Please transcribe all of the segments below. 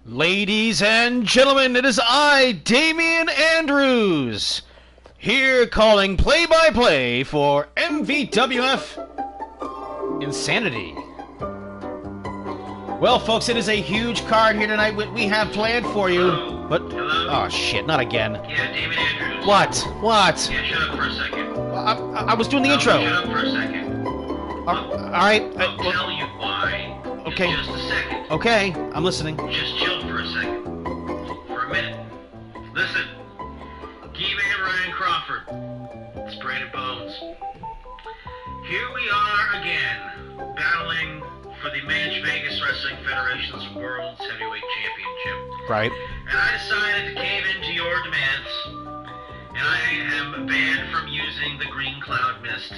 Ladies and gentlemen, it is I, Damian Andrews, here calling play-by-play for MVWF Insanity. Well, folks, it is a huge card here tonight we have planned for you. Hello? But, Hello? oh shit, not again. Yeah, David Andrews. What? Yeah, shut up for a second. I was doing the intro. Shut up for a second. Alright. I'll tell you why. Okay. In just a second. Okay, I'm listening. Just chill for a second. For a minute. Listen. Gi Man Ryan Crawford. It's Brandon Bones. Here we are again, battling for the Manch Vegas Wrestling Federation's World's Heavyweight Championship. Right. And I decided to cave into your demands. And I am banned from using the green cloud mist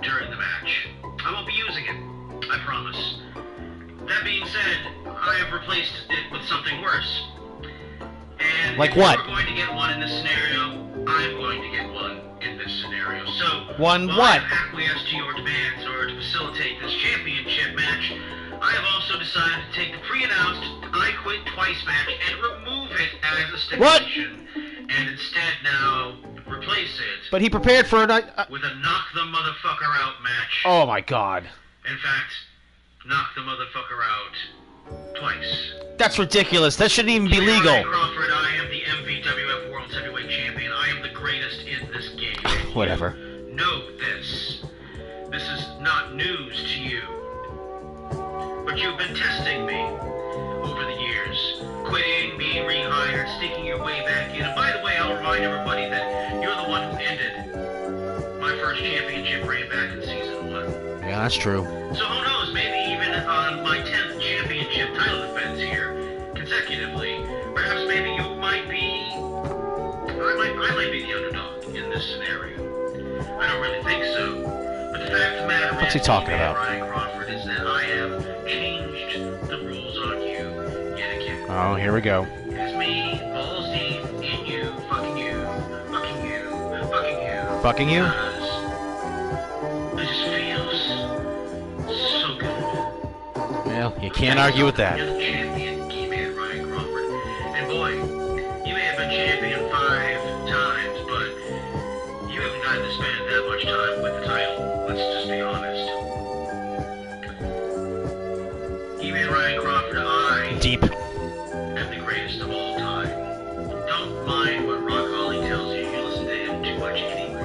during the match. I won't be using it. I promise. That being said, I have replaced it with something worse. And like if what? you're going to get one in this scenario, I'm going to get one in this scenario. So, one while what? I've acquiesced to your demands or to facilitate this championship match, I have also decided to take the pre-announced I Quit Twice match and remove it as a stipulation. What? And instead now replace it. But he prepared for it. With a knock the motherfucker out match. Oh my god. In fact, knock the motherfucker out twice. That's ridiculous. That shouldn't even be legal. Ryan Crawford, I am the MVWF World Heavyweight Champion. I am the greatest in this game. Whatever. Know this. This is not news to you. But you've been testing me over the years. Quitting, being rehired, sneaking your way back in. And by the way, I'll remind everybody that you're the one who ended my first championship reign back in season 1. Yeah, that's true. So who knows, maybe even on my 10th championship title defense here, consecutively, perhaps maybe you might be, I might be the underdog in this scenario. I don't really think so. But the fact of the matter What's he talking about? Ryan Crawford, is that I have changed the rules on you yet again. Oh, here we go. It's me, balls deep, in you, fucking you, fucking you, fucking you. Fucking you? It just feels so good. Well, you can't argue with that. You're the champion, Gi Man Ryan Crawford. And boy, you may have been champion 5 times, but you haven't gotten to spend that much time with the title. Let's just be honest. Gi Man Ryan Crawford, I Deep. am the greatest of all time. Don't mind what Rock Holly tells you. You listen to him too much anyway.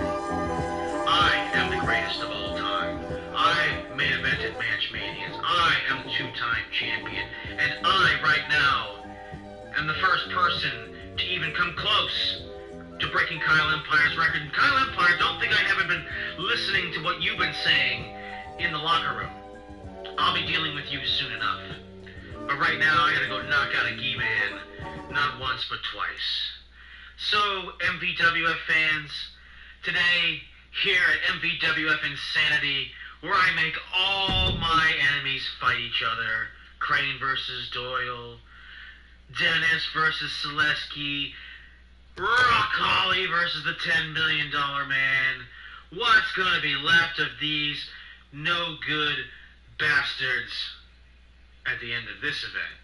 I am the greatest of all time. I main evented Matchmanias. I am the 2-time champion. And I, right now, am the first person to even come close to breaking Kyle Empire's record. And Kyle Empire, don't think I haven't been listening to what you've been saying in the locker room. I'll be dealing with you soon enough. But right now, I gotta go knock out a Gi Man. Not once, but twice. So, MVWF fans, today, here at MVWF Insanity, where I make all my enemies fight each other. Crane versus Doyle, Dennis versus Selesky, Rock Holly versus the $10 million man. What's gonna be left of these no good bastards at the end of this event?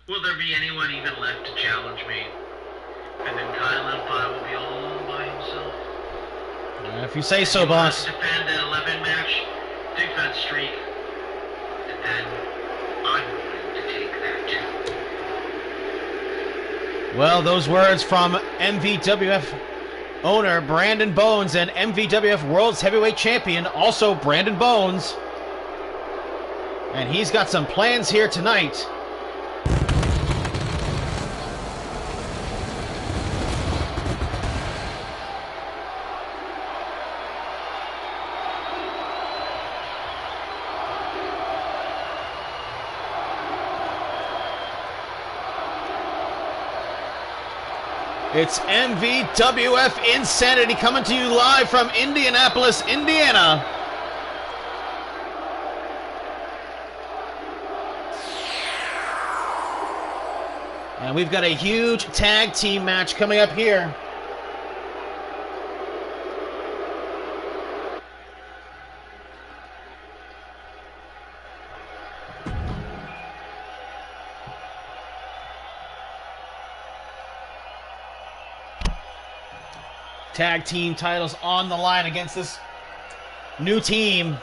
Will there be anyone even left to challenge me? And then Kyle Empire will be all by himself. If you say so, boss. Defend an 11-match defense streak. And then I'm going to take that too. Well, those words from MVWF owner Brandon Bones and MVWF World's Heavyweight Champion, also Brandon Bones. And he's got some plans here tonight. It's MVWF Insanity coming to you live from Indianapolis, Indiana. And we've got a huge tag team match coming up here. tag team titles on the line against this new team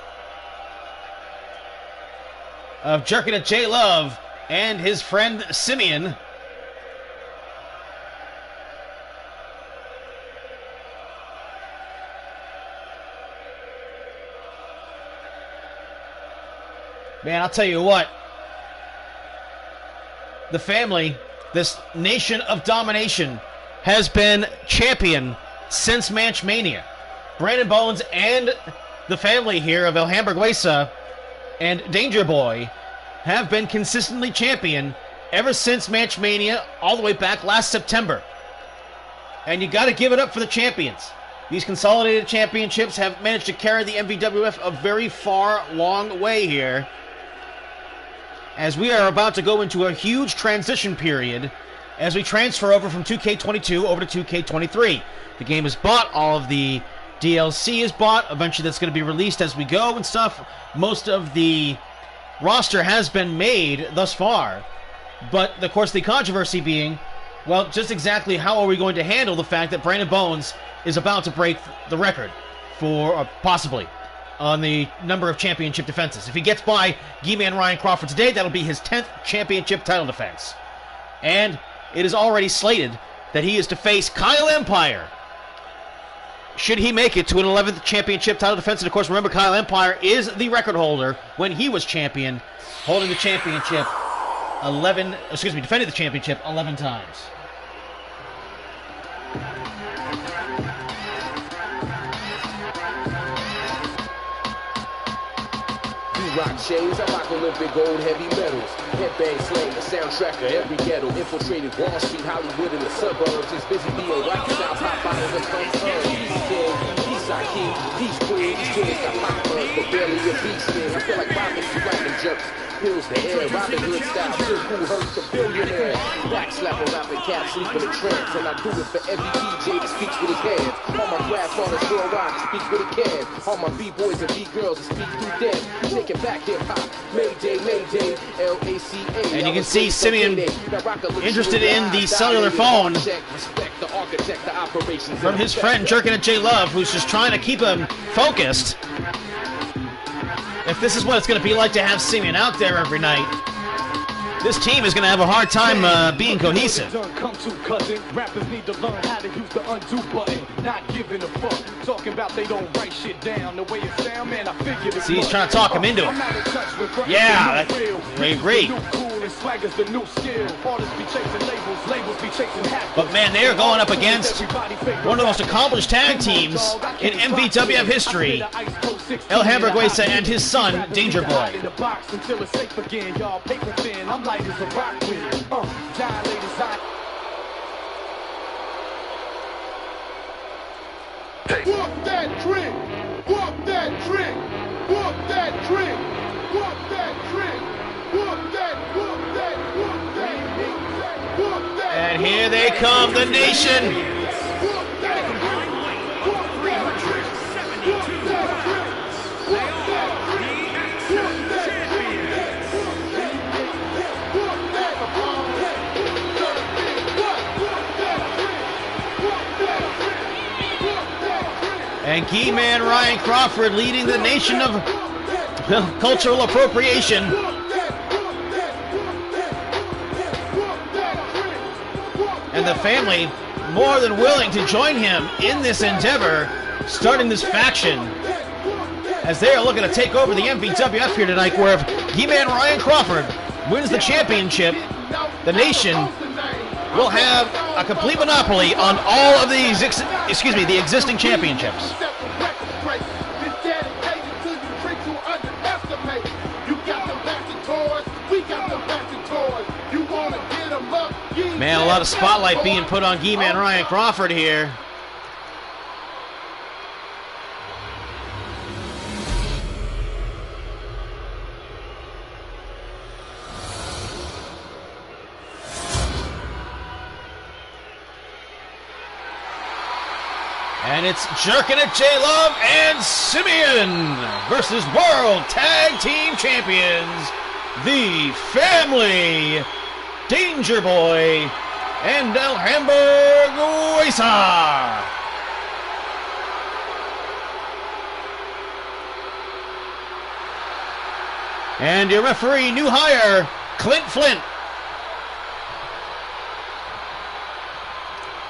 of Jerkin at J Love and his friend Simeon. Man, I'll tell you what. The family, this nation of domination, has been champion since Match Mania. Brandon Bones and the family here of El Hamburguesa and Danger Boy have been consistently champion ever since Match Mania, all the way back last September. And you got to give it up for the champions. These consolidated championships have managed to carry the MVWF a very far, long way here, as we are about to go into a huge transition period as we transfer over from 2K22 over to 2K23. The game is bought, all of the DLC is bought, eventually that's going to be released as we go and stuff. Most of the roster has been made thus far, but of course the controversy being, well, just exactly how are we going to handle the fact that Brandon Bones is about to break the record for, possibly, on the number of championship defenses. If he gets by Gi Man Ryan Crawford today, that'll be his 10th championship title defense. And it is already slated that he is to face Kyle Empire should he make it to an 11th championship title defense. And of course, remember, Kyle Empire is the record holder when he was champion, holding the championship defending the championship 11 times. Rock shades, I rock Olympic gold heavy metals. Headbang slang, the soundtrack of every ghetto. Infiltrated Wall Street, Hollywood, and the suburbs. It's busy being rock style, pop out of the front Eastside king, peace queen. These kids got pop birds, but barely a beast skin. I feel like Robin, you rapping jerks. Pills the air, Robin Hood style, still cool hurts a billionaire. Back slap a rapping cat, sleep in a trance. And I do it for every DJ that speaks with his hands. All my grass artists worldwide speak with a can. All my B-boys and B-girls that speak through dance. Taking back hip-hop, Mayday, Mayday, L-A-C-A. And you can see Simeon interested in the cellular phone from his friend Jerkin at J Love, who's just trying to keep him focused. If this is what it's going to be like to have Simeon out there every night, this team is going to have a hard time being cohesive. Come to cousin, rappers need to learn how to use the undo button. Not giving a fuck, talking about they don't write shit down the way it sound, man. I figured it. See, he's trying to talk him into it. Yeah, I agree. But man, they are going up against one of the most accomplished tag teams in MVWF history, El Hamburguesa and his son, Danger Boy. Walk that trick, walk that trick, walk that trick, walk that trick, walk that, walk that, walk that, walk that. And here they come, the nation. And Gi Man Ryan Crawford leading the nation of cultural appropriation. And the family more than willing to join him in this endeavor, starting this faction, as they are looking to take over the MVWF here tonight, where if Gi Man Ryan Crawford wins the championship, the nation will have a complete monopoly on all of the existing championships. Man, a lot of spotlight being put on Gi Man Ryan Crawford here. And it's Jerkin at J Love and Simeon versus World Tag Team Champions, the family, Danger Boy and El Hamburguesa. And your referee, new hire, Clint Flint.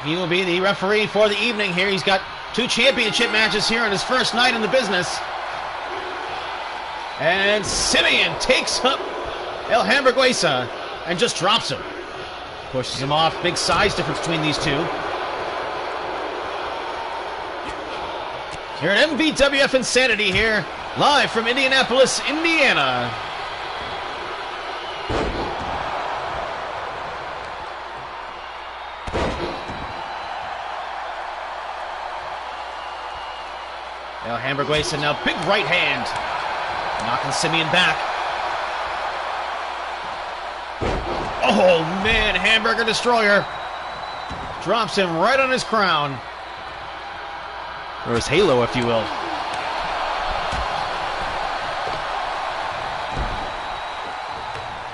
He will be the referee for the evening here. He's got 2 championship matches here on his first night in the business. And Simeon takes up El Hamburguesa and just drops him. Pushes him off. Big size difference between these two. Here at MVWF Insanity here, live from Indianapolis, Indiana. El Hamburguesa now, big right hand. Knocking Simeon back. Oh man, Hamburger Destroyer. Drops him right on his crown. Or his halo, if you will.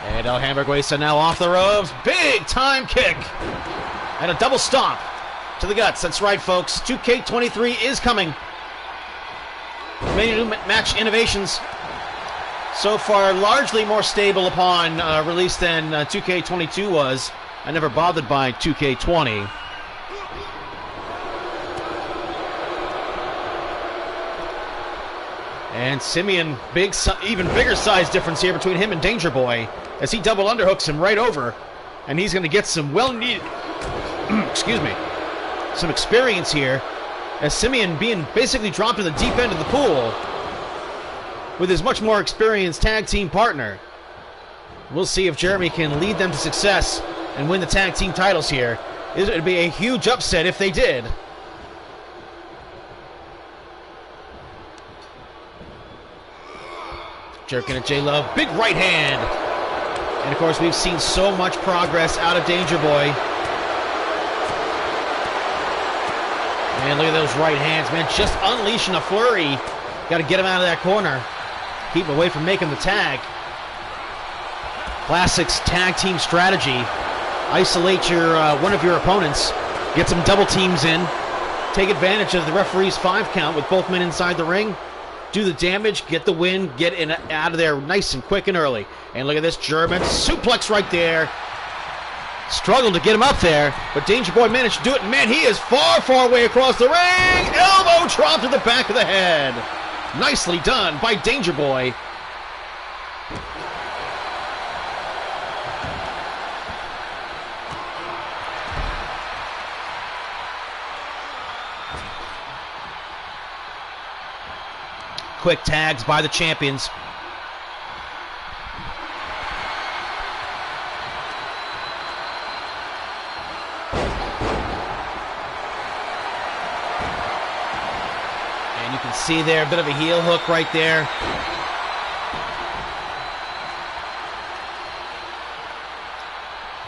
And El Hamburguesa now off the ropes. Big time kick. And a double stomp to the guts. That's right, folks. 2K23 is coming. Many new match innovations. So far, largely more stable upon release than 2K22 was. I never bothered by 2K20. And Simeon, even bigger size difference here between him and Danger Boy, as he double underhooks him right over, and he's going to get some well-needed, excuse me, some experience here, as Simeon being basically dropped in the deep end of the pool with his much more experienced tag team partner. We'll see if Jeremy can lead them to success and win the tag team titles here. It would be a huge upset if they did. Jerking at J-Love, big right hand. And of course, we've seen so much progress out of Danger Boy. Man, look at those right hands, man. Just unleashing a flurry. Got to get him out of that corner. Keep him away from making the tag. Classics tag team strategy. Isolate your one of your opponents. Get some double teams in. Take advantage of the referee's 5 count with both men inside the ring. Do the damage, get the win, get in out of there nice and quick and early. And look at this German suplex right there. Struggled to get him up there, but Danger Boy managed to do it. Man, he is far, far away across the ring. Elbow drop to the back of the head. Nicely done by Danger Boy. Quick tags by the champions. And you can see there a bit of a heel hook right there.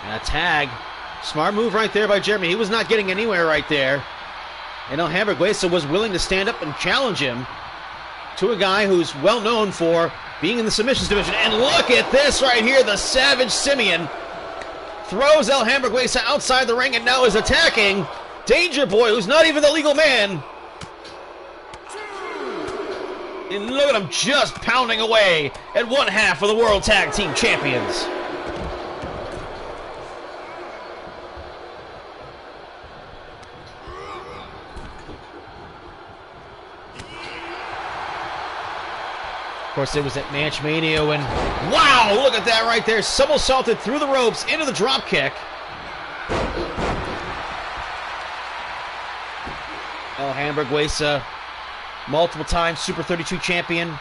And a tag. Smart move right there by Jeremy. He was not getting anywhere right there. And El Hamburguesa was willing to stand up and challenge him to a guy who's well known for being in the submissions division. And look at this right here. The Savage Simeon throws El Hamburguesa outside the ring and now is attacking Danger Boy, who's not even the legal man. And look at him just pounding away at one half of the World Tag Team Champions. Of course, it was at Match Mania when, wow, look at that right there. Somersaulted through the ropes into the drop kick. El Hamburguesa, multiple-time Super 32 champion,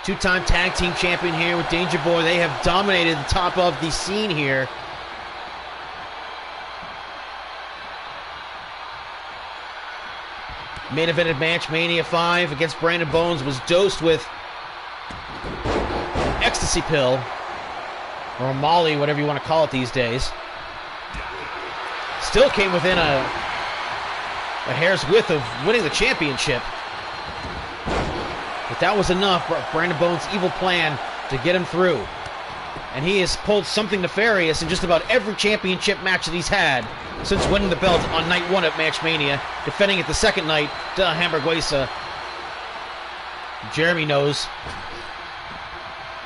2-time tag team champion here with Danger Boy. They have dominated the top of the scene here. Main evented match, Mania 5 against Brandon Bones, was dosed with ecstasy pill, or Molly, whatever you want to call it these days. Still came within a hair's width of winning the championship. But that was enough for Brandon Bones' evil plan to get him through. And he has pulled something nefarious in just about every championship match that he's had since winning the belt on night 1 at Match Mania, defending it the second night to Hamburguesa. Jeremy knows.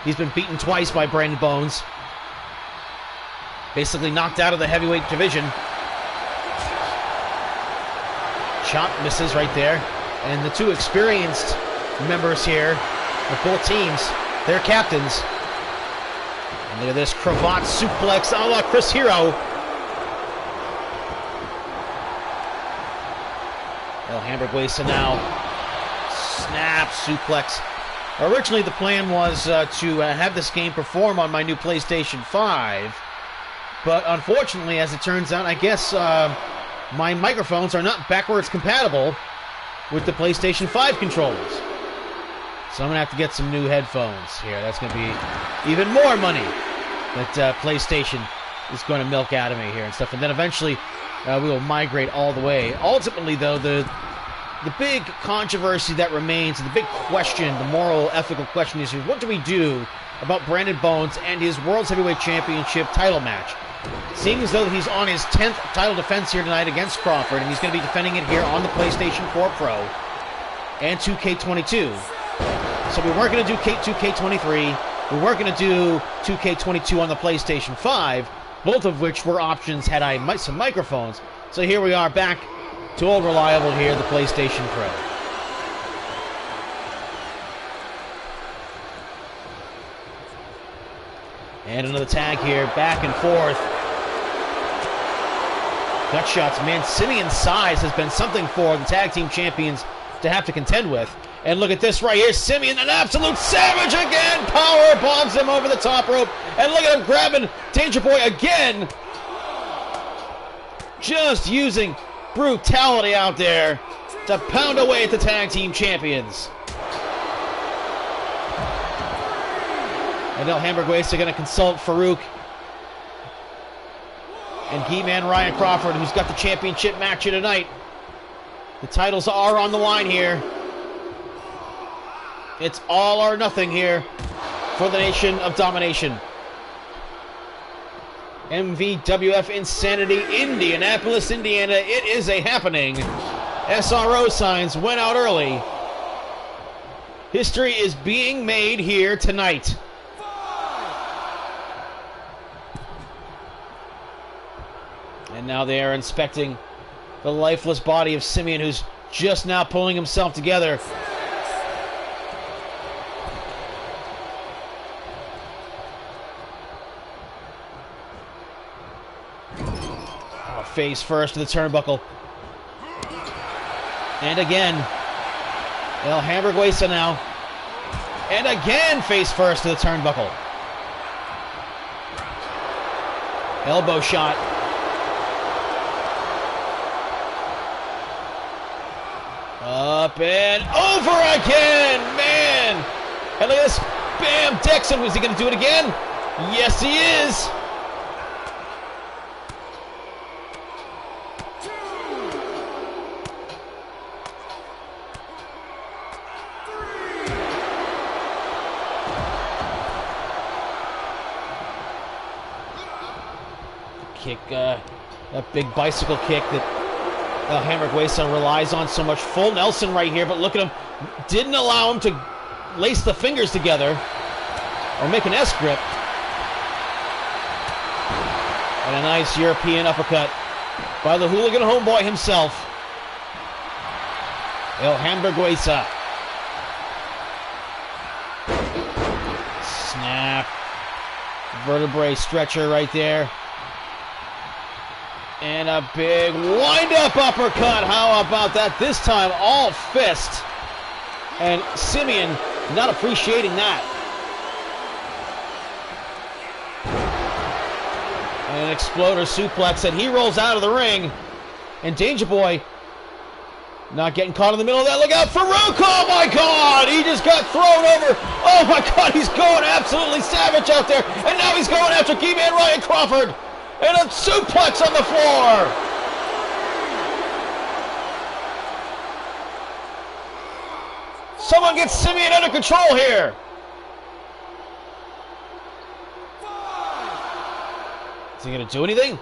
He's been beaten twice by Brandon Bones. Basically knocked out of the heavyweight division. Chop misses right there. And the two experienced members here of both teams, they're captains. And look at this cravat suplex a la Chris Hero. El Hamburguesa now. Snap suplex. Originally the plan was to have this game perform on my new PlayStation 5. But unfortunately, as it turns out, I guess my microphones are not backwards compatible with the PlayStation 5 controllers. So I'm going to have to get some new headphones here. That's going to be even more money that PlayStation is going to milk out of me here and stuff. And then eventually we will migrate all the way. Ultimately, though, the big controversy that remains, the big question, the moral, ethical question is, what do we do about Brandon Bones and his World's Heavyweight Championship title match? Seeing as though he's on his 10th title defense here tonight against Crawford, and he's going to be defending it here on the PlayStation 4 Pro and 2K22. So we weren't going to do 2K23. We weren't going to do 2K22 on the PlayStation 5, both of which were options had I some microphones. So here we are back to old reliable here, the PlayStation Pro. And another tag here, back and forth. Gut shots, man. Simeon's size has been something for the tag team champions to have to contend with. And look at this right here. Simeon, an absolute savage again. Power bombs him over the top rope. And look at him grabbing Danger Boy again. Just using brutality out there to pound away at the tag team champions. And El Hamburguesa going to consult Farouk and Gi Man Ryan Crawford, who's got the championship match here tonight. The titles are on the line here. It's all or nothing here for the Nation of Domination. MVWF Insanity, Indianapolis, Indiana. It is a happening. SRO signs went out early. History is being made here tonight. And now they are inspecting the lifeless body of Simeon, who's just now pulling himself together. Oh, face first to the turnbuckle. And again, El Hamburguesa now. And again, face first to the turnbuckle. Elbow shot. Up and over again, man! And look at this, bam, Dixon, is he going to do it again? Yes, he is! Kick, that big bicycle kick that El Hamburguesa relies on so much. Full Nelson right here, but look at him. Didn't allow him to lace the fingers together or make an S-grip. And a nice European uppercut by the hooligan homeboy himself, El Hamburguesa. Snap. Vertebrae stretcher right there. And a big wind-up uppercut. How about that? This time, all fist. And Simeon not appreciating that. And an exploder suplex, and he rolls out of the ring. And Danger Boy not getting caught in the middle of that. Look out, Farouk! Oh my God! He just got thrown over. Oh my God, he's going absolutely savage out there. And now he's going after Gi Man Ryan Crawford. And a suplex on the floor! Someone gets Simeon under control here! Is he going to do anything?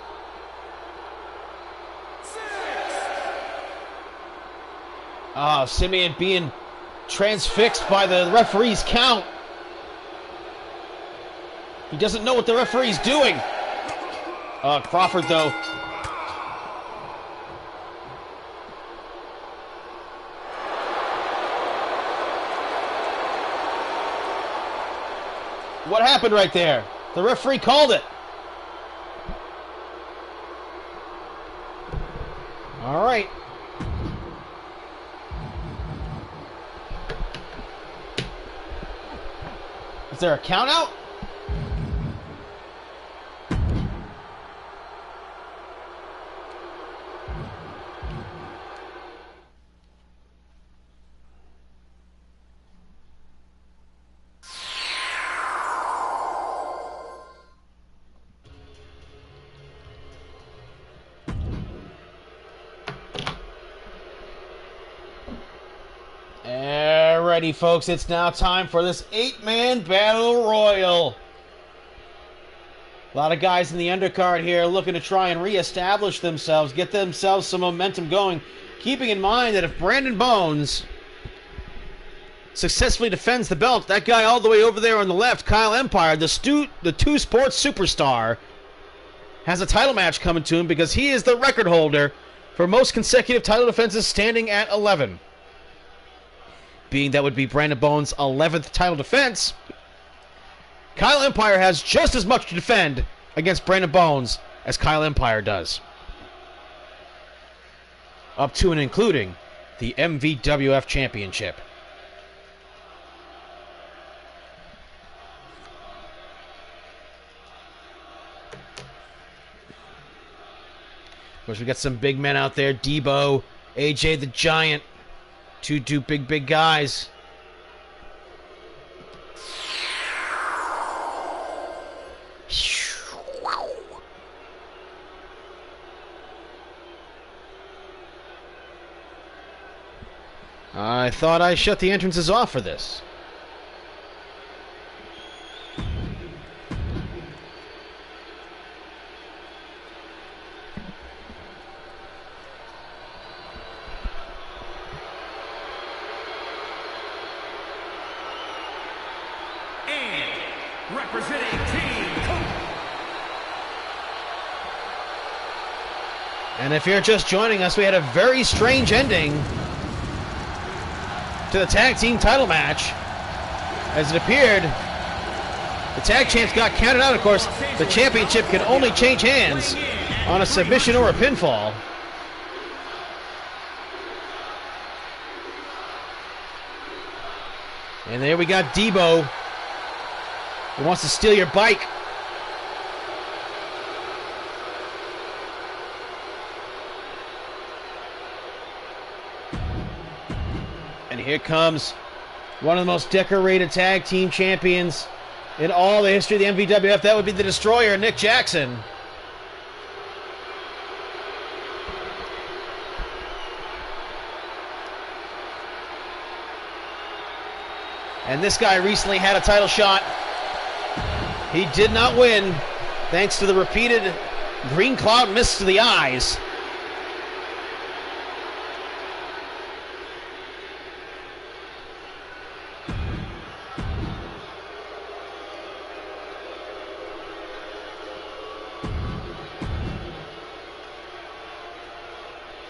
Oh, Simeon being transfixed by the referee's count. He doesn't know what the referee's doing. Crawford, though. What happened right there? The referee called it. All right. Is there a count out? Alrighty, folks, it's now time for this 8-man battle royal. A lot of guys in the undercard here looking to try and reestablish themselves, get themselves some momentum going, keeping in mind that if Brandon Bones successfully defends the belt, that guy all the way over there on the left, Kyle Empire, the two sports superstar, has a title match coming to him because he is the record holder for most consecutive title defenses, standing at 11. Being that would be Brandon Bones' 11th title defense, Kyle Empire has just as much to defend against Brandon Bones as Kyle Empire does. Up to and including the MVWF Championship. Of course, we got some big men out there. Debo, AJ the Giant. Two big guys. I thought I shut the entrances off for this. Representing Team Coke. And if you're just joining us, we had a very strange ending to the tag team title match. As it appeared, the tag champs got counted out. Of course, the championship can only change hands on a submission or a pinfall. And there we got Debo, who wants to steal your bike. And here comes one of the most decorated tag team champions in all the history of the MVWF. That would be the Destroyer, Nick Jackson. And this guy recently had a title shot. He did not win, thanks to the repeated green cloud mist to the eyes.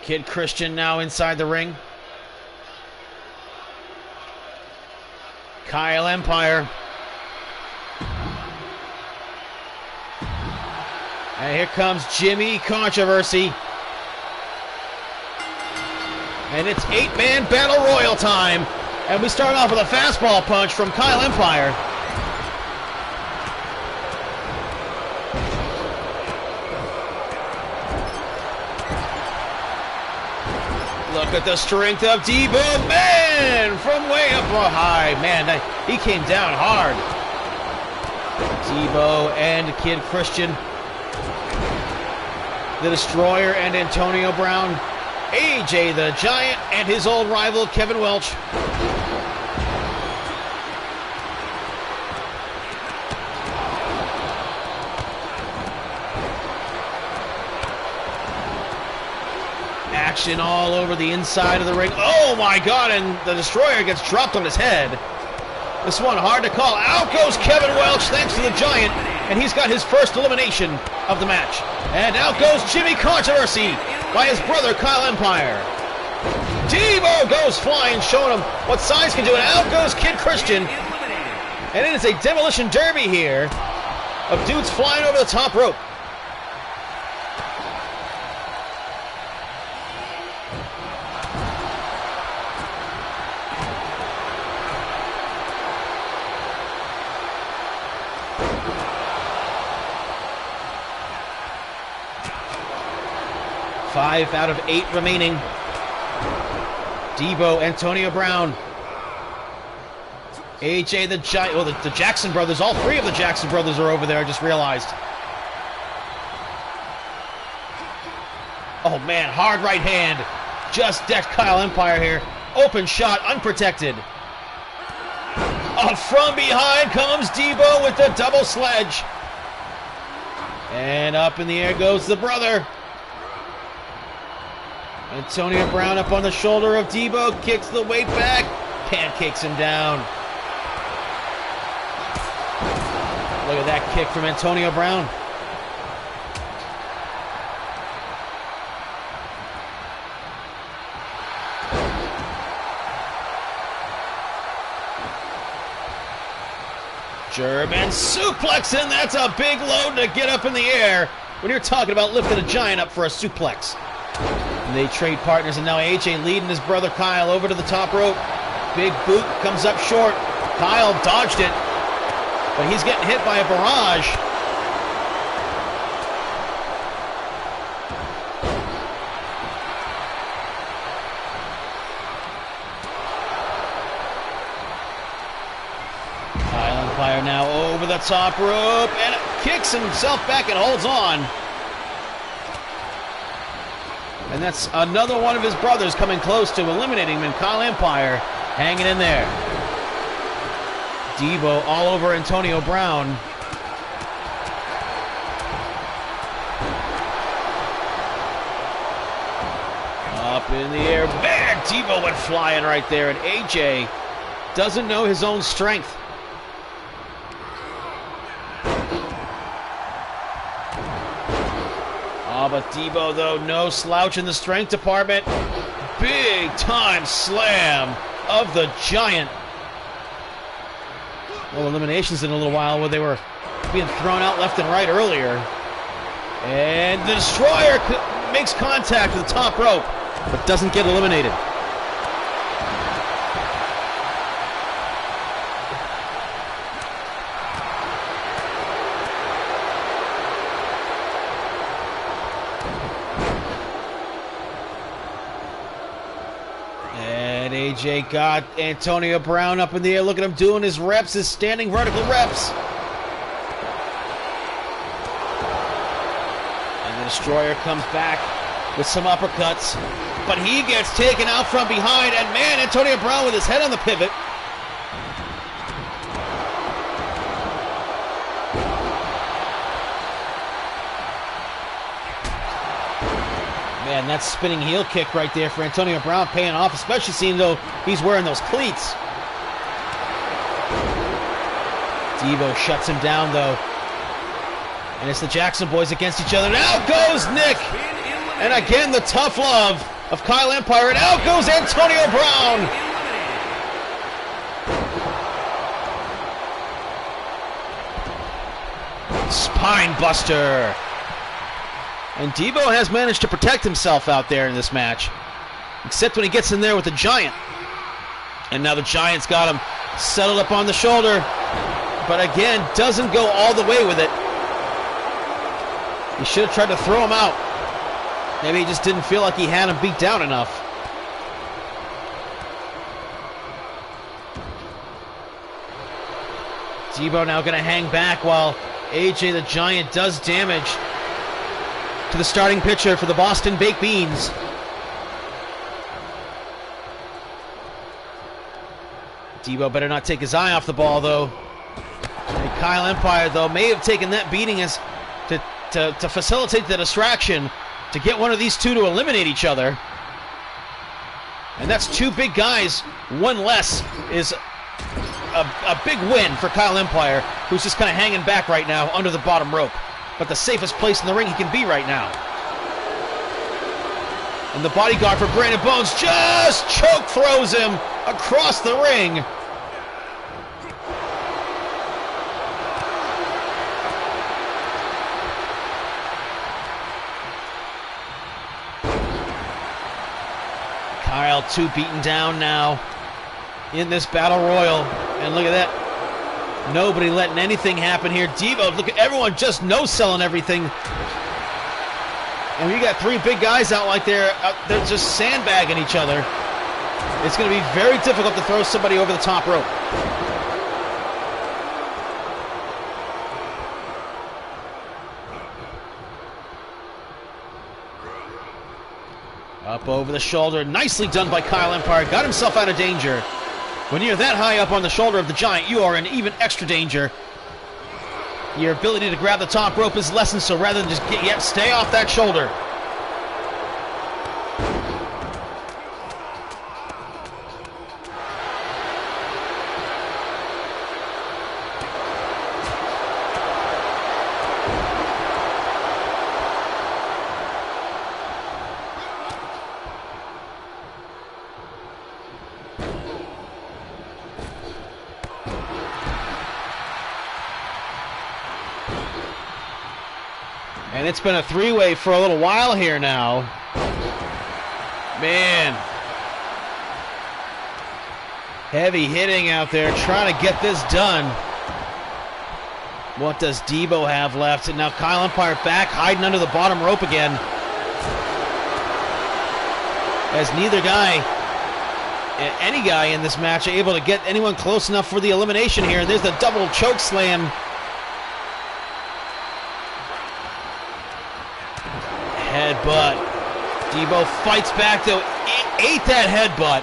Kid Christian now inside the ring. Kyle Empire. And here comes Jimmy Controversy. And it's 8-man battle royal time. And we start off with a fastball punch from Kyle Empire. Look at the strength of Debo, man, from way up high. Man, he came down hard. Debo and Kid Christian. The Destroyer and Antonio Brown. AJ the Giant and his old rival Kevin Welch. Action all over the inside of the ring. Oh my God, and the Destroyer gets dropped on his head. This one hard to call. Out goes Kevin Welch thanks to the Giant, and he's got his first elimination of the match. And out goes Jimmy Controversy by his brother Kyle Empire. Devo goes flying, showing him what size can do, and out goes Kid Christian. And it is a demolition derby here of dudes flying over the top rope. Five out of 8 remaining. Devo, Antonio Brown, AJ the Giant, well, the Jackson brothers, all 3 of the Jackson brothers are over there, I just realized. Oh man, hard right hand. Just decked Kyle Empire here. Open shot, unprotected. Oh, from behind comes Devo with the double sledge. And up in the air goes the brother. Antonio Brown up on the shoulder of Devo, kicks the weight back, pancakes him down. Look at that kick from Antonio Brown. German suplex, and that's a big load to get up in the air when you're talking about lifting a Giant up for a suplex. And they trade partners, and now AJ leading his brother Kyle over to the top rope. Big boot comes up short. Kyle dodged it, but he's getting hit by a barrage. Kyle Empire now over the top rope and kicks himself back and holds on. And that's another one of his brothers coming close to eliminating him, and Kyle Empire hanging in there. Devo all over Antonio Brown. Up in the air, bang! Devo went flying right there, and AJ doesn't know his own strength. Oh, but Devo, though, no slouch in the strength department. Big time slam of the Giant. Well, eliminations in a little while where they were being thrown out left and right earlier. And the Destroyer makes contact with the top rope, but doesn't get eliminated. And AJ got Antonio Brown up in the air. Look at him doing his reps, his standing vertical reps. And the Destroyer comes back with some uppercuts, but he gets taken out from behind, and man, Antonio Brown with his head on the pivot. Man, that spinning heel kick right there for Antonio Brown paying off, especially seeing though he's wearing those cleats. Devo shuts him down though. And it's the Jackson boys against each other. And out goes Nick! And again, the tough love of Kyle Empire. And out goes Antonio Brown! Spine buster! And Devo has managed to protect himself out there in this match, except when he gets in there with the Giant. And now the Giant's got him settled up on the shoulder, but again, doesn't go all the way with it. He should have tried to throw him out. Maybe he just didn't feel like he had him beat down enough. Devo now going to hang back while AJ the Giant does damage to the starting pitcher for the Boston Baked Beans. Devo better not take his eye off the ball, though. And Kyle Empire, though, may have taken that beating as to facilitate the distraction to get one of these two to eliminate each other. And that's two big guys. One less is a big win for Kyle Empire, who's just kind of hanging back right now under the bottom rope. But the safest place in the ring he can be right now. And the bodyguard for Brandon Bones just choke throws him across the ring. Kyle, too beaten down now in this battle royal. And look at that. Nobody letting anything happen here. Devo, look at everyone just no-selling everything. And we got three big guys out like they're just sandbagging each other. It's going to be very difficult to throw somebody over the top rope. Up over the shoulder. Nicely done by Kyle Empire. Got himself out of danger. When you're that high up on the shoulder of the Giant, you are in even extra danger. Your ability to grab the top rope is lessened, so rather than just stay off that shoulder. And it's been a three-way for a little while here now. Man. Heavy hitting out there, trying to get this done. What does Debo have left? And now Kyle Empire back, hiding under the bottom rope again. As neither guy, any guy in this match, are able to get anyone close enough for the elimination here. And there's the double choke slam. Headbutt. Debo fights back though. Ate that headbutt.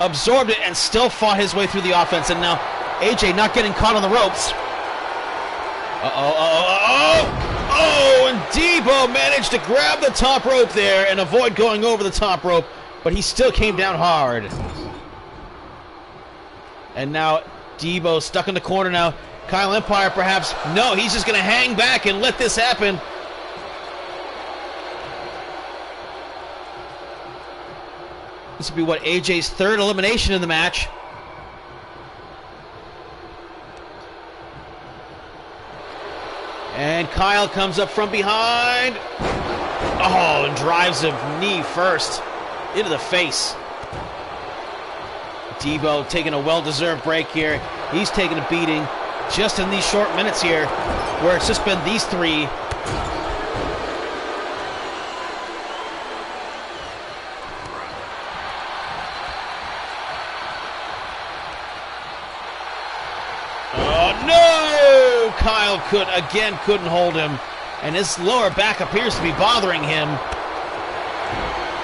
Absorbed it and still fought his way through the offense. And now AJ not getting caught on the ropes. Oh, and Debo managed to grab the top rope there and avoid going over the top rope, but he still came down hard. And now Debo stuck in the corner now. Kyle Empire perhaps, no, he's just going to hang back and let this happen. This will be what, AJ's third elimination in the match. And Kyle comes up from behind. Oh, and drives a knee first into the face. Debo taking a well-deserved break here. He's taking a beating just in these short minutes here, where it's just been these three. Kyle couldn't hold him, and his lower back appears to be bothering him,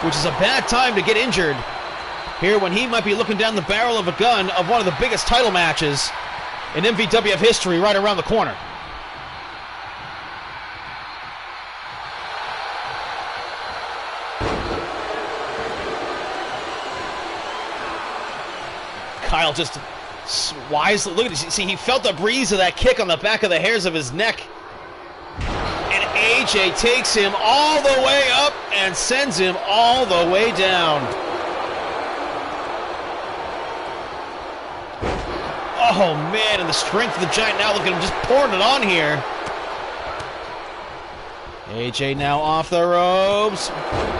which is a bad time to get injured here when he might be looking down the barrel of a gun of one of the biggest title matches in MVWF history right around the corner. Kyle just wisely, look at this. See, he felt the breeze of that kick on the back of the hairs of his neck. And AJ takes him all the way up and sends him all the way down. Oh, man, and the strength of the Giant now. Look at him just pouring it on here. AJ now off the ropes.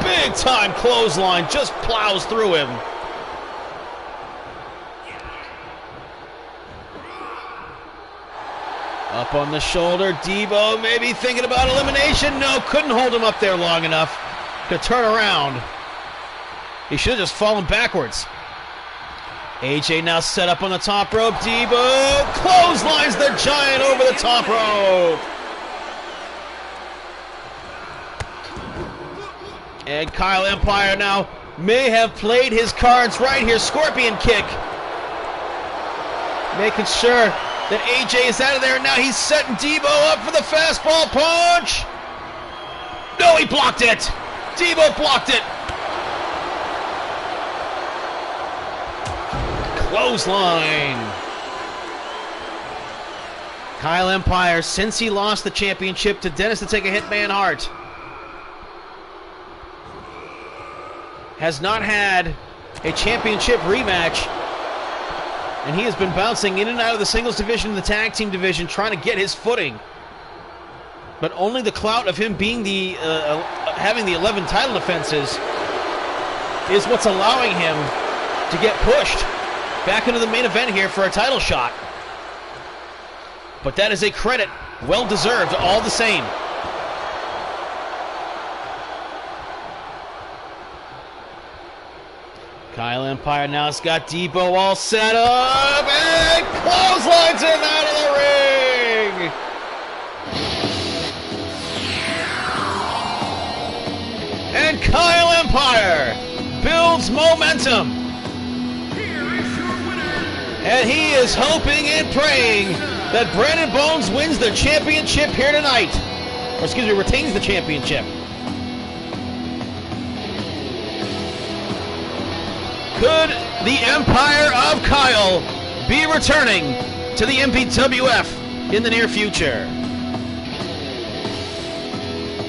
Big time clothesline, just plows through him. Up on the shoulder, Debo maybe thinking about elimination. No, couldn't hold him up there long enough to turn around. He should have just fallen backwards. AJ now set up on the top rope. Debo clotheslines the Giant over the top rope. And Kyle Empire now may have played his cards right here. Scorpion kick. Making sure that AJ is out of there. Now he's setting Debo up for the fastball punch. No, he blocked it. Debo blocked it. Clothesline. Kyle Empire, since he lost the championship to Dennis the Take a Hitman Hart, has not had a championship rematch, and he has been bouncing in and out of the singles division and the tag team division trying to get his footing. But only the clout of him being the having the 11 title defenses is what's allowing him to get pushed back into the main event here for a title shot. But that is a credit well deserved all the same. Kyle Empire now has got Debo all set up and clotheslines him out of the ring. And Kyle Empire builds momentum. And he is hoping and praying that Brandon Bones wins the championship here tonight. Or excuse me, retains the championship. Could the Empire of Kyle be returning to the MVWF in the near future?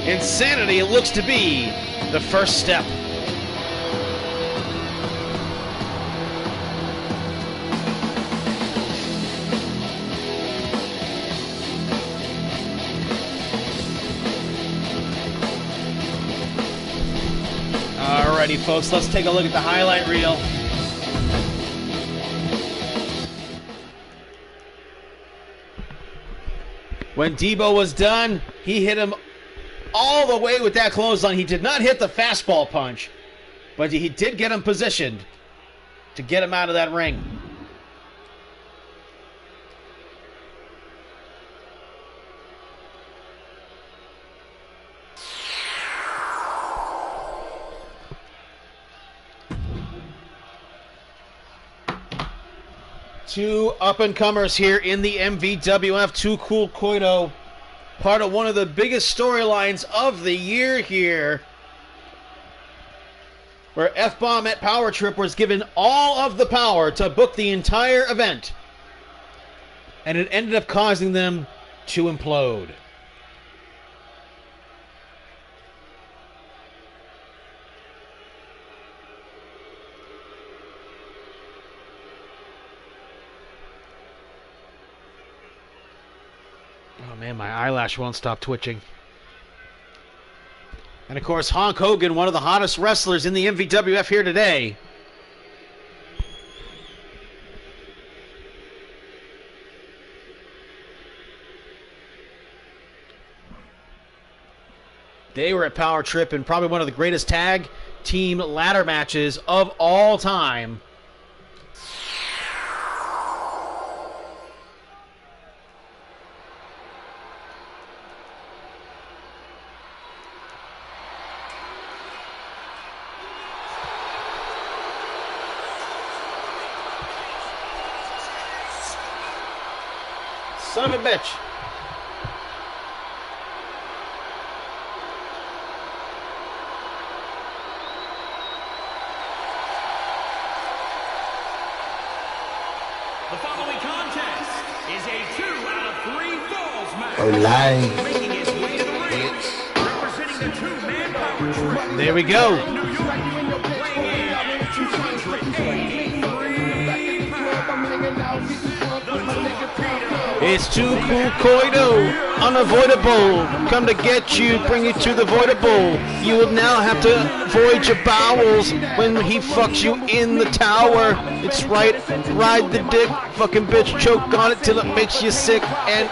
Insanity looks to be the first step. Alrighty, folks, let's take a look at the highlight reel. When Debo was done, he hit him all the way with that clothesline. He did not hit the fastball punch, but he did get him positioned to get him out of that ring. Two up-and-comers here in the MVWF. Too Cool Koito, part of one of the biggest storylines of the year here, where F-Bomb at Power Trip was given all of the power to book the entire event, and it ended up causing them to implode. Oh man, my eyelash won't stop twitching. And of course, Hulk Hogan, one of the hottest wrestlers in the MVWF here today. They were at Power Trip in probably one of the greatest tag team ladder matches of all time. Son of a bitch. The following contest is a 2 out of 3 falls match. Oh, lying. Making his way to the ring, representing the two-man Power Trip. There we go. New York, weighing in at 283 pounds. It's Too Cool Koito, unavoidable. Come to get you, bring you to the voidable. You will now have to void your bowels when he fucks you in the tower. It's right, ride the dick, fucking bitch, choke on it till it makes you sick. And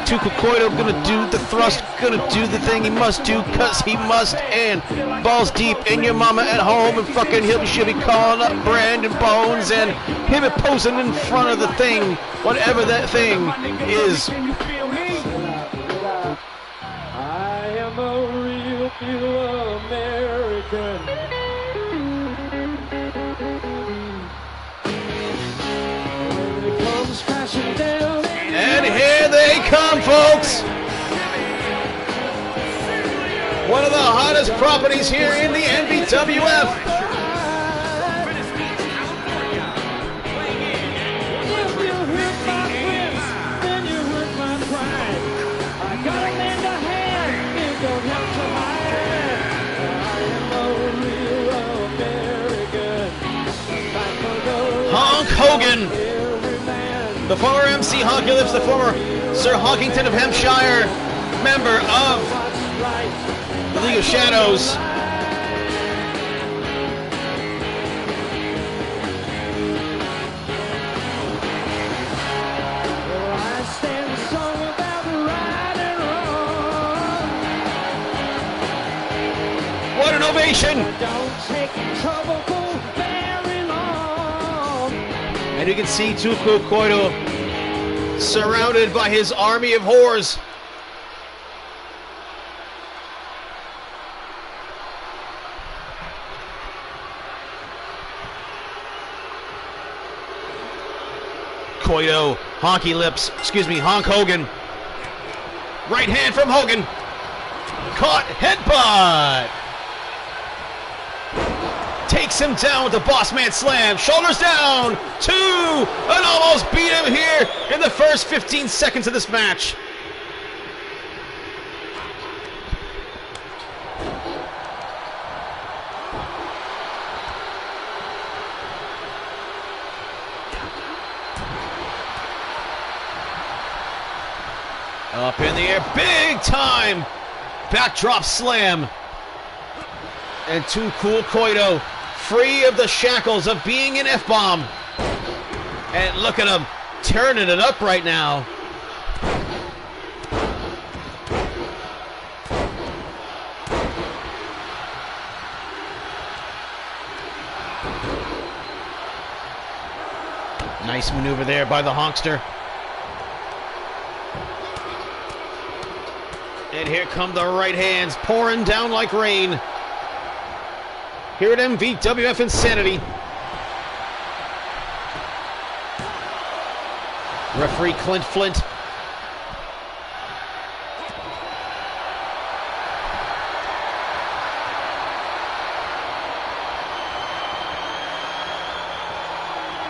Too Cool Koito gonna do the thrust, gonna do the thing he must do, cause he must. And balls deep in your mama at home, and fucking she'll be calling up Brandon Bones, and him posing in front of the thing, whatever that thing is. I am a real American. When it comes crashing down, And here they come, folks. One of the hottest properties here in the MVWF. The former MC Honky Lips, the former Sir Honkington of Hampshire, member of the League of Shadows. What an ovation! And you can see Tuku Koido surrounded by his army of whores. Koido, Honky Lips, Hulk Hogan. Right hand from Hogan. Caught headbutt. Takes him down with the Boss Man Slam. Shoulders down. 2. And almost beat him here in the first 15 seconds of this match. Up in the air. Big time. Backdrop slam. And Too Cool Koido, free of the shackles of being an F-bomb. And look at him, turning it up right now. Nice maneuver there by the Honkster. And here come the right hands, pouring down like rain. Here at MVWF Insanity. Referee Clint Flint.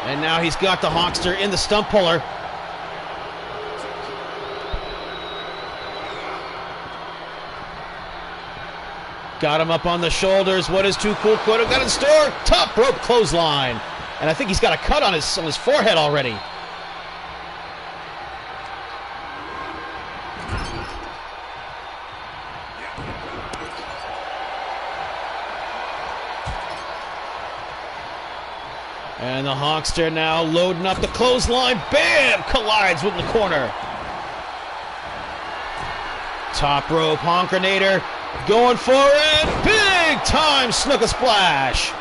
And now he's got the Honkster in the stump puller. Got him up on the shoulders. What is Too Cool Koido got in store? Top rope clothesline. And I think he's got a cut on his forehead already. And the Honkster now loading up the clothesline. Bam! Collides with the corner. Top rope Honkrinator. Going for it. Big time Snuka Splash.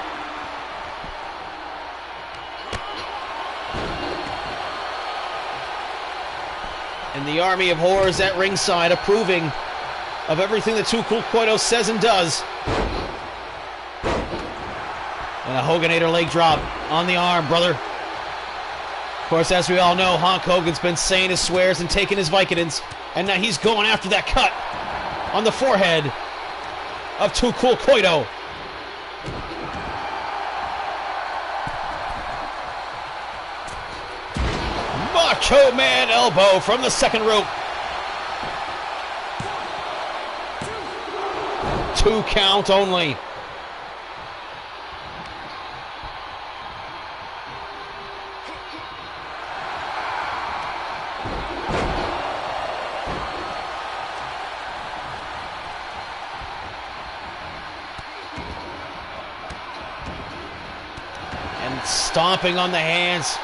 And the army of horrors at ringside approving of everything that Too Cool Koido says and does. And a Hoganator leg drop on the arm, brother. Of course, as we all know, Honk Hogan's been saying his swears and taking his Vicodins. And now he's going after that cut on the forehead of Too Cool Koido. Macho Man elbow from the second rope. 2 count only. Stomping on the hands.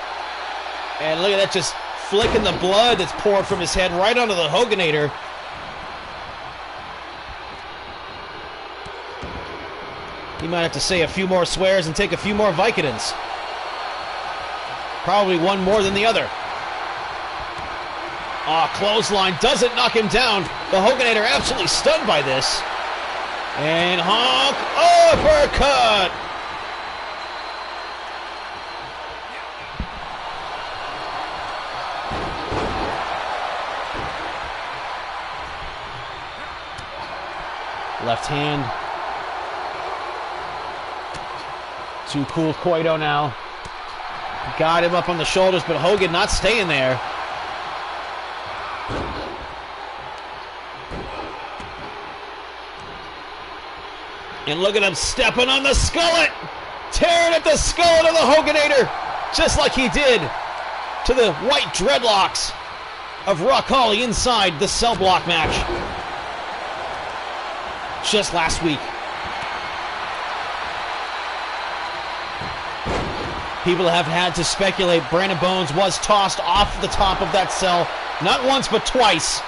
And look at that, just flicking the blood that's pouring from his head right onto the Hoganator. He might have to say a few more swears and take a few more Vicodins. Probably one more than the other. Clothesline doesn't knock him down. The Hoganator absolutely stunned by this. And Honk, uppercut! Left hand. Too Cool Koido now. Got him up on the shoulders, but Hogan not staying there. And look at him stepping on the skullet. Tearing at the skullet of the Hoganator. Just like he did to the white dreadlocks of Rock Holly inside the cell block match just last week. People have had to speculate Brandon Bones was tossed off the top of that cell, not once but twice.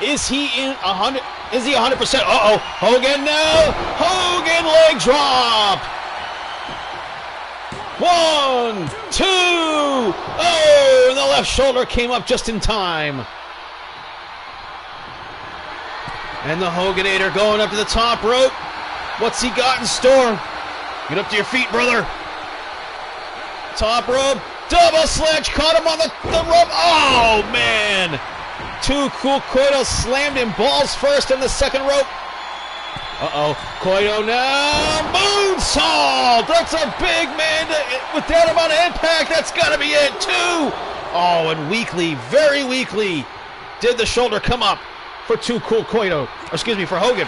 Is he in 100? Is he 100%? Uh-oh, Hogan now! Hogan leg drop! 1, 2, oh, and the left shoulder came up just in time. And the Hoganator going up to the top rope. What's he got in store? Get up to your feet, brother. Top rope, double sledge, caught him on the rope. Oh, man. Too Cool Koito slammed him balls first in the second rope. Uh-oh, Koito now, moonsault. That's a big man with that amount of impact. That's got to be it, too. Oh, and weakly, very weakly, did the shoulder come up for Too Cool Koito. Or excuse me, for Hogan.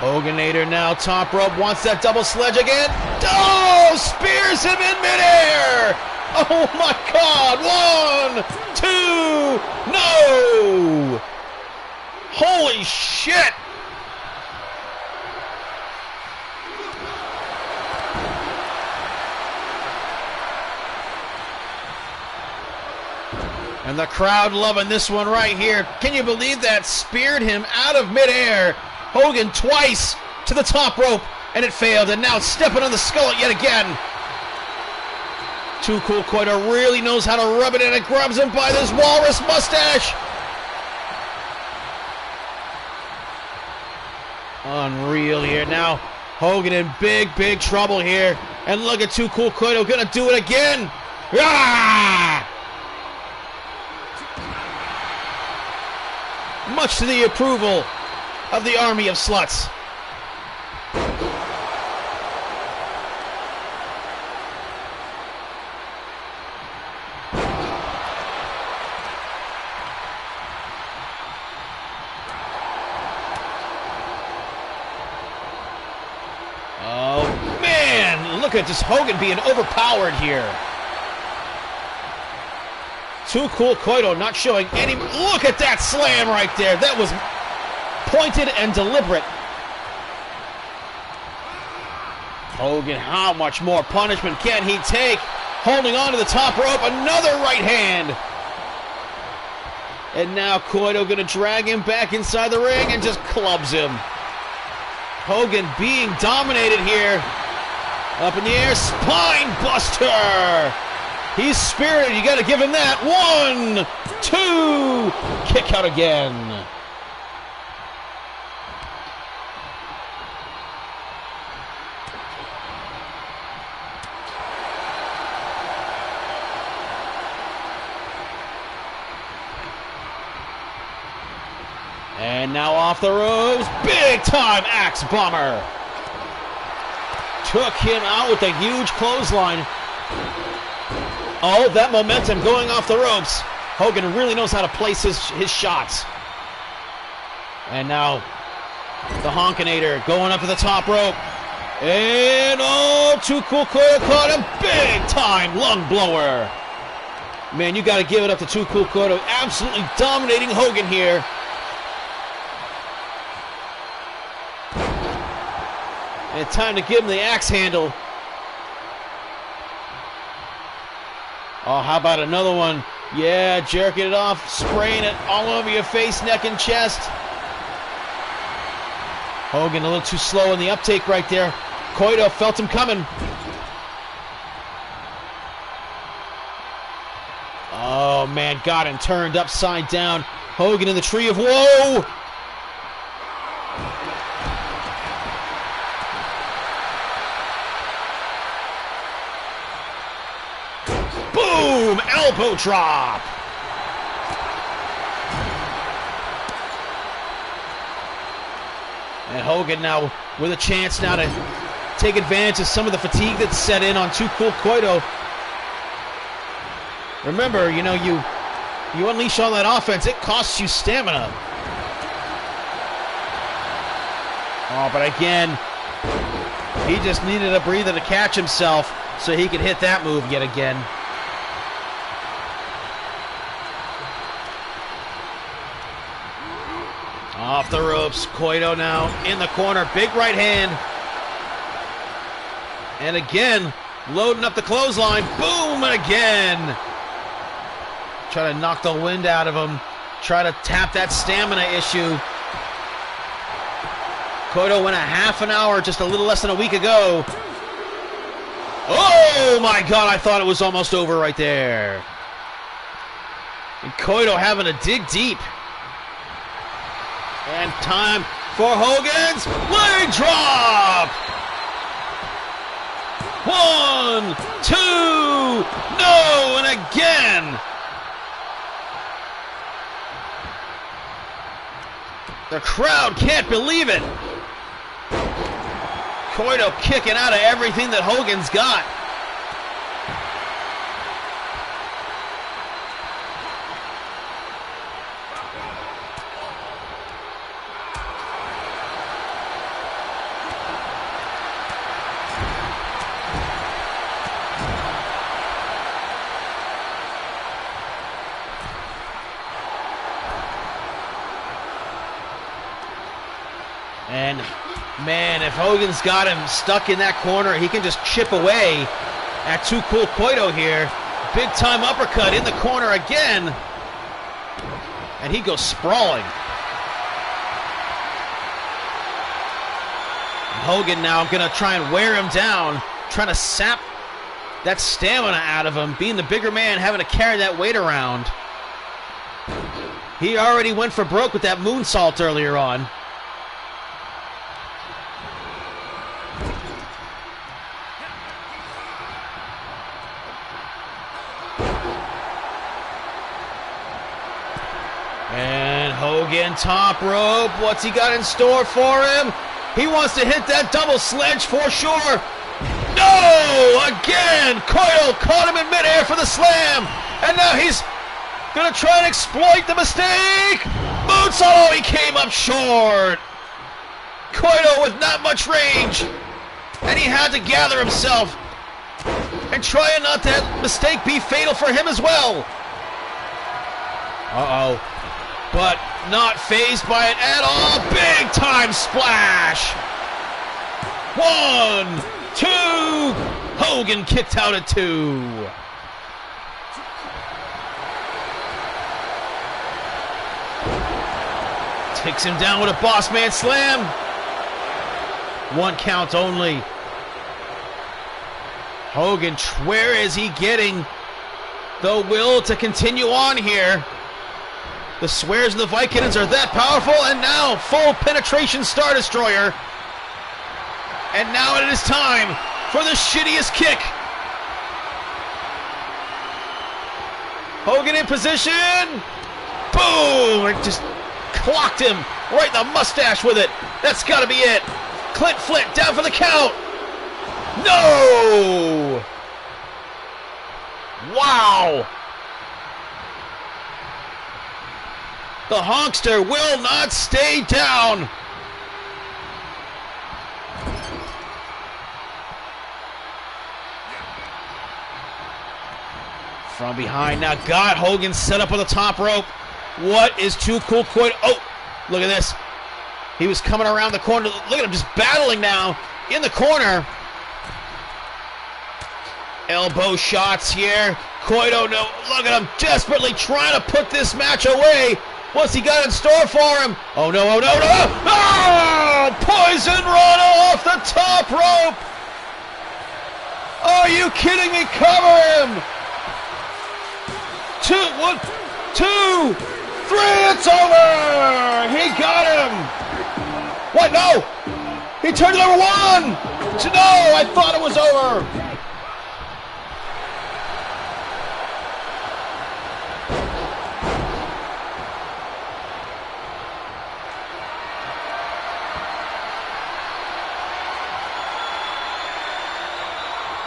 Hoganator now, top rope, wants that double sledge again. Oh, spears him in midair. Oh my God, 1, 2, no. Holy shit. And the crowd loving this one right here. Can you believe that? Speared him out of midair. Hogan twice to the top rope, and it failed, and now stepping on the skillet yet again. Too Cool Koito really knows how to rub it, and it grabs him by this walrus mustache. Unreal here. Now Hogan in big, big trouble here. And look at Too Cool Koito gonna do it again. Ah! Much to the approval of the army of sluts. Oh man, look at this Hogan being overpowered here. Too Cool Koito not showing any. Look at that slam right there. That was pointed and deliberate. Hogan, how much more punishment can he take? Holding on to the top rope, another right hand. And now Koito gonna drag him back inside the ring and just clubs him. Hogan being dominated here. Up in the air, spine buster. He's spirited, you gotta give him that. 1, 2, kick out again. And now off the ropes, big time axe bomber. Took him out with a huge clothesline. Oh, that momentum going off the ropes. Hogan really knows how to place his shots. And now the Honkinator going up to the top rope. And oh, Too Cool Koito caught him. Big time lung blower. Man, you got to give it up to Too Cool Koito. Absolutely dominating Hogan here. And time to give him the axe handle. Oh, how about another one? Yeah, jerking it off, spraying it all over your face, neck, and chest. Hogan a little too slow in the uptake right there. Koito felt him coming. Oh, man, got him turned upside down. Hogan in the tree of woe. Boom! Elbow drop! And Hogan now with a chance now to take advantage of some of the fatigue that's set in on Too Cool Koito. Remember, you know, you unleash all that offense, it costs you stamina. Oh, but again, he just needed a breather to catch himself so he could hit that move yet again. Off the ropes, Koito now in the corner, big right hand. And again, loading up the clothesline, boom, and again. Try to knock the wind out of him, try to tap that stamina issue. Koito went a half an hour just a little less than a week ago. Oh my God, I thought it was almost over right there. And Koito having to dig deep. And time for Hogan's leg drop. 1, 2, no, and again. The crowd can't believe it. Koito kicking out of everything that Hogan's got. And man, if Hogan's got him stuck in that corner, he can just chip away at Too Cool Koito here. Big time uppercut in the corner again. And he goes sprawling. Hogan now going to try and wear him down, trying to sap that stamina out of him, being the bigger man, having to carry that weight around. He already went for broke with that moonsault earlier on. And Hogan top rope. What's he got in store for him? He wants to hit that double sledge for sure. No! Again! Koito caught him in midair for the slam. And now he's going to try and exploit the mistake. Moonsault! Oh, he came up short. Koito with not much range. And he had to gather himself and try and not that mistake be fatal for him as well. Uh-oh. But not fazed by it at all. Big time splash. 1, 2. Hogan kicked out at 2. Takes him down with a boss man slam. 1 count only. Hogan, where is he getting the will to continue on here? The swears of the Vikings are that powerful, and now full penetration Star Destroyer. And now it is time for the shittiest kick. Hogan in position. Boom! It just clocked him right in the mustache with it. That's got to be it. Clint Flint down for the count. No! Wow! The Honkster will not stay down. From behind now, got Hogan set up on the top rope. What is Too Cool Koito? Oh, look at this. He was coming around the corner. Look at him just battling now in the corner. Elbow shots here. Koito, no, look at him desperately trying to put this match away. What's he got in store for him? Oh no, oh no, no! Oh! Poison Rana off the top rope! Are you kidding me? Cover him! 1, 2, 3, it's over! He got him! What? No! He turned it over 1! No, I thought it was over!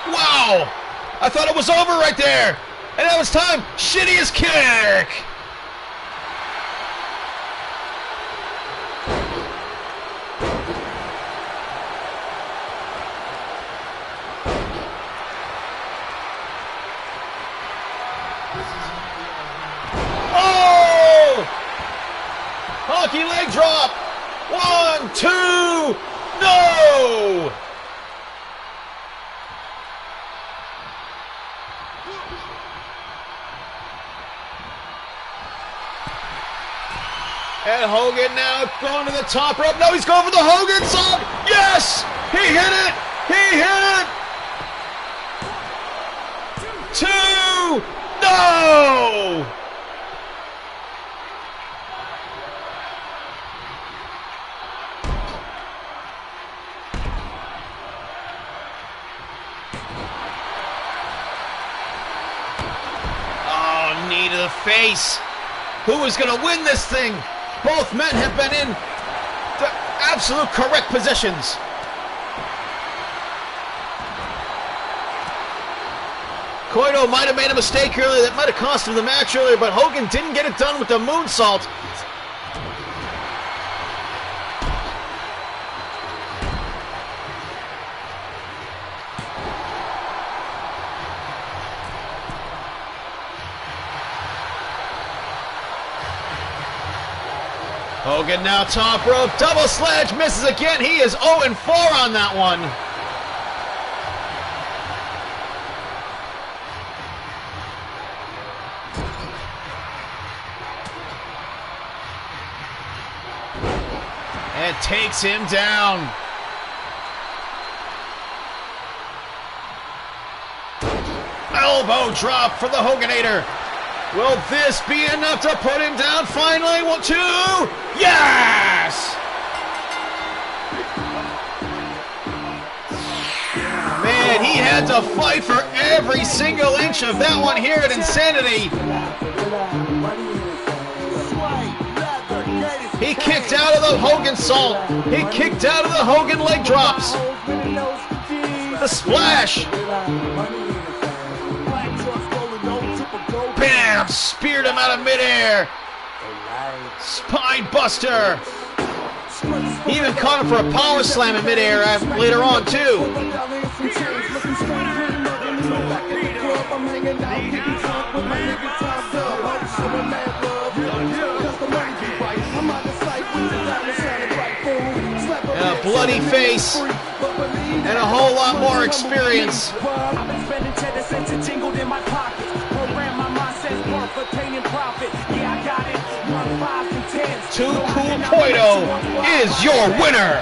Wow! I thought it was over right there! And now it's time! Shittiest kick! Oh! Hockey leg drop. 1, 2, no! And Hogan now going to the top rope. No, he's going for the Hogan salt. Yes! He hit it! He hit it! 2! No! Oh, knee to the face. Who is going to win this thing? Both men have been in the absolute correct positions. Koido might have made a mistake earlier that might have cost him the match earlier, but Hogan didn't get it done with the moonsault. Hogan now top rope, double sledge, misses again. He is 0-4 on that one. And takes him down. Elbow drop for the Hoganator. Will this be enough to put him down finally? 1, 2, yes! Man, he had to fight for every single inch of that one here at Insanity. He kicked out of the Hogan salt. He kicked out of the Hogan leg drops. The splash. Bam! Speared him out of midair. Spine buster. He even caught him for a power slam in midair later on, too. And a bloody face. And a whole lot more experience. Too Cool Koido is your winner.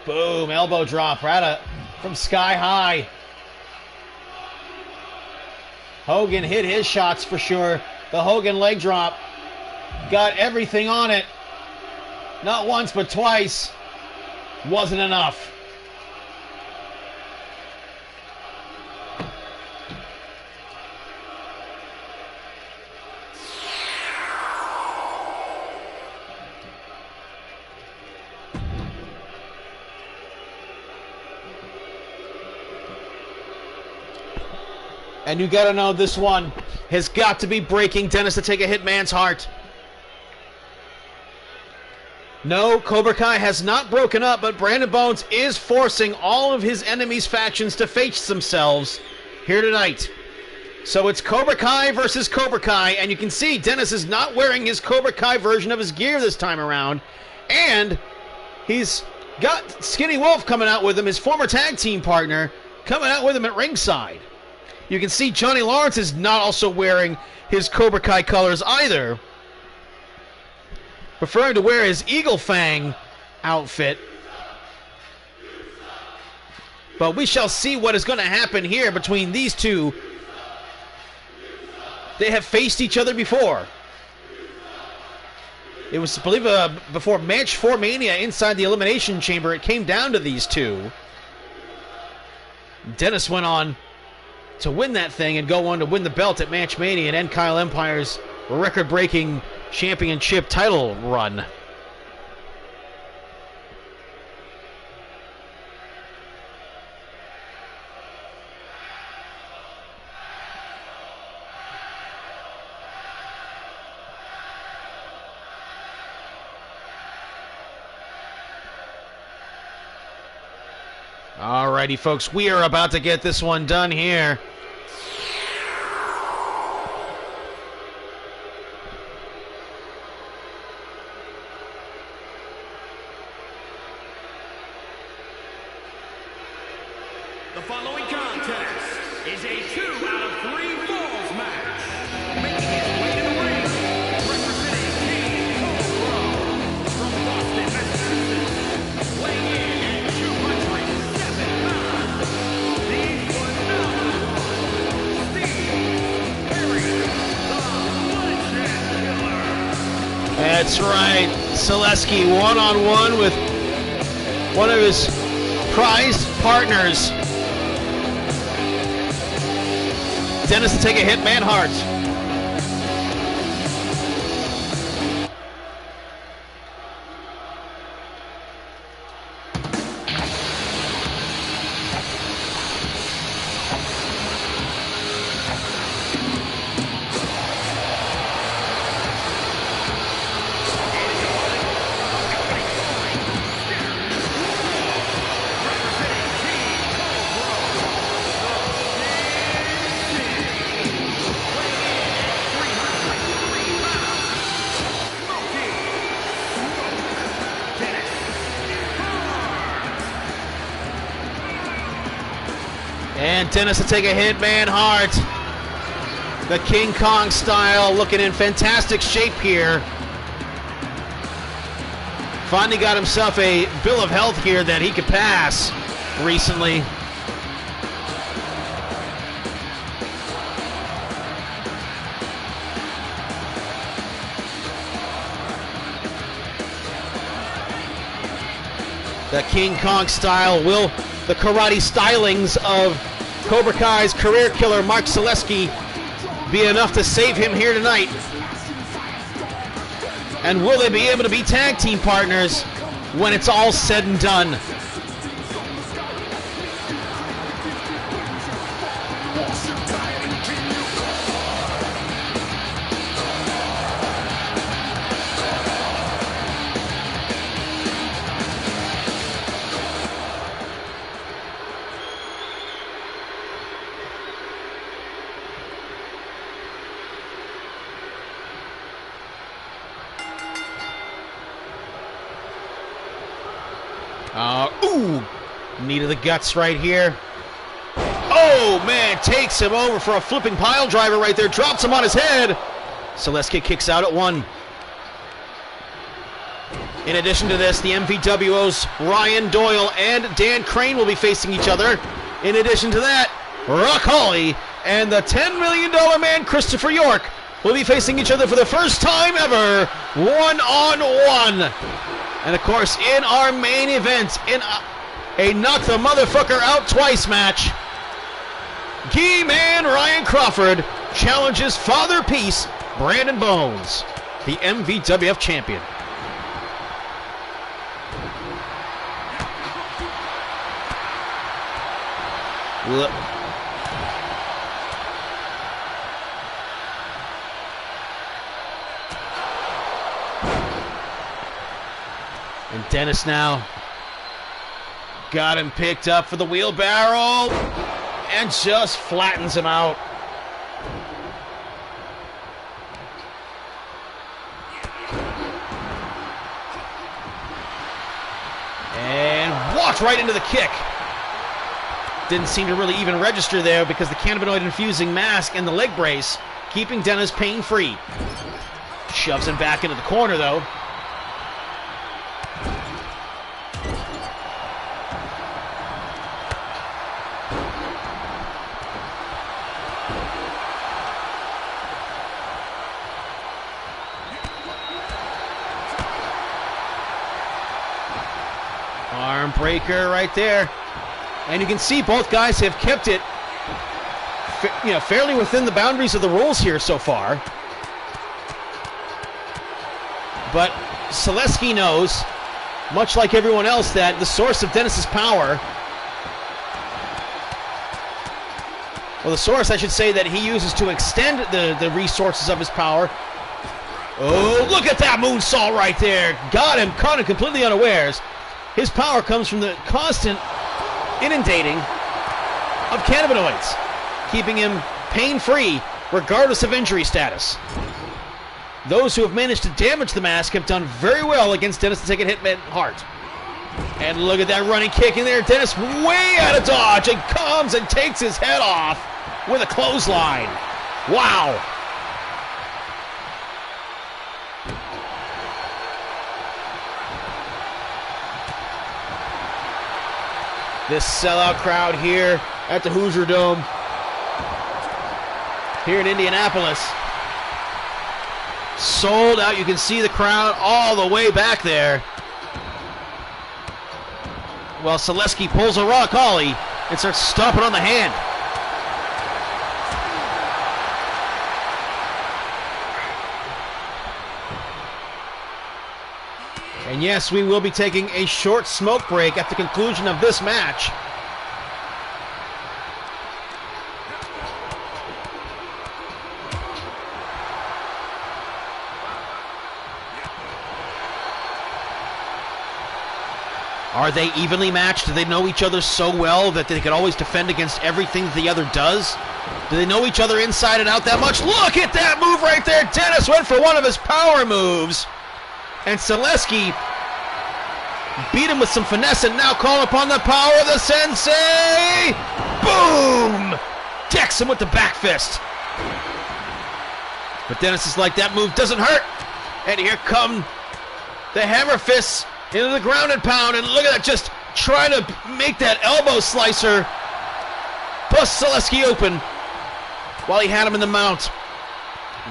Boom, elbow drop right from sky high. Hogan hit his shots for sure. The Hogan leg drop got everything on it. Not once, but twice. Wasn't enough. And you gotta know this one has got to be breaking Dennis to take a Hitman's heart. No, Cobra Kai has not broken up, but Brandon Bones is forcing all of his enemies' factions to face themselves here tonight. So it's Cobra Kai versus Cobra Kai, and you can see Dennis is not wearing his Cobra Kai version of his gear this time around. And he's got Skinny Wolf coming out with him, his former tag team partner, coming out with him at ringside. You can see Johnny Lawrence is not also wearing his Cobra Kai colors either, preferring to wear his Eagle Fang outfit. But we shall see what is going to happen here between these two. They have faced each other before. It was, I believe, before Match 4 Mania inside the Elimination Chamber. It came down to these two. Dennis went on to win that thing and go on to win the belt at Match Mania and end Kyle Empire's record-breaking championship title run. Alrighty, folks, we are about to get this one done here. The following contest is a 2 out of 3 falls match. Making his way to the ring, representing King Cobra from Boston, Massachusetts, weighing in at 207 pounds, the phenomenal Steve Perry, the Bloodshed Killer. That's right, Selesky one-on-one with one of his prized partners. Dennis to take a hit, man hard. And Dennis to take a hit, man hard. The King Kong style, looking in fantastic shape here. Finally got himself a bill of health here that he could pass recently. The King Kong style will the karate stylings of Cobra Kai's career killer Mark Selesky be enough to save him here tonight? And will they be able to be tag team partners when it's all said and done? Ooh, knee to the guts right here. Oh, man, takes him over for a flipping pile driver right there. Drops him on his head. Selesky kicks out at 1. In addition to this, the MVWO's Ryan Doyle and Dan Crane will be facing each other. In addition to that, Rock Holly and the $10 million man Christopher York will be facing each other for the first time ever, one-on-one. And of course, in our main event, in a knock the motherfucker out twice match, Gi Man Ryan Crawford challenges Father Peace Brandon Bones, the MVWF champion. And Dennis now got him picked up for the wheelbarrow and just flattens him out. And walked right into the kick. Didn't seem to really even register there because the cannabinoid infusing mask and the leg brace keeping Dennis pain-free. Shoves him back into the corner though. Arm breaker right there. And you can see both guys have kept it fairly within the boundaries of the rules here so far. But Selesky knows, much like everyone else, that the source of Dennis's power, well, the source, I should say, that he uses to extend the resources of his power. Oh, look at that moonsault right there. Got him, caught him completely unawares. His power comes from the constant inundating of cannabinoids, keeping him pain-free regardless of injury status. Those who have managed to damage the mask have done very well against Dennis to take a hit hard. And look at that running kick in there. Dennis way out of dodge and comes and takes his head off with a clothesline. Wow. This sellout crowd here at the Hoosier Dome here in Indianapolis. Sold out. You can see the crowd all the way back there. Well, Selesky pulls a Rock Ollie and starts stomping on the hand. And yes, we will be taking a short smoke break at the conclusion of this match. Are they evenly matched? Do they know each other so well that they can always defend against everything the other does? Do they know each other inside and out that much? Look at that move right there. Dennis went for one of his power moves. And Selesky beat him with some finesse and now calling upon the power of the Sensei. Boom! Decks him with the back fist. But Dennis is like, that move doesn't hurt. And here come the hammer fists into the ground and pound, and look at that, just trying to make that elbow slicer bust Selesky open while he had him in the mount.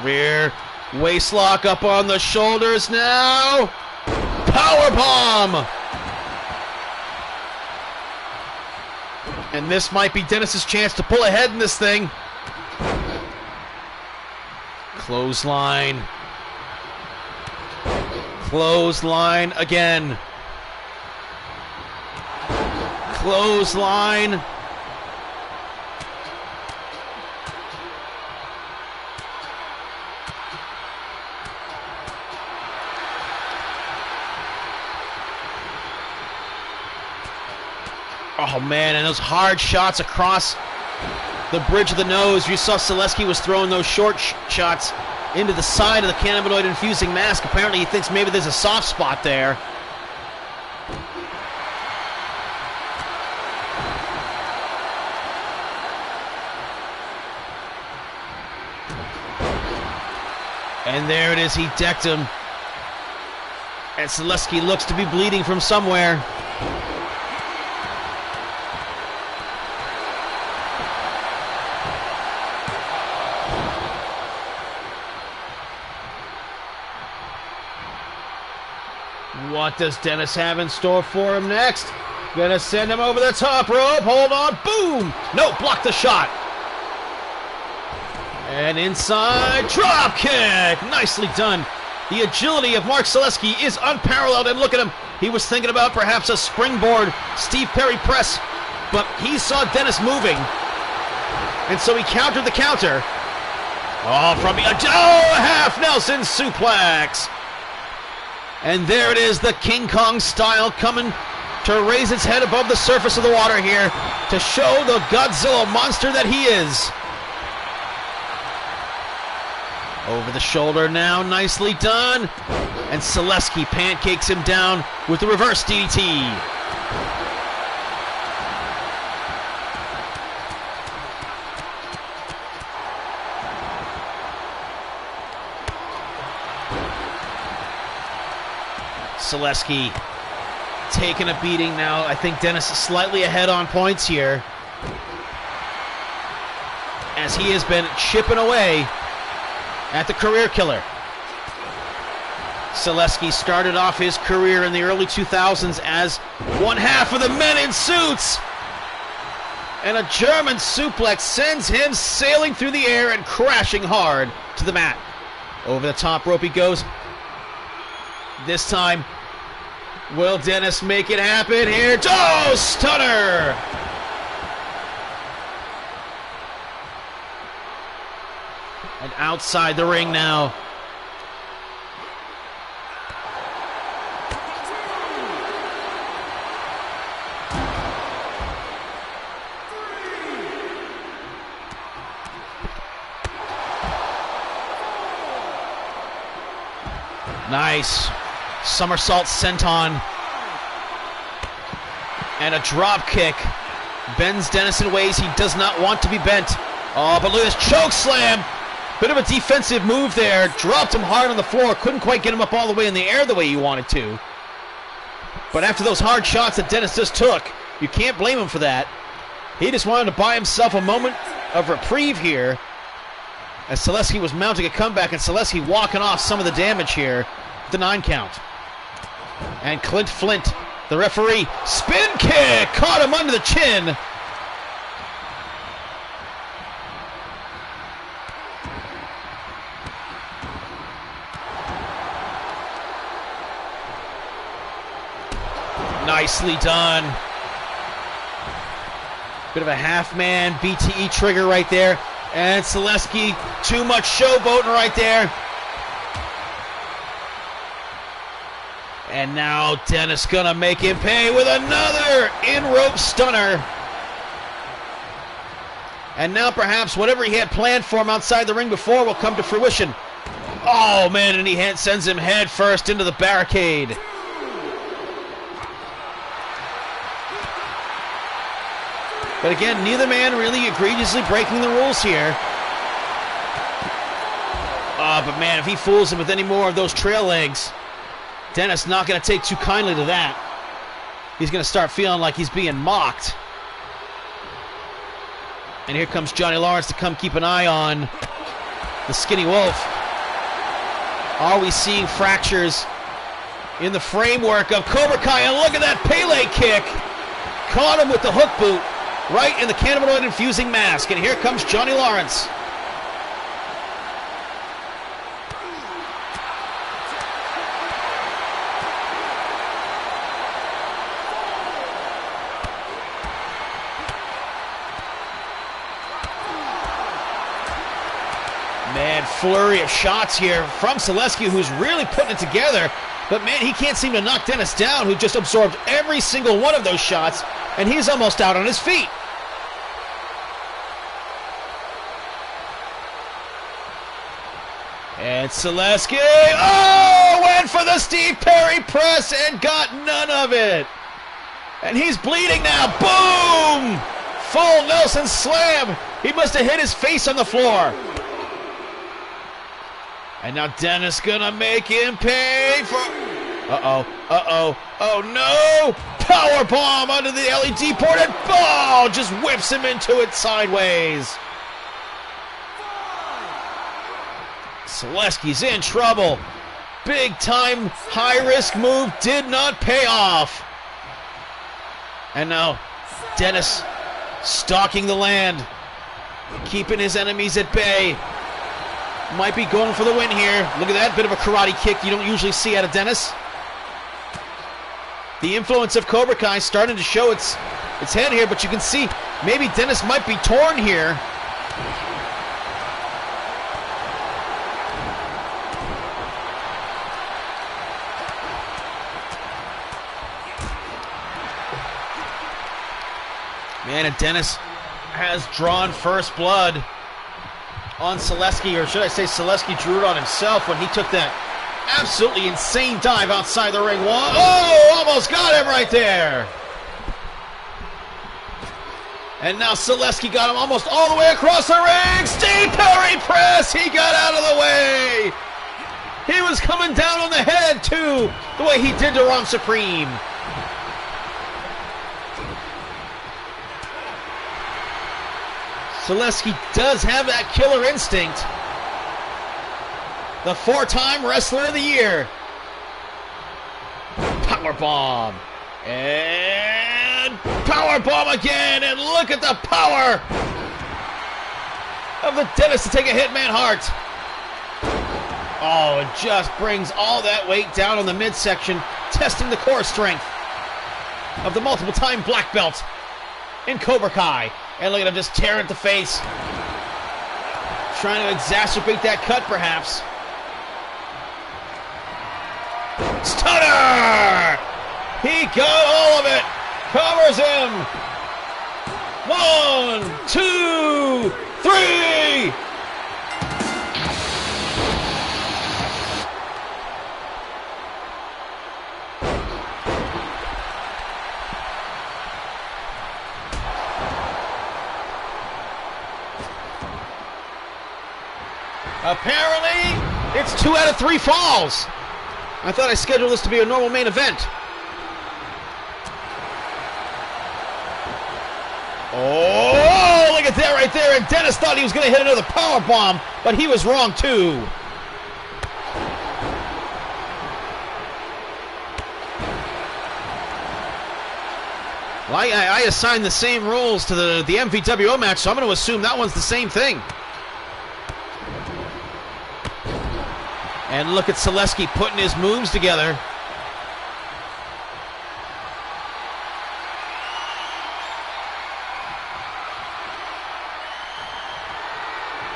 Rear waist lock up on the shoulders now. Power bomb. And this might be Dennis's chance to pull ahead in this thing. Clothesline. Clothesline again. Clothesline. Oh man, and those hard shots across the bridge of the nose. You saw Selesky was throwing those short shots into the side of the cannabinoid infusing mask. Apparently he thinks maybe there's a soft spot there. And there it is, he decked him. And Selesky looks to be bleeding from somewhere. What does Dennis have in store for him next? Gonna send him over the top rope. Hold on. Boom! No, block the shot. And inside, drop kick. Nicely done. The agility of Mark Selesky is unparalleled. And look at him. He was thinking about perhaps a springboard Steve Perry press, but he saw Dennis moving, and so he countered the counter. Oh, from the half Nelson suplex. And there it is, the King Kong style coming to raise its head above the surface of the water here to show the Godzilla monster that he is. Over the shoulder now, nicely done. And Selesky pancakes him down with the reverse DDT. Selesky taking a beating now. I think Dennis is slightly ahead on points here, as he has been chipping away at the career killer. Selesky started off his career in the early 2000s as one half of the Men in Suits, and a German suplex sends him sailing through the air and crashing hard to the mat. Over the top rope he goes. This time, will Dennis make it happen here? Oh, stunner! And outside the ring now. Nice. Somersault senton. And a drop kick. Bends Dennis in ways he does not want to be bent. Oh, but look at this choke slam. Bit of a defensive move there. Dropped him hard on the floor. Couldn't quite get him up all the way in the air the way he wanted to. But after those hard shots that Dennis just took, you can't blame him for that. He just wanted to buy himself a moment of reprieve here, as Selesky was mounting a comeback, and Selesky walking off some of the damage here with the 9 count. And Clint Flint, the referee, spin kick, caught him under the chin. Nicely done. Bit of a half-man BTE trigger right there. And Selesky, too much showboating right there. And now Dennis gonna make him pay with another in-rope stunner. And now perhaps whatever he had planned for him outside the ring before will come to fruition. Oh man, and he sends him head first into the barricade. But again, neither man really egregiously breaking the rules here. But man, if he fools him with any more of those trail legs, Dennis not going to take too kindly to that. He's going to start feeling like he's being mocked. And here comes Johnny Lawrence to come keep an eye on the Skinny Wolf. Are we seeing fractures in the framework of Cobra Kai? And look at that Pele kick. Caught him with the hook boot. Right in the cannabinoid infusing mask. And here comes Johnny Lawrence. Man, flurry of shots here from Selesky, who's really putting it together. But man, he can't seem to knock Dennis down, who just absorbed every single one of those shots. And he's almost out on his feet. And Selesky, oh, went for the Steve Perry press and got none of it. And he's bleeding now. Boom! Full Nelson slam. He must have hit his face on the floor. And now Dennis gonna make him pay for... Oh no! Power bomb under the LED board and ball just whips him into it sideways. Selesky's in trouble. Big time high risk move did not pay off. And now Dennis stalking the land, keeping his enemies at bay. Might be going for the win here. Look at that, bit of a karate kick you don't usually see out of Dennis. The influence of Cobra Kai starting to show its head here, but you can see maybe Dennis might be torn here. Man, and Dennis has drawn first blood on Selesky, or should I say Selesky drew it on himself when he took that absolutely insane dive outside the ring wall. Oh, almost got him right there. And now Selesky got him almost all the way across the ring. Steve Perry press. He got out of the way. He was coming down on the head too, the way he did to Ron Supreme. Selesky does have that killer instinct. The 4-time Wrestler of the Year. Powerbomb. And powerbomb again. And look at the power of the Dennis to take a Hitman Hart. Oh, it just brings all that weight down on the midsection, testing the core strength of the multiple-time black belt in Cobra Kai. And look at him just tearing at the face. Trying to exacerbate that cut, perhaps. Stunner! He got all of it. Covers him. 1, 2, 3. Apparently, it's 2 out of 3 falls. I thought I scheduled this to be a normal main event. Oh, look at that right there. And Dennis thought he was going to hit another power bomb, but he was wrong too. Well, I assigned the same rules to the MVWO match, so I'm going to assume that one's the same thing. And look at Selesky putting his moves together.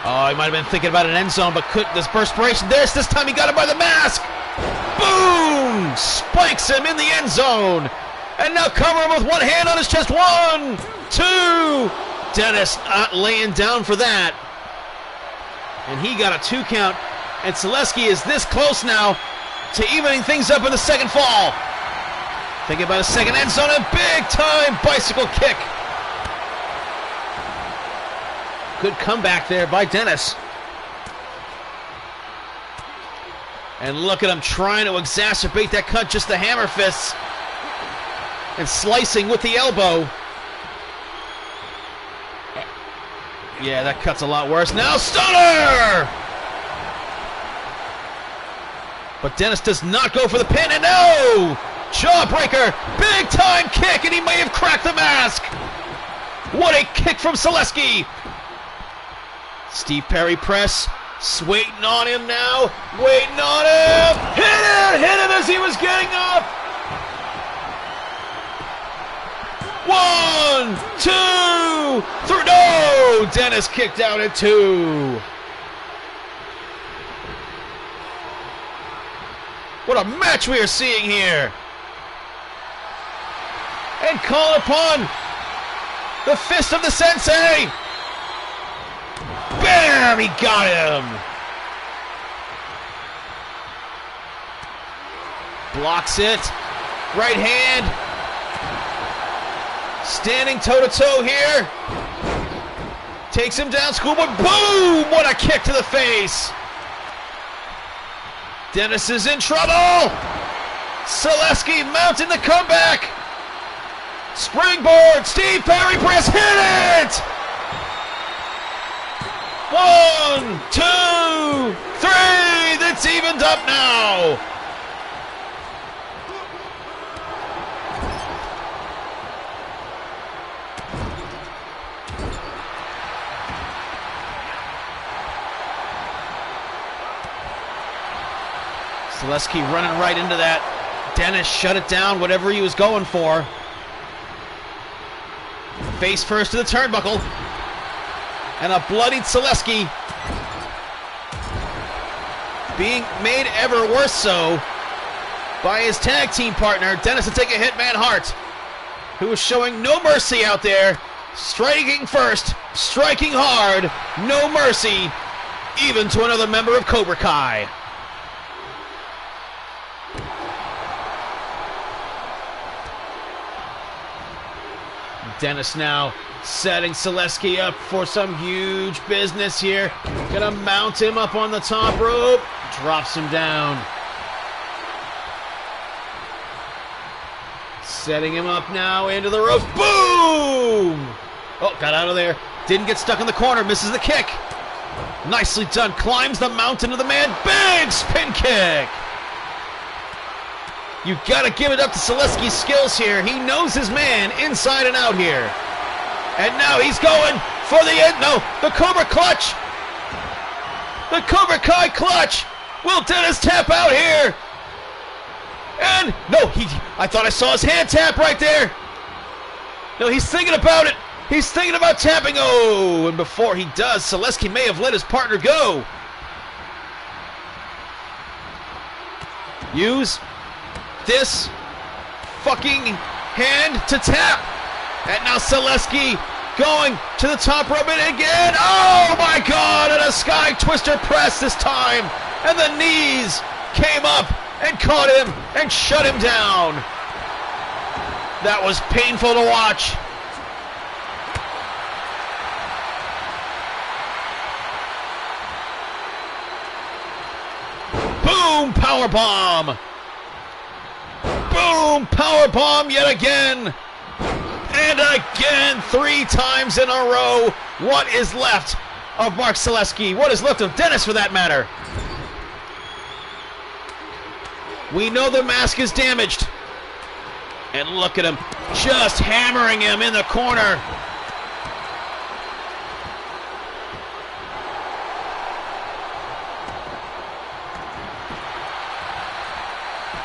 Oh, he might have been thinking about an end zone, but there's perspiration. This time he got him by the mask. Boom! Spikes him in the end zone. And now cover him with one hand on his chest. 1, 2. Dennis not laying down for that. And he got a 2 count. And Selesky is this close now to evening things up in the second fall. Thinking about a second end zone, a big-time bicycle kick. Good comeback there by Dennis. And look at him trying to exacerbate that cut, just the hammer fists. And slicing with the elbow. Yeah, that cut's a lot worse. Now stunner! But Dennis does not go for the pin, and no! Jawbreaker, big time kick, and he may have cracked the mask. What a kick from Selesky! Steve Perry press, waiting on him now, waiting on him! Hit him as he was getting up! 1, 2, 3, no! Dennis kicked out at 2. What a match we are seeing here. And call upon the fist of the sensei. Bam! He got him. Blocks it. Right hand. Standing toe-to-toe here. Takes him down, schoolboy. Boom! What a kick to the face. Dennis is in trouble. Selesky mounting the comeback. Springboard. Steve Perry press. Hit it! 1, 2, 3. That's evened up now. Selesky running right into that. Dennis shut it down, whatever he was going for. Face first to the turnbuckle. And a bloodied Selesky being made ever worse so by his tag team partner, Dennis to take a Hitman Hart, who is showing no mercy out there. Striking first, striking hard, no mercy, even to another member of Cobra Kai. Dennis now setting Selesky up for some huge business here. Gonna mount him up on the top rope. Drops him down. Setting him up now into the ropes. Boom! Oh, got out of there. Didn't get stuck in the corner. Misses the kick. Nicely done. Climbs the mountain of the man. Big spin kick. You gotta give it up to Selesky's skills here. He knows his man inside and out here. And now he's going for the end. No, the Cobra Clutch. The Cobra Kai Clutch. Will Dennis tap out here? And no, I thought I saw his hand tap right there. No, he's thinking about it. He's thinking about tapping. Oh, and before he does, Selesky may have let his partner go. Use this fucking hand to tap. And now Selesky going to the top rope and again. Oh my God, and a sky twister press this time. And the knees came up and caught him and shut him down. That was painful to watch. Boom, power bomb. Boom, power bomb yet again. And again, 3 times in a row. What is left of Mark Selesky? What is left of Dennis, for that matter? We know the mask is damaged. And look at him, just hammering him in the corner.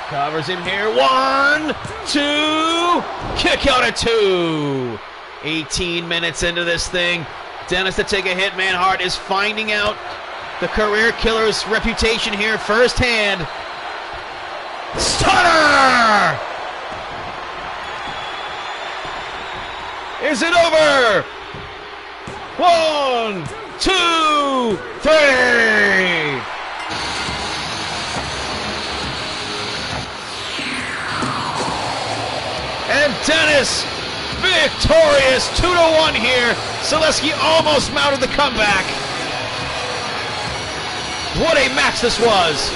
Covers him here. 1, 2, kick out at 2. 18 minutes into this thing. Dennis to take a hit. Manhart is finding out the career killer's reputation here firsthand. Stunner! Is it over? 1, 2, 3. And Dennis victorious, 2-1 here. Selesky almost mounted the comeback. What a match this was.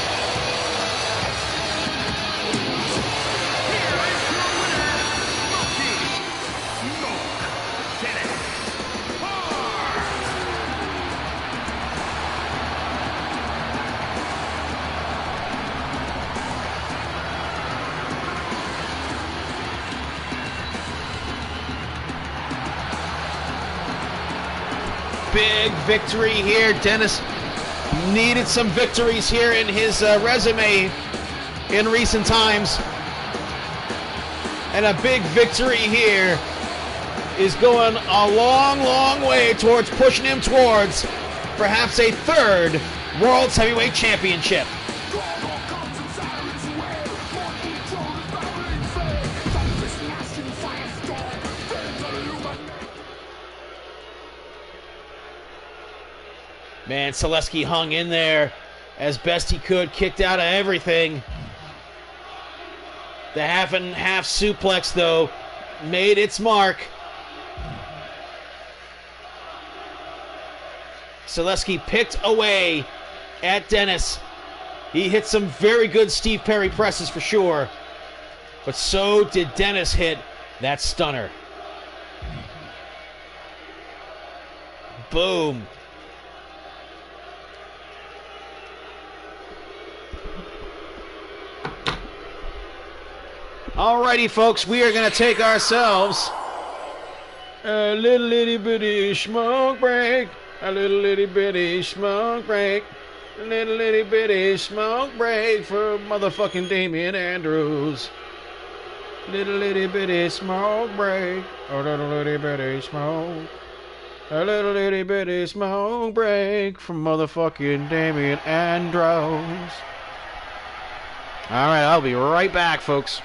Big victory here. Dennis needed some victories here in his resume in recent times. And a big victory here is going a long, long way towards pushing him towards perhaps a 3rd World's Heavyweight Championship. Man, Selesky hung in there as best he could, kicked out of everything. The half and half suplex, though, made its mark. Selesky picked away at Dennis. He hit some very good Steve Perry presses for sure, but so did Dennis hit that stunner. Boom. Alrighty, folks, we are going to take ourselves a little itty bitty smoke break. A little itty bitty smoke break. A little itty bitty smoke break for motherfucking Damian Andrews. Little itty bitty smoke break. A little itty bitty smoke. A little itty bitty smoke break for motherfucking Damian Andrews. Alright, I'll be right back, folks,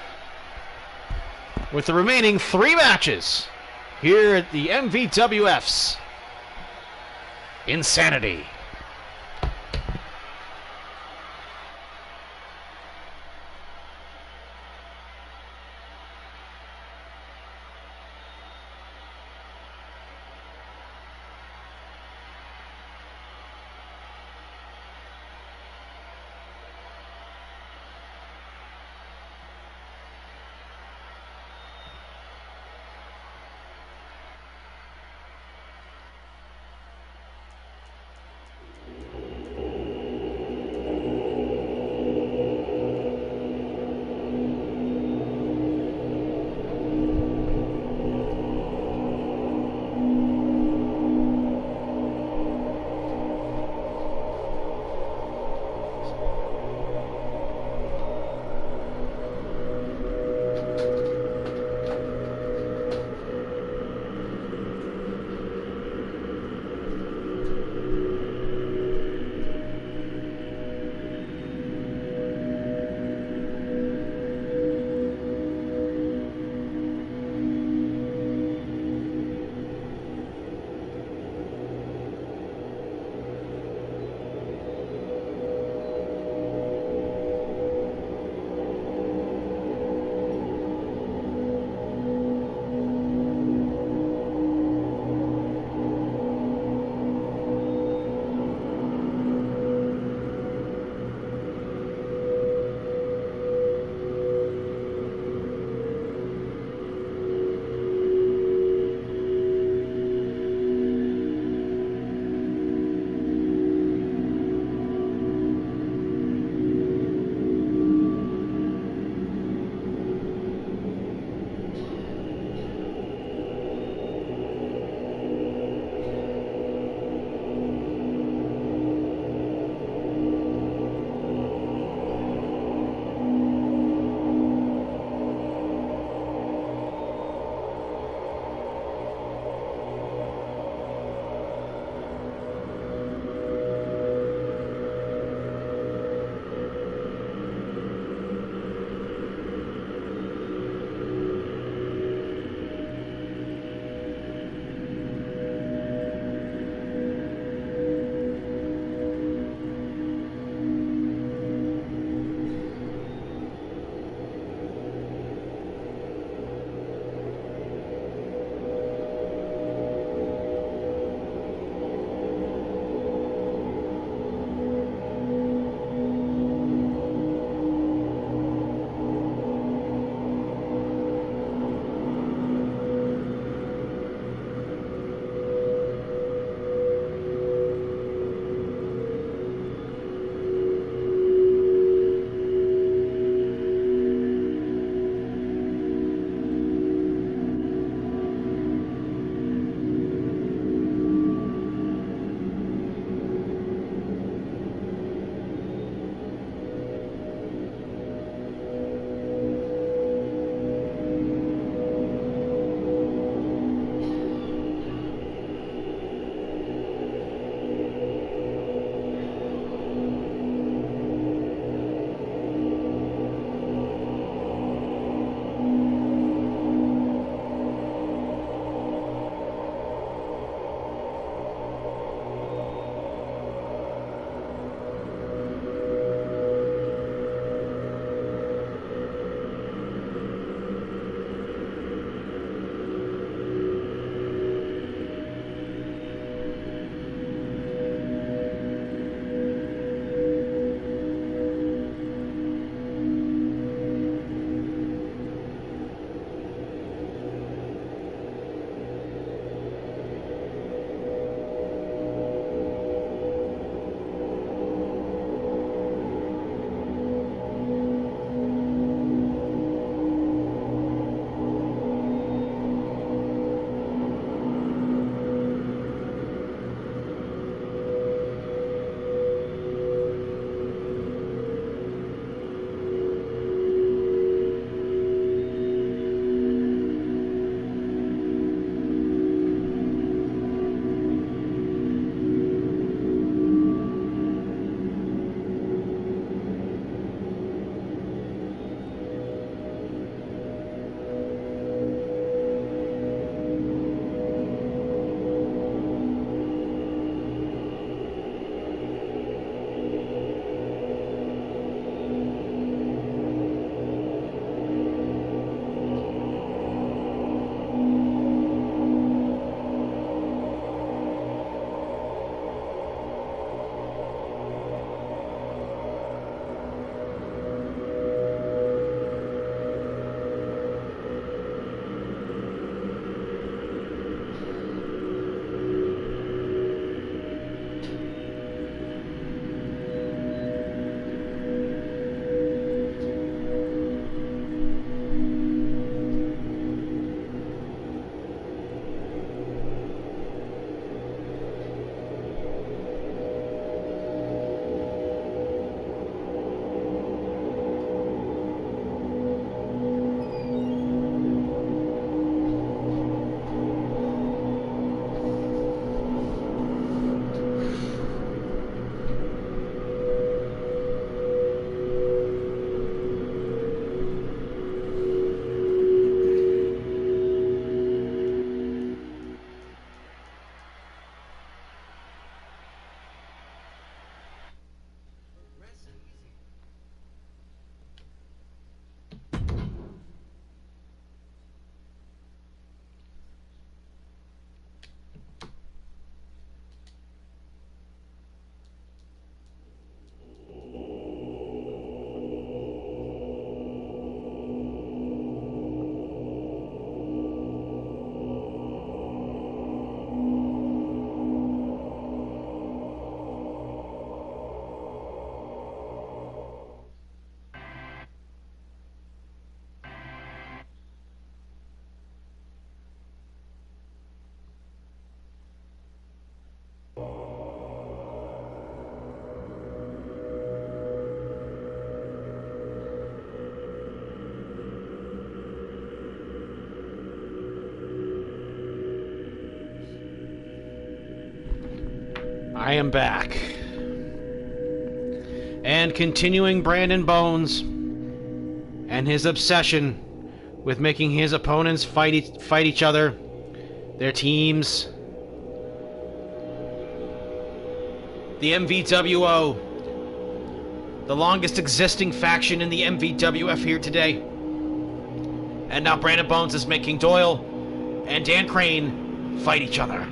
with the remaining 3 matches here at the MVWF's Insanity. I am back. And continuing Brandon Bones and his obsession with making his opponents fight each other, their teams. The MVWO, the longest existing faction in the MVWF here today. And now Brandon Bones is making Doyle and Dan Crane fight each other.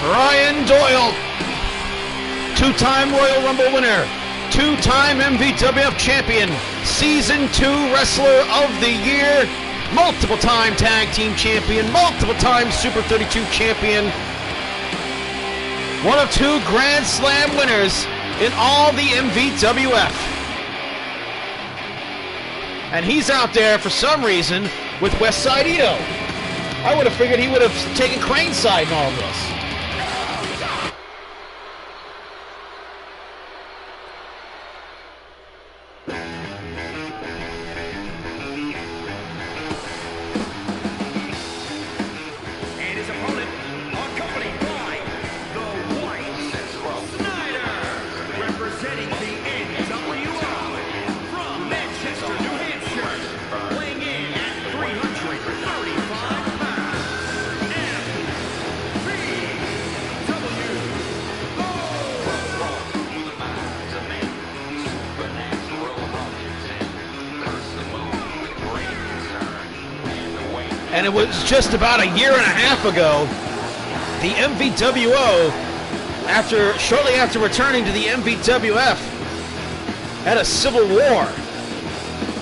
Ryan Doyle, two-time Royal Rumble winner, two-time MVWF champion, Season 2 Wrestler of the Year, multiple-time Tag Team champion, multiple-time Super 32 champion, one of 2 Grand Slam winners in all the MVWF. And he's out there for some reason with Westside Ito. I would have figured he would have taken Crane's side in all of this. And it was just about a year and a half ago, the MVWO, shortly after returning to the MVWF, had a civil war,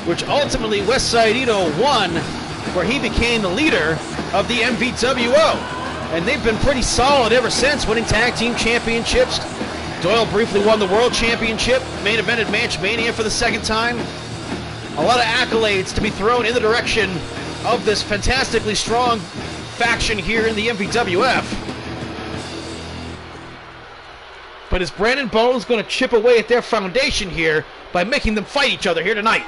which ultimately Westside Ito won, where he became the leader of the MVWO. And they've been pretty solid ever since, winning tag team championships. Doyle briefly won the World Championship, main evented Match Mania for the second time. A lot of accolades to be thrown in the direction of this fantastically strong faction here in the MVWF. But is Brandon Bones going to chip away at their foundation here by making them fight each other here tonight?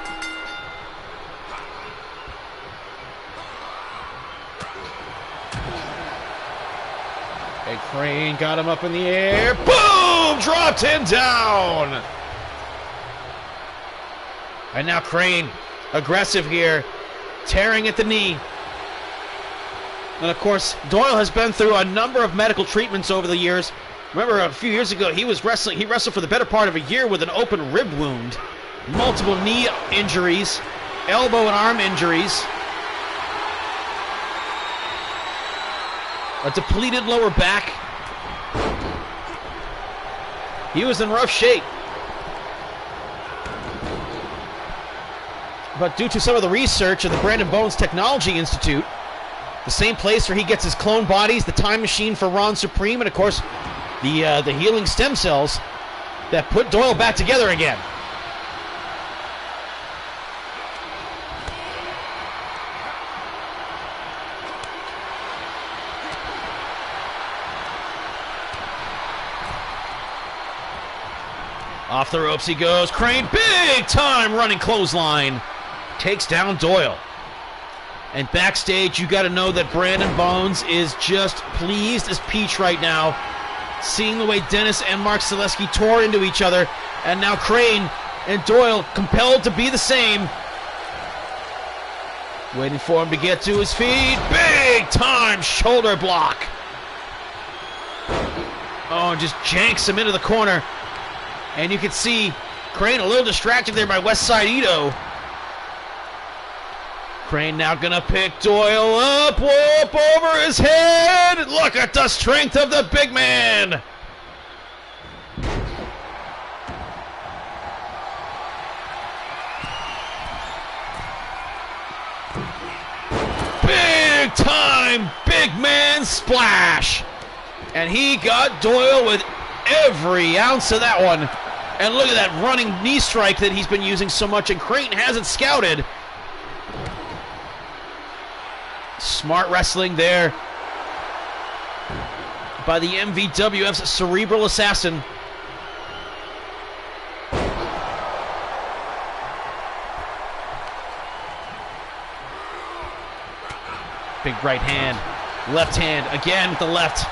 And Crane got him up in the air. Boom! Dropped him down. And now Crane, aggressive here, tearing at the knee. And of course, Doyle has been through a number of medical treatments over the years. Remember, a few years ago, he wrestled for the better part of a year with an open rib wound, multiple knee injuries, elbow and arm injuries, a depleted lower back. He was in rough shape. But due to some of the research of the Brandon Bones Technology Institute, the same place where he gets his clone bodies, the time machine for Ron Supreme, and of course, the healing stem cells that put Doyle back together again. Off the ropes he goes. Crane, big time running clothesline. Takes down Doyle. And backstage, you got to know that Brandon Bones is just pleased as Peach right now, seeing the way Dennis and Mark Selesky tore into each other, and now Crane and Doyle compelled to be the same. Waiting for him to get to his feet. Big time shoulder block. Oh, and just janks him into the corner. And you can see Crane a little distracted there by Westside Ito, Crane now gonna pick Doyle up, whoop over his head. Look at the strength of the big man. Big time, big man splash. And he got Doyle with every ounce of that one. And look at that running knee strike that he's been using so much, and Crane hasn't scouted. Smart wrestling there by the MVWF's cerebral assassin. Big right hand, left hand, again with the left.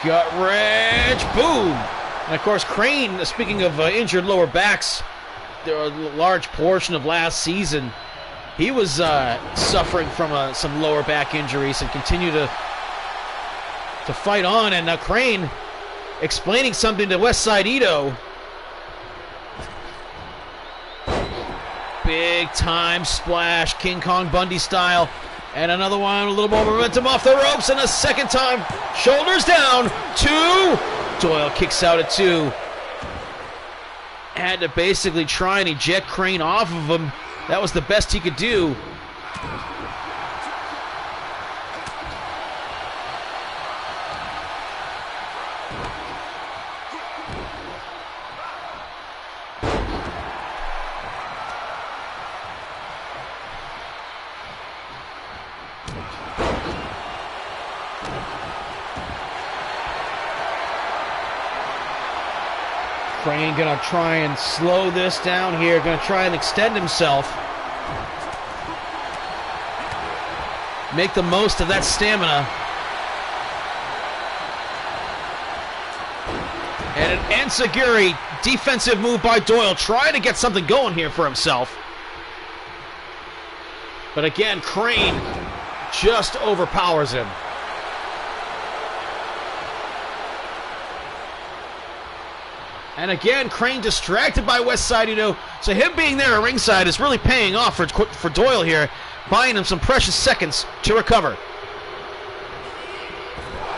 Gut wrench, boom! And of course, Crane, speaking of injured lower backs, a large portion of last season, he was suffering from some lower back injuries and continued to fight on. And now Crane explaining something to Westside Ito. Big time splash, King Kong Bundy style. And another one, a little more momentum off the ropes, and a second time, shoulders down, 2. Doyle kicks out at 2. Had to basically try and eject Crane off of him. That was the best he could do. Crane gonna try and slow this down here, gonna try and extend himself. Make the most of that stamina. And an enziguri defensive move by Doyle, trying to get something going here for himself. But again, Crane just overpowers him. And again, Crane distracted by Westside Ito. So him being there at ringside is really paying off for Doyle here, buying him some precious seconds to recover.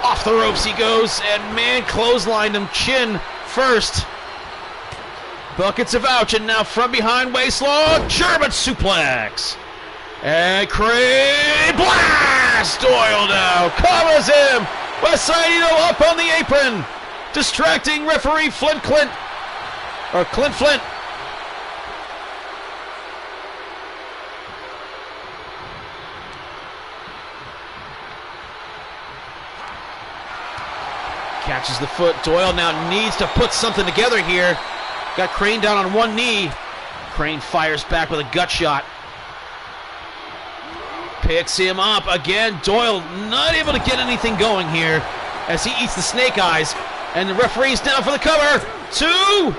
Off the ropes he goes, and man clotheslined him chin first. Buckets of ouch, and now from behind waistlock, German suplex. And Crane blast Doyle now, covers him. Westside Ito up on the apron. Distracting referee Clint Flint. Catches the foot. Doyle now needs to put something together here. Got Crane down on one knee. Crane fires back with a gut shot. Picks him up again. Doyle not able to get anything going here as he eats the snake eyes. And the referee's down for the cover. 2.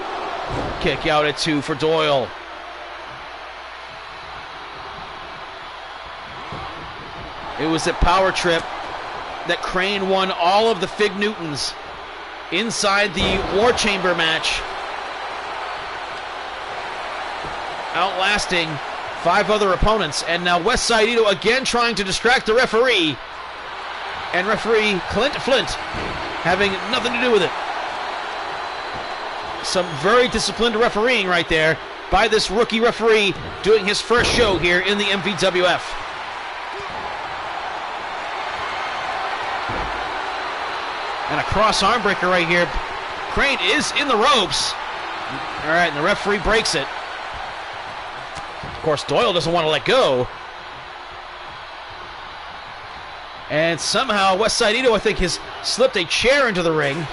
Kick out at 2 for Doyle. It was a power trip that Crane won all of the Fig Newtons inside the War Chamber match, outlasting 5 other opponents. And now Westside Ito again trying to distract the referee. And referee Clint Flint having nothing to do with it. Some very disciplined refereeing right there by this rookie referee doing his first show here in the MVWF. And a cross arm breaker right here. Crane is in the ropes. All right, and the referee breaks it. Of course, Doyle doesn't want to let go. And somehow Westside Ito, I think, has slipped a chair into the ring.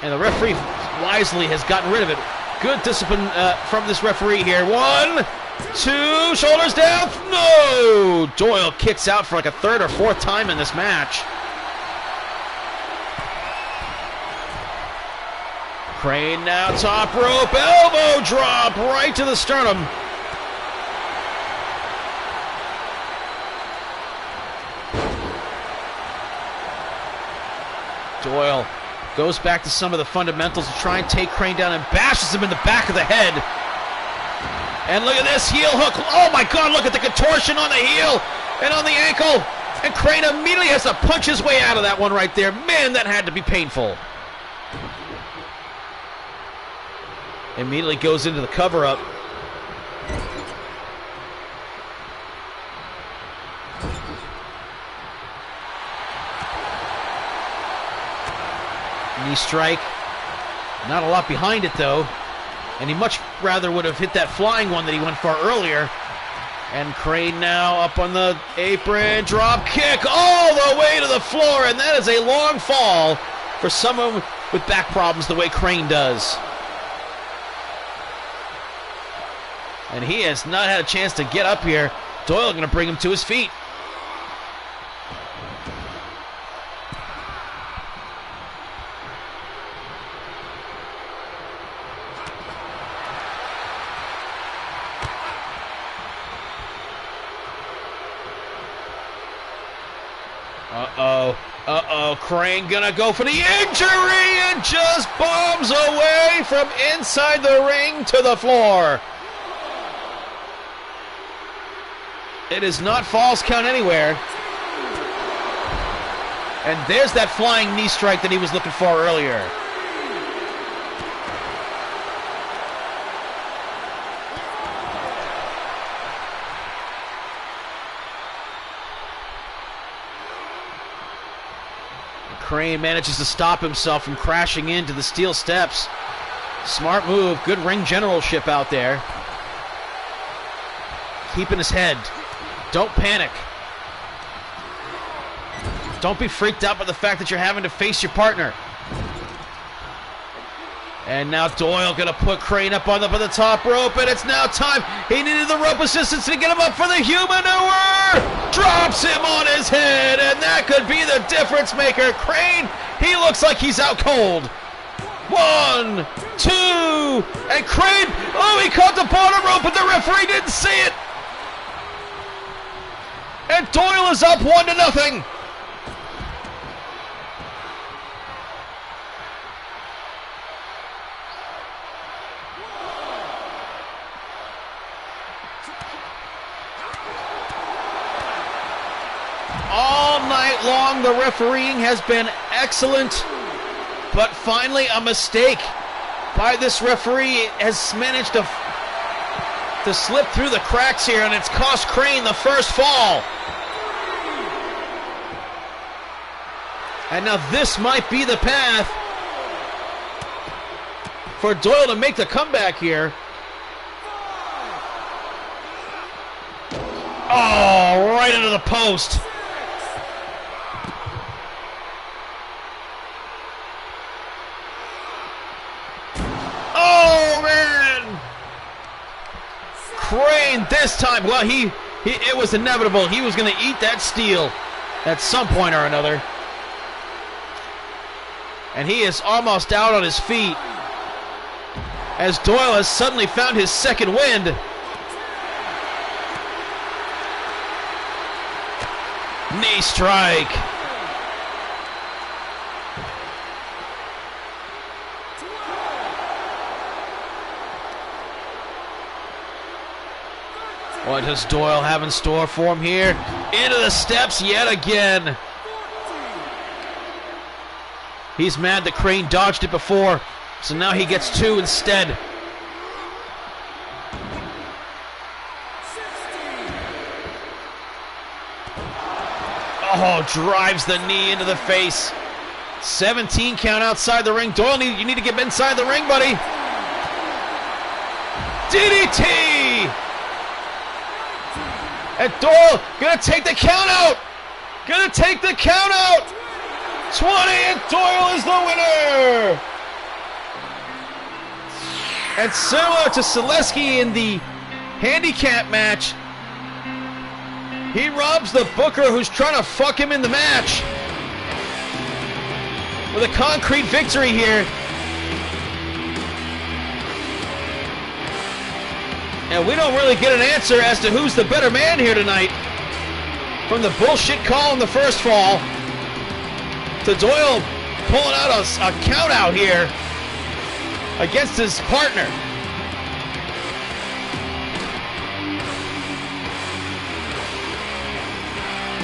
And the referee wisely has gotten rid of it. Good discipline from this referee here. 1, 2, shoulders down. No! Doyle kicks out for like a 3rd or 4th time in this match. Crane now top rope, elbow drop right to the sternum. Doyle goes back to some of the fundamentals to try and take Crane down and bashes him in the back of the head. And look at this heel hook. Oh my God, look at the contortion on the heel and on the ankle. And Crane immediately has to punch his way out of that one right there. Man, that had to be painful. Immediately goes into the cover-up. Knee strike. Not a lot behind it, though. And he much rather would have hit that flying one that he went for earlier. And Crane now up on the apron. Drop kick all the way to the floor. And that is a long fall for someone with back problems the way Crane does. And he has not had a chance to get up here. Doyle going to bring him to his feet. Crane gonna go for the injury and just bombs away from inside the ring to the floor. It is not false count anywhere. And there's that flying knee strike that he was looking for earlier. Crane manages to stop himself from crashing into the steel steps. Smart move, good ring generalship out there. Keeping his head. Don't panic. Don't be freaked out by the fact that you're having to face your partner. And now Doyle gonna put Crane up on the top rope, and it's now time. He needed the rope assistance to get him up for the humanure. Drops him on his head, and that could be the difference maker. Crane, he looks like he's out cold. 1, 2, and Crane, oh, he caught the bottom rope, but the referee didn't see it. And Doyle is up 1-0. All night long, the refereeing has been excellent, but finally a mistake by this referee has managed to slip through the cracks here, and it's cost Crane the first fall. And now this might be the path for Doyle to make the comeback here. Oh, right into the post. Oh, man! Crane this time, well, it was inevitable. He was going to eat that steel at some point or another. And he is almost out on his feet as Doyle has suddenly found his second wind. Knee strike. What does Doyle have in store for him here? Into the steps yet again. He's mad that Crane dodged it before, so now he gets 2 instead. Oh, drives the knee into the face. 17 count outside the ring. Doyle, you need to get inside the ring, buddy. DDT! And Doyle gonna take the count out. Gonna take the count out. 20, and Doyle is the winner. And similar to Selesky in the handicap match, he robs the booker who's trying to fuck him in the match with a concrete victory here. And we don't really get an answer as to who's the better man here tonight. From the bullshit call in the first fall to Doyle pulling out a count out here against his partner.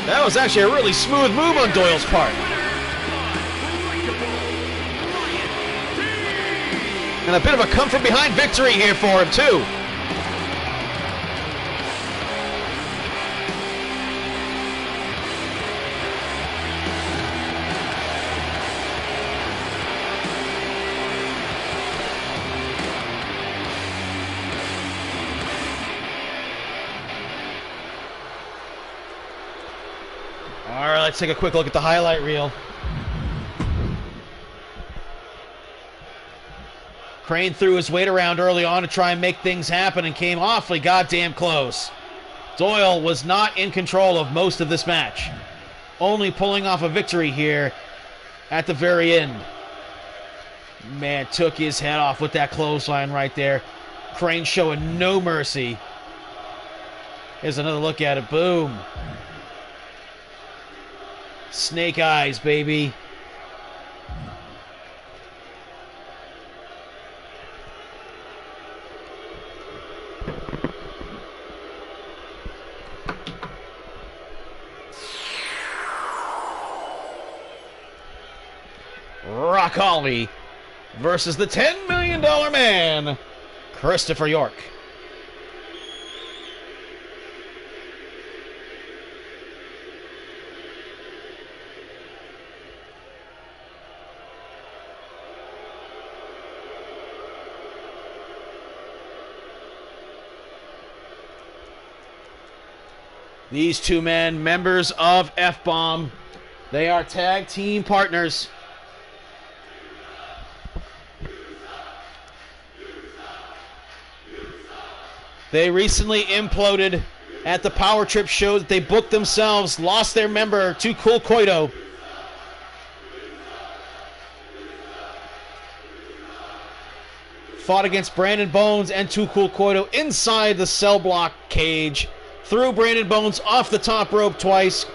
That was actually a really smooth move on Doyle's part. And a bit of a come from behind victory here for him, too. All right, let's take a quick look at the highlight reel. Crane threw his weight around early on to try and make things happen and came awfully goddamn close. Doyle was not in control of most of this match, only pulling off a victory here at the very end. Man, took his head off with that clothesline right there. Crane showing no mercy. Here's another look at it. Boom. Snake eyes, baby. Rock Holly versus the $10 million man, Christopher York. These two men, members of F-Bomb, they are tag team partners. They recently imploded at the Power Trip show that they booked themselves, lost their member to Cool Coito. Fought against Brandon Bones and Too Cool Coito inside the cell block cage. Threw Brandon Bones off the top rope twice.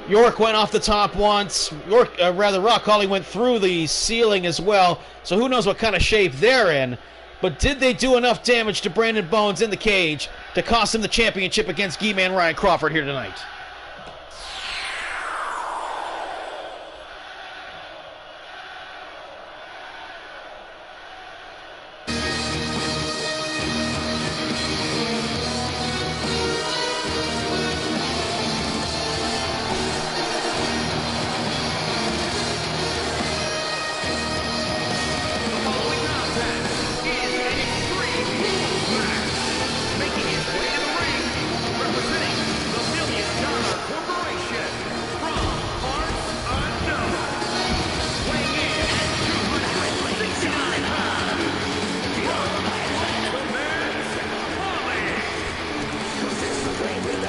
York went off the top once. Rock Holly went through the ceiling as well. So who knows what kind of shape they're in. But did they do enough damage to Brandon Bones in the cage to cost him the championship against Gi Man Ryan Crawford here tonight?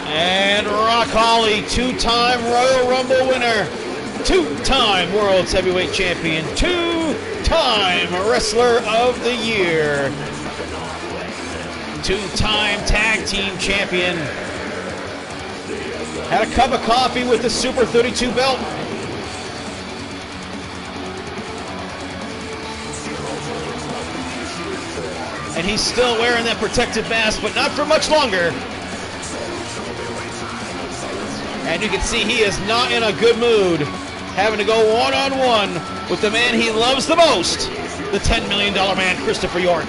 And Rock Holly, two-time Royal Rumble winner, two-time World's Heavyweight Champion, two-time Wrestler of the Year, two-time Tag Team Champion. Had a cup of coffee with the Super 32 belt. And he's still wearing that protective mask, but not for much longer. And you can see he is not in a good mood, having to go one-on-one with the man he loves the most, the $10 million man, Christopher York.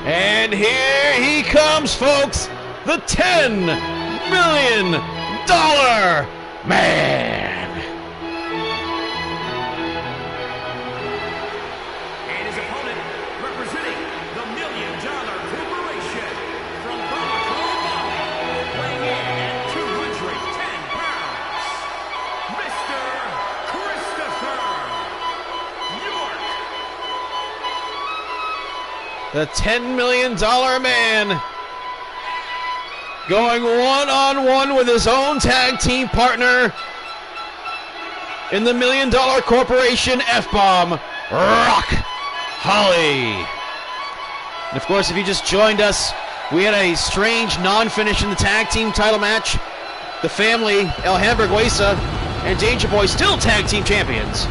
And here he comes, folks, the $10 million man. And his opponent, representing the $1 The $10 million man going one-on-one with his own tag team partner in the $1 Million Corporation F-Bomb, Rock Holly. And of course, if you just joined us, we had a strange non-finish in the tag team title match. The family, El Hamburguesa and Danger Boy, still tag team champions.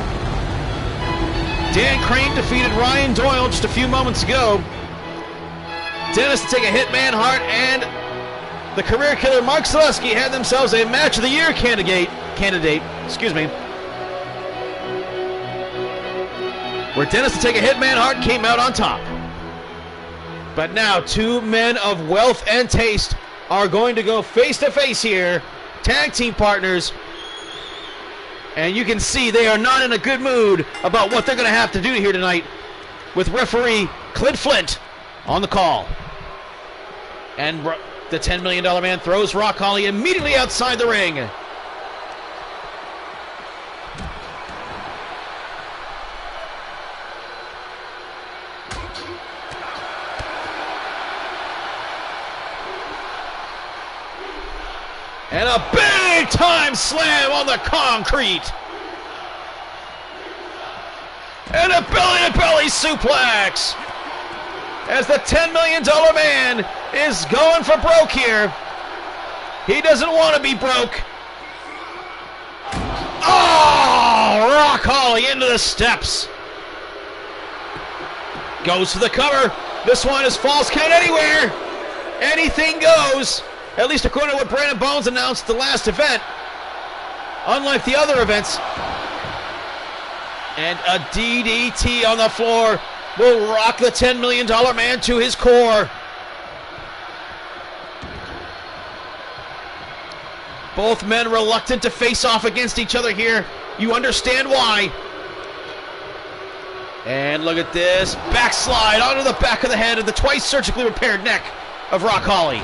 Dan Crane defeated Ryan Doyle just a few moments ago. Dennis to take a Hitman Hart, and the career killer Mark Zaleski had themselves a Match of the Year candidate, where Dennis to take a Hitman Hart came out on top. But now two men of wealth and taste are going to go face to face here, tag team partners, and you can see they are not in a good mood about what they're going to have to do here tonight, with referee Clint Flint on the call. And the $10 million man throws Rock Holly immediately outside the ring. And a big-time slam on the concrete. And a belly-to-belly suplex. As the $10 million man is going for broke here. He doesn't want to be broke. Oh, Rock Holly into the steps. Goes for the cover. This one is false count anywhere. Anything goes. At least according to what Brandon Bones announced at the last event. Unlike the other events. And a DDT on the floor will rock the $10 million man to his core. Both men reluctant to face off against each other here. You understand why. And look at this. Backslide onto the back of the head of the twice surgically repaired neck of Rock Holly.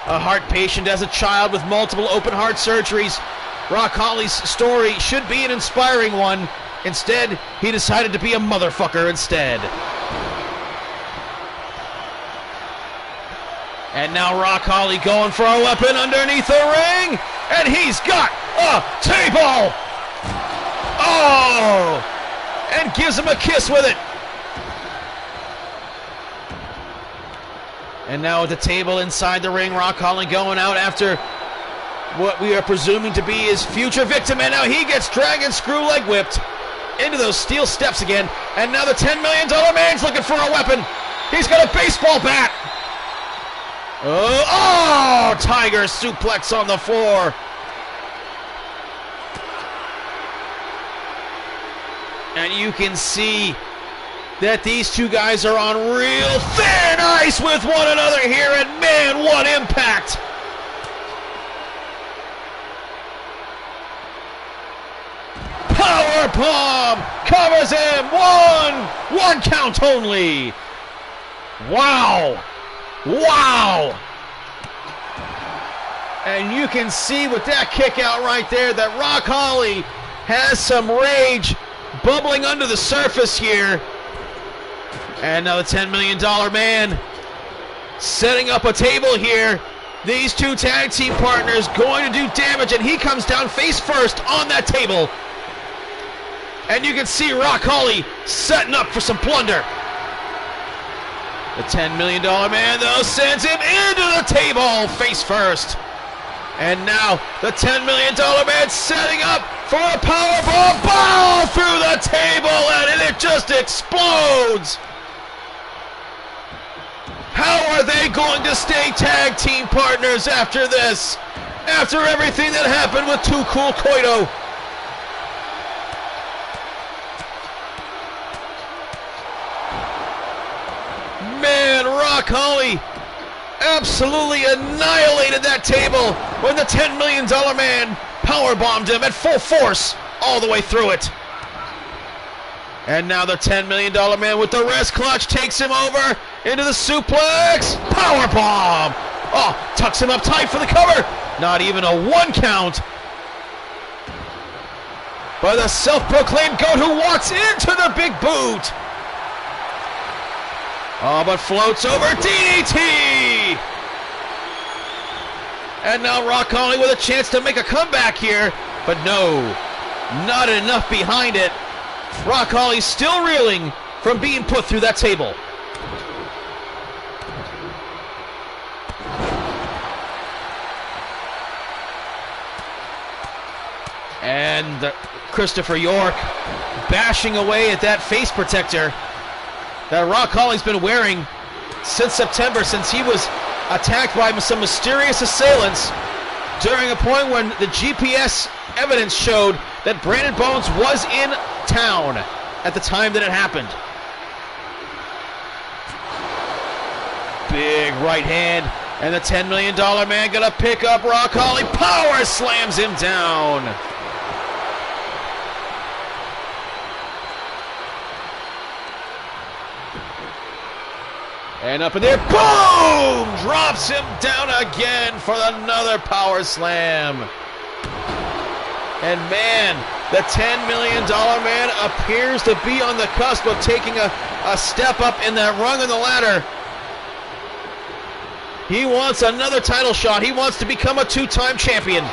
A heart patient as a child with multiple open heart surgeries. Rock Holly's story should be an inspiring one. Instead, he decided to be a motherfucker instead. And now Rock Holly going for a weapon underneath the ring. And he's got a table. Oh! And gives him a kiss with it. And now at the table inside the ring, Rock Holly going out after what we are presuming to be his future victim. And now he gets dragon screw leg whipped into those steel steps again. And now the $10 million man's looking for a weapon. He's got a baseball bat. Oh, Tiger suplex on the floor. And you can see that these two guys are on real thin ice with one another here, and man, what impact! Powerbomb covers him. One count only. Wow. And you can see with that kick out right there that Rock Holly has some rage bubbling under the surface here. And now the $10 million man setting up a table here. These two tag team partners going to do damage, and he comes down face first on that table. And you can see Rock Holly setting up for some plunder. The $10 million man, though, sends him into the table face first. And now the $10 million man setting up for a powerbomb ball through the table, and it just explodes. How are they going to stay tag team partners after this? After everything that happened with Too Cool Koito? Man, Rock Holly absolutely annihilated that table when the $10 million man powerbombed him at full force all the way through it. And now the $10 million man with the wrist clutch takes him over into the suplex. Powerbomb. Oh, tucks him up tight for the cover. Not even a one count. by the self-proclaimed GOAT who walks into the big boot. Oh, but floats over DDT. And now Rock Holly with a chance to make a comeback here, but no, not enough behind it. Rock Holly still reeling from being put through that table. And Christopher York bashing away at that face protector that Rock Holly's been wearing since September, since he was attacked by some mysterious assailants during a point when the GPS evidence showed that Brandon Bones was in town at the time that it happened. Big right hand, and the $10 million man gonna pick up Rock Holly. Power slams him down. And up in there, boom! Drops him down again for another power slam. And man, the $10 million man appears to be on the cusp of taking a step up in that rung on the ladder. He wants another title shot. He wants to become a two-time champion.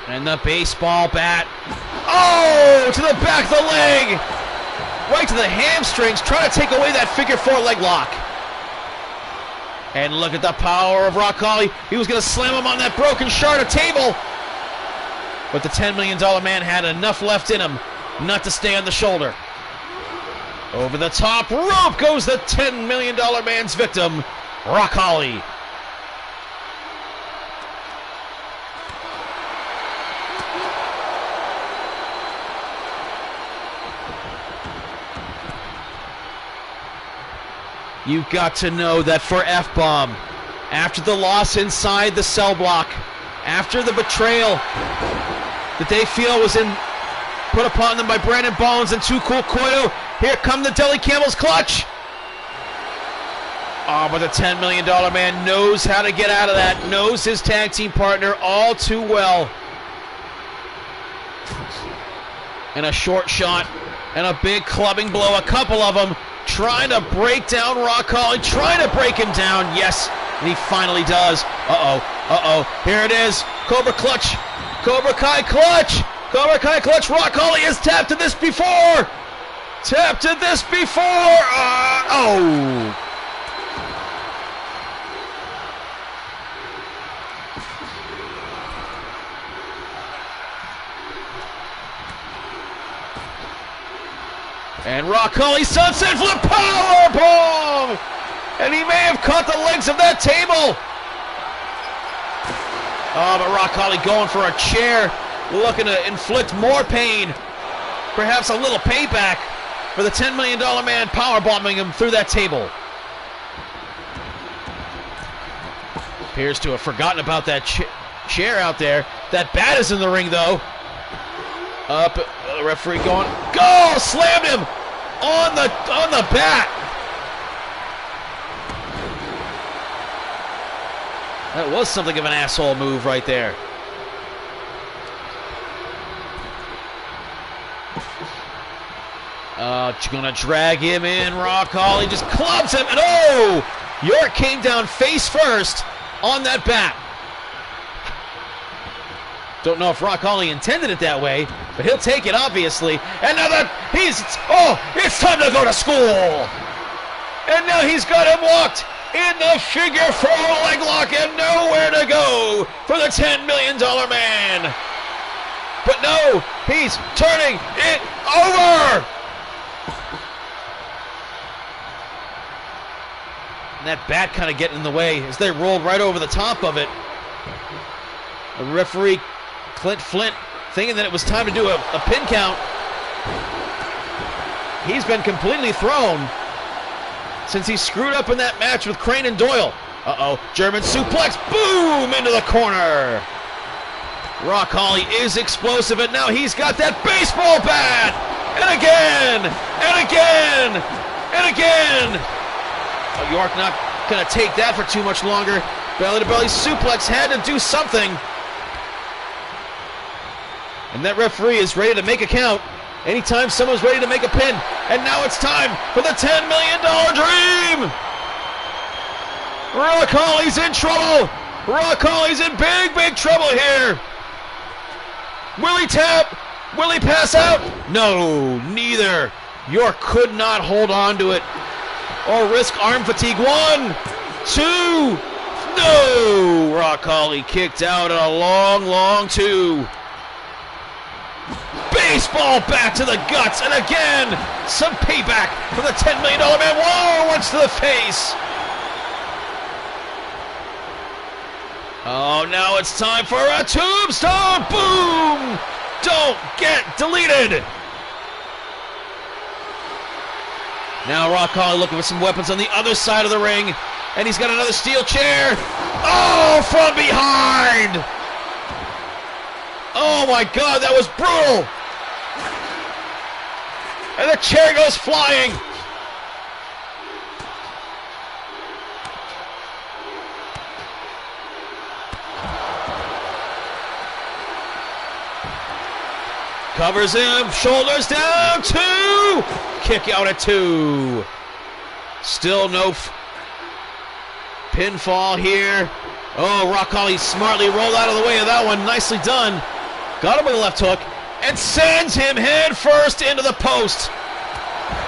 And the baseball bat. Oh, to the back of the leg. Right to the hamstrings, trying to take away that figure four leg lock. And look at the power of Rock Holly. He was going to slam him on that broken shard of table. But the $10 million man had enough left in him not to stay on the shoulder. Over the top rope goes the $10 million man's victim, Rock Holly. You've got to know that for F-Bomb, after the loss inside the cell block, after the betrayal that they feel was put upon them by Brandon Bones and Too Cool Koido, here come the Deli Camel's clutch. Oh, but the $10 million man knows how to get out of that, knows his tag team partner all too well. And a short shot and a big clubbing blow, a couple of them, trying to break down Rock Holly, trying to break him down. Yes, and he finally does. Here it is. Cobra clutch. Cobra Kai clutch. Cobra Kai clutch. Rock Holly has tapped to this before. Tapped to this before. Oh. And Rock Holly sunset flip powerbomb! And he may have caught the legs of that table. Oh, but Rock Holly going for a chair, looking to inflict more pain. Perhaps a little payback for the $10 million man powerbombing him through that table. Appears to have forgotten about that chair out there. That bat is in the ring, though. Up, the referee going, go! Slammed him on the bat. That was something of an asshole move right there. Gonna drag him in. Rock Holly just clubs him, and oh! York came down face first on that bat. Don't know if Rock Holly intended it that way, but he'll take it, obviously. And now that it's time to go to school. And now he's got him locked in the figure four leg lock and nowhere to go for the $10 million man. But no, he's turning it over. And that bat kind of getting in the way as they rolled right over the top of it. The referee, Clint Flint, thinking that it was time to do a pin count. He's been completely thrown since he screwed up in that match with Crane and Doyle. German suplex, boom, into the corner. Rock Holly is explosive, and now he's got that baseball bat. And again, and again, and again. York not going to take that for too much longer. Belly-to-belly suplex had to do something. And that referee is ready to make a count. Anytime someone's ready to make a pin. And now it's time for the $10 million dream! Rock Holly's in trouble! Rock Holly's in big, big trouble here! Will he tap? Will he pass out? No, neither. York could not hold on to it or risk arm fatigue. 1, 2, no! Rock Holly kicked out at a long, long 2. Baseball bat to the guts, and again, some payback for the $10 million man. Whoa, once to the face. Oh, now it's time for a tombstone. Boom! Don't get deleted. Now Rock Holly looking for some weapons on the other side of the ring, and he's got another steel chair. Oh, from behind! Oh my God, that was brutal! And the chair goes flying! Covers him, shoulders down, 2! Kick out at 2. Still no pinfall here. Oh, Rock Holly smartly rolled out of the way of that one. Nicely done. Got him with a left hook and sends him head first into the post.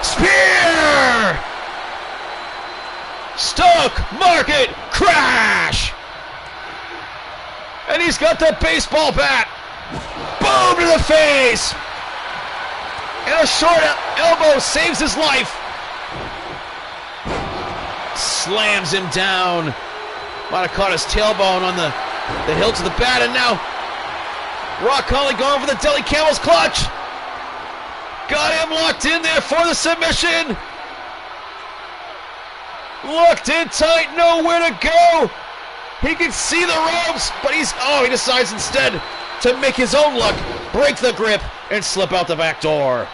Spear! Stoke Market crash! And he's got the baseball bat. Boom to the face! And a short elbow saves his life. Slams him down. Might have caught his tailbone on the hilt of the bat, and now Rock Holly going for the Deli Camel's clutch. Got him locked in there for the submission. Locked in tight, nowhere to go. He can see the ropes, but he decides instead to make his own luck, break the grip, and slip out the back door.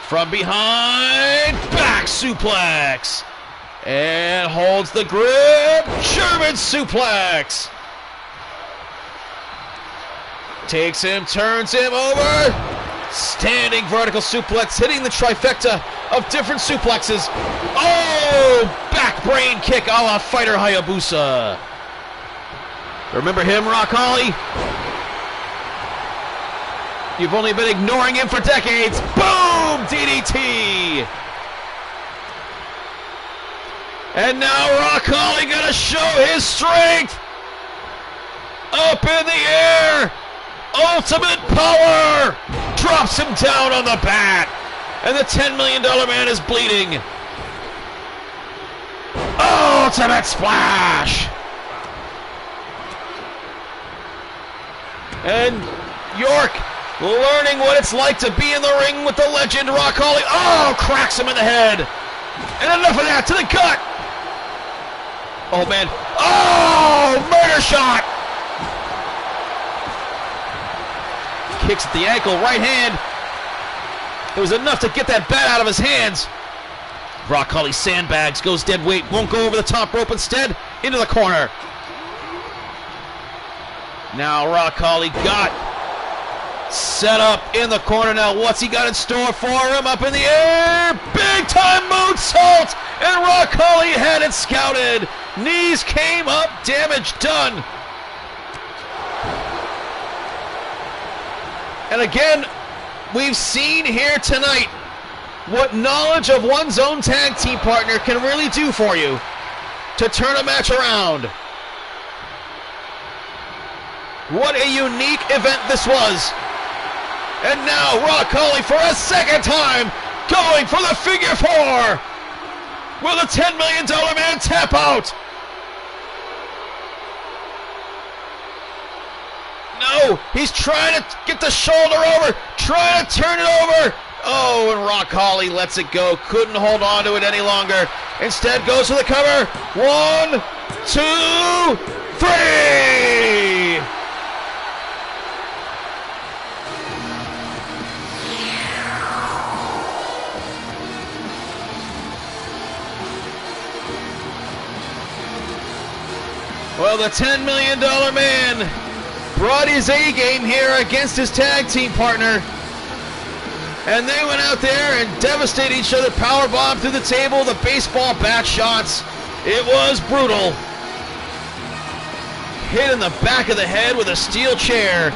From behind, back suplex. And holds the grip, German suplex. Takes him, turns him over. Standing vertical suplex, hitting the trifecta of different suplexes. Oh, back brain kick a la Fighter Hayabusa. Remember him, Rock Holly? You've only been ignoring him for decades. Boom! DDT! And now Rock Holly gonna show his strength! Up in the air! Ultimate power! Drops him down on the bat! And the $10 million man is bleeding. Ultimate splash! And York learning what it's like to be in the ring with the legend Rock Holly. Oh, cracks him in the head. And enough of that, to the gut. Oh, man. Oh, murder shot. Kicks at the ankle, right hand. It was enough to get that bat out of his hands. Rock Holly sandbags, goes dead weight, won't go over the top rope, instead into the corner. Now Rock Holly got set up in the corner. Now what's he got in store for him? Up in the air, big time moonsault, and Rock Holly had it scouted. Knees came up, damage done. And again, we've seen here tonight what knowledge of one's own tag team partner can really do for you to turn a match around. What a unique event this was. And now Rock Holly for a second time going for the figure 4. Will the $10 million man tap out? No, he's trying to get the shoulder over, trying to turn it over. Oh, and Rock Holly lets it go. Couldn't hold on to it any longer. Instead goes for the cover. 1, 2, 3. Well, the $10 million man brought his A-game here against his tag team partner. And they went out there and devastated each other. Powerbomb through the table, the baseball bat shots. It was brutal. Hit in the back of the head with a steel chair.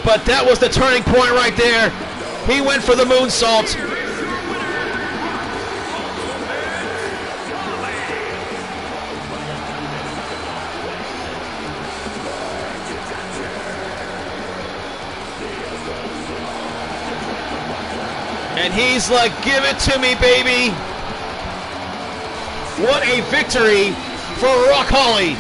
But that was the turning point right there. He went for the moonsault. And he's like, give it to me, baby. What a victory for Rock Holly.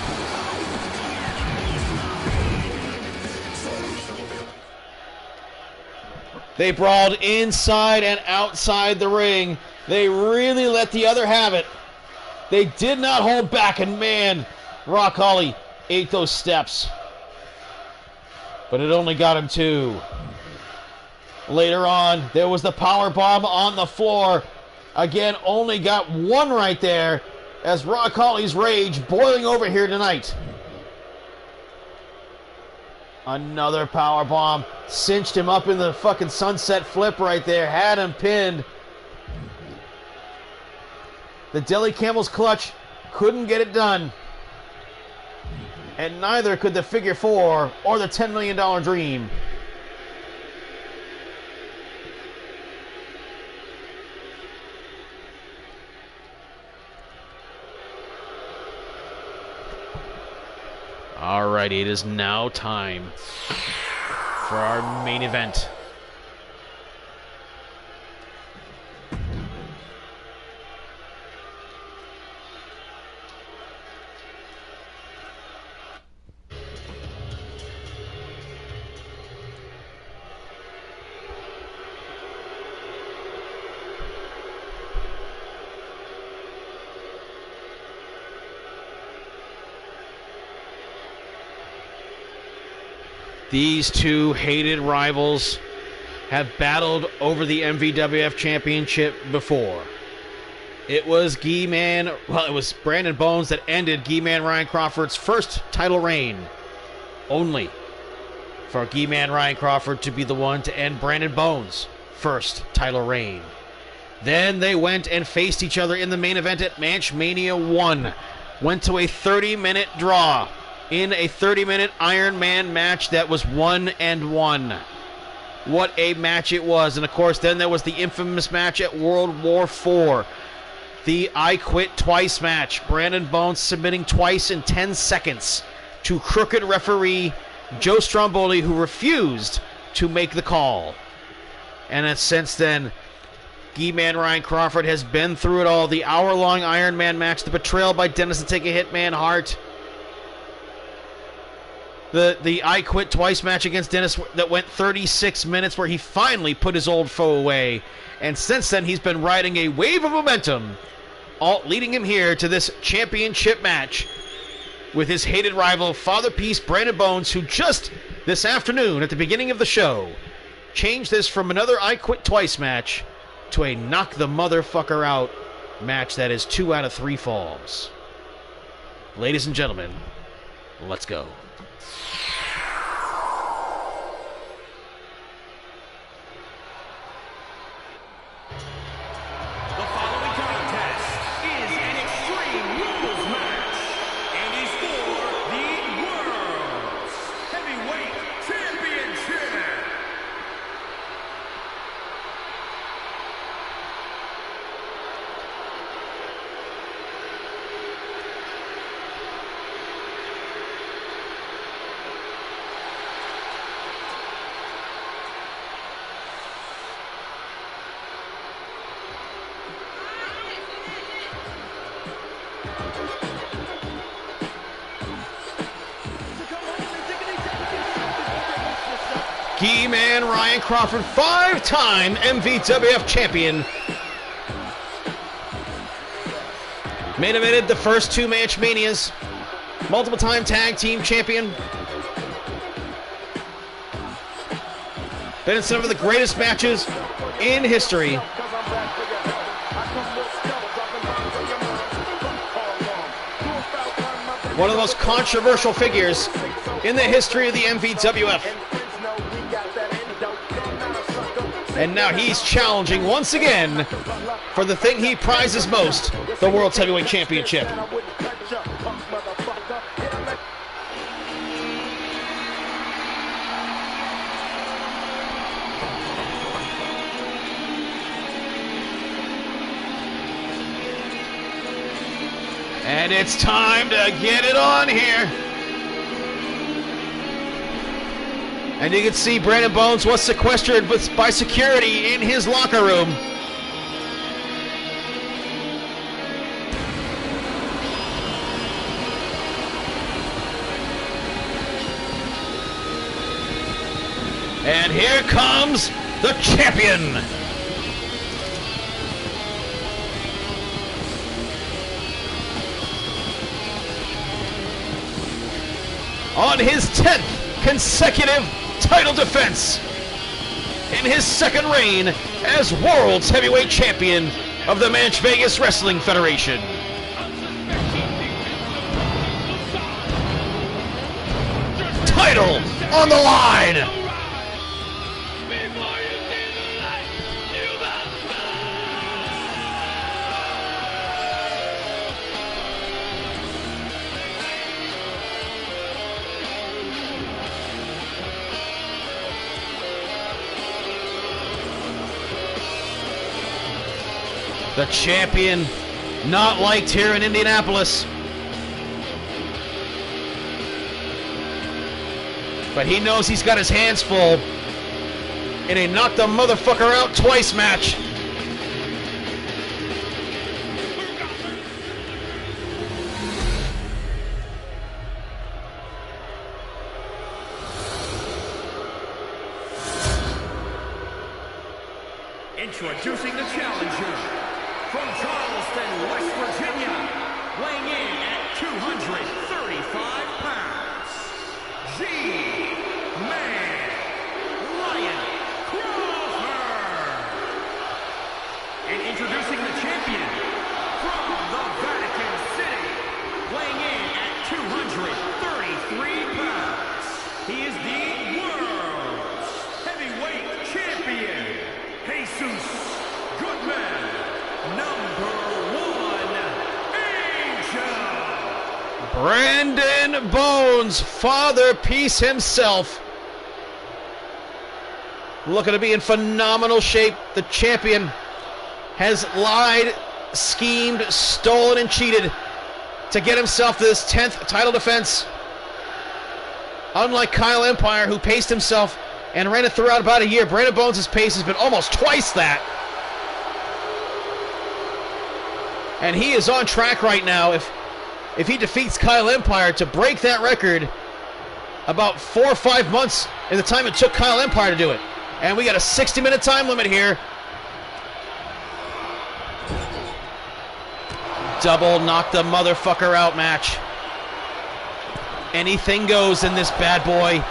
They brawled inside and outside the ring. They really let the other have it. They did not hold back, and man, Rock Holly ate those steps. But it only got him 2. Later on, there was the power bomb on the floor. Again, only got 1 right there as Rock Holly's rage boiling over here tonight. Another power bomb. Cinched him up in the fucking sunset flip right there. Had him pinned. The Deli Camel's clutch couldn't get it done. And neither could the Figure 4 or the $10 million Dream. Alrighty, it is now time for our main event. These two hated rivals have battled over the MVWF Championship before. It was it was Brandon Bones that ended Gi Man Ryan Crawford's first title reign. Only for Gi Man Ryan Crawford to be the one to end Brandon Bones' first title reign. Then they went and faced each other in the main event at Match Mania 1. Went to a 30-minute draw in a 30-minute Iron Man match that was 1-1. What a match it was. And of course, then there was the infamous match at World War IV. The I Quit Twice match. Brandon Bones submitting twice in 10 seconds to crooked referee Joe Stromboli, who refused to make the call. And since then, Gi Man Ryan Crawford has been through it all. The hour-long Iron Man match, the betrayal by Dennis to take a Hitman Hart, the I Quit Twice match against Dennis that went 36 minutes, where he finally put his old foe away. And since then, he's been riding a wave of momentum, leading him here to this championship match with his hated rival, Father Peace Brandon Bones, who just this afternoon, at the beginning of the show, changed this from another I Quit Twice match to a knock the motherfucker out match that is 2 out of 3 falls. Ladies and gentlemen, let's go. Gi Man Ryan Crawford, 5-time MVWF champion. Main evented the first 2 Match Manias. Multiple-time tag team champion. Been in some of the greatest matches in history. One of the most controversial figures in the history of the MVWF. And now he's challenging once again for the thing he prizes most, the World's Heavyweight Championship. And it's time to get it on here. And you can see Brandon Bones was sequestered by security in his locker room. And here comes the champion. On his 10th consecutive title defense in his second reign as World's Heavyweight Champion of the Manch Vegas Wrestling Federation. Title on the line. The champion, not liked here in Indianapolis. But he knows he's got his hands full in a knock the motherfucker out twice match. Introducing the challenger. From Charleston, West Virginia, weighing in at 235 pounds, Gi Man Ryan Crawford. And introducing the champion from the Vatican City, weighing in at 233 pounds, he is the world's heavyweight champion, Jesus Goodman. Brandon Bones, Father Peace himself, looking to be in phenomenal shape. The champion has lied, schemed, stolen, and cheated to get himself this 10th title defense. Unlike Kyle Empire, who paced himself and ran it throughout about a year, Brandon Bones' pace has been almost twice that. And he is on track right now, if he defeats Kyle Empire, to break that record about 4 or 5 months in the time it took Kyle Empire to do it. And we got a 60-minute time limit here. Double knock the motherfucker out match. Anything goes in this bad boy.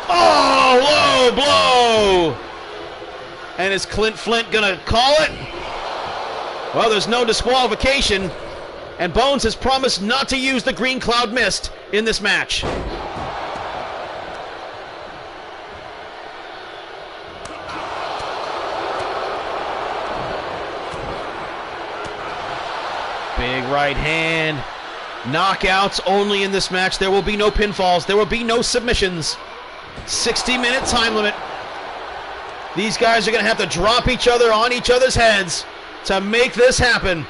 Oh, low blow! And is Clint Flint gonna call it? Well, there's no disqualification, and Bones has promised not to use the Green Cloud Mist in this match. Big right hand. Knockouts only in this match. There will be no pinfalls. There will be no submissions. 60-minute time limit. These guys are going to have to drop each other on each other's heads to make this happen.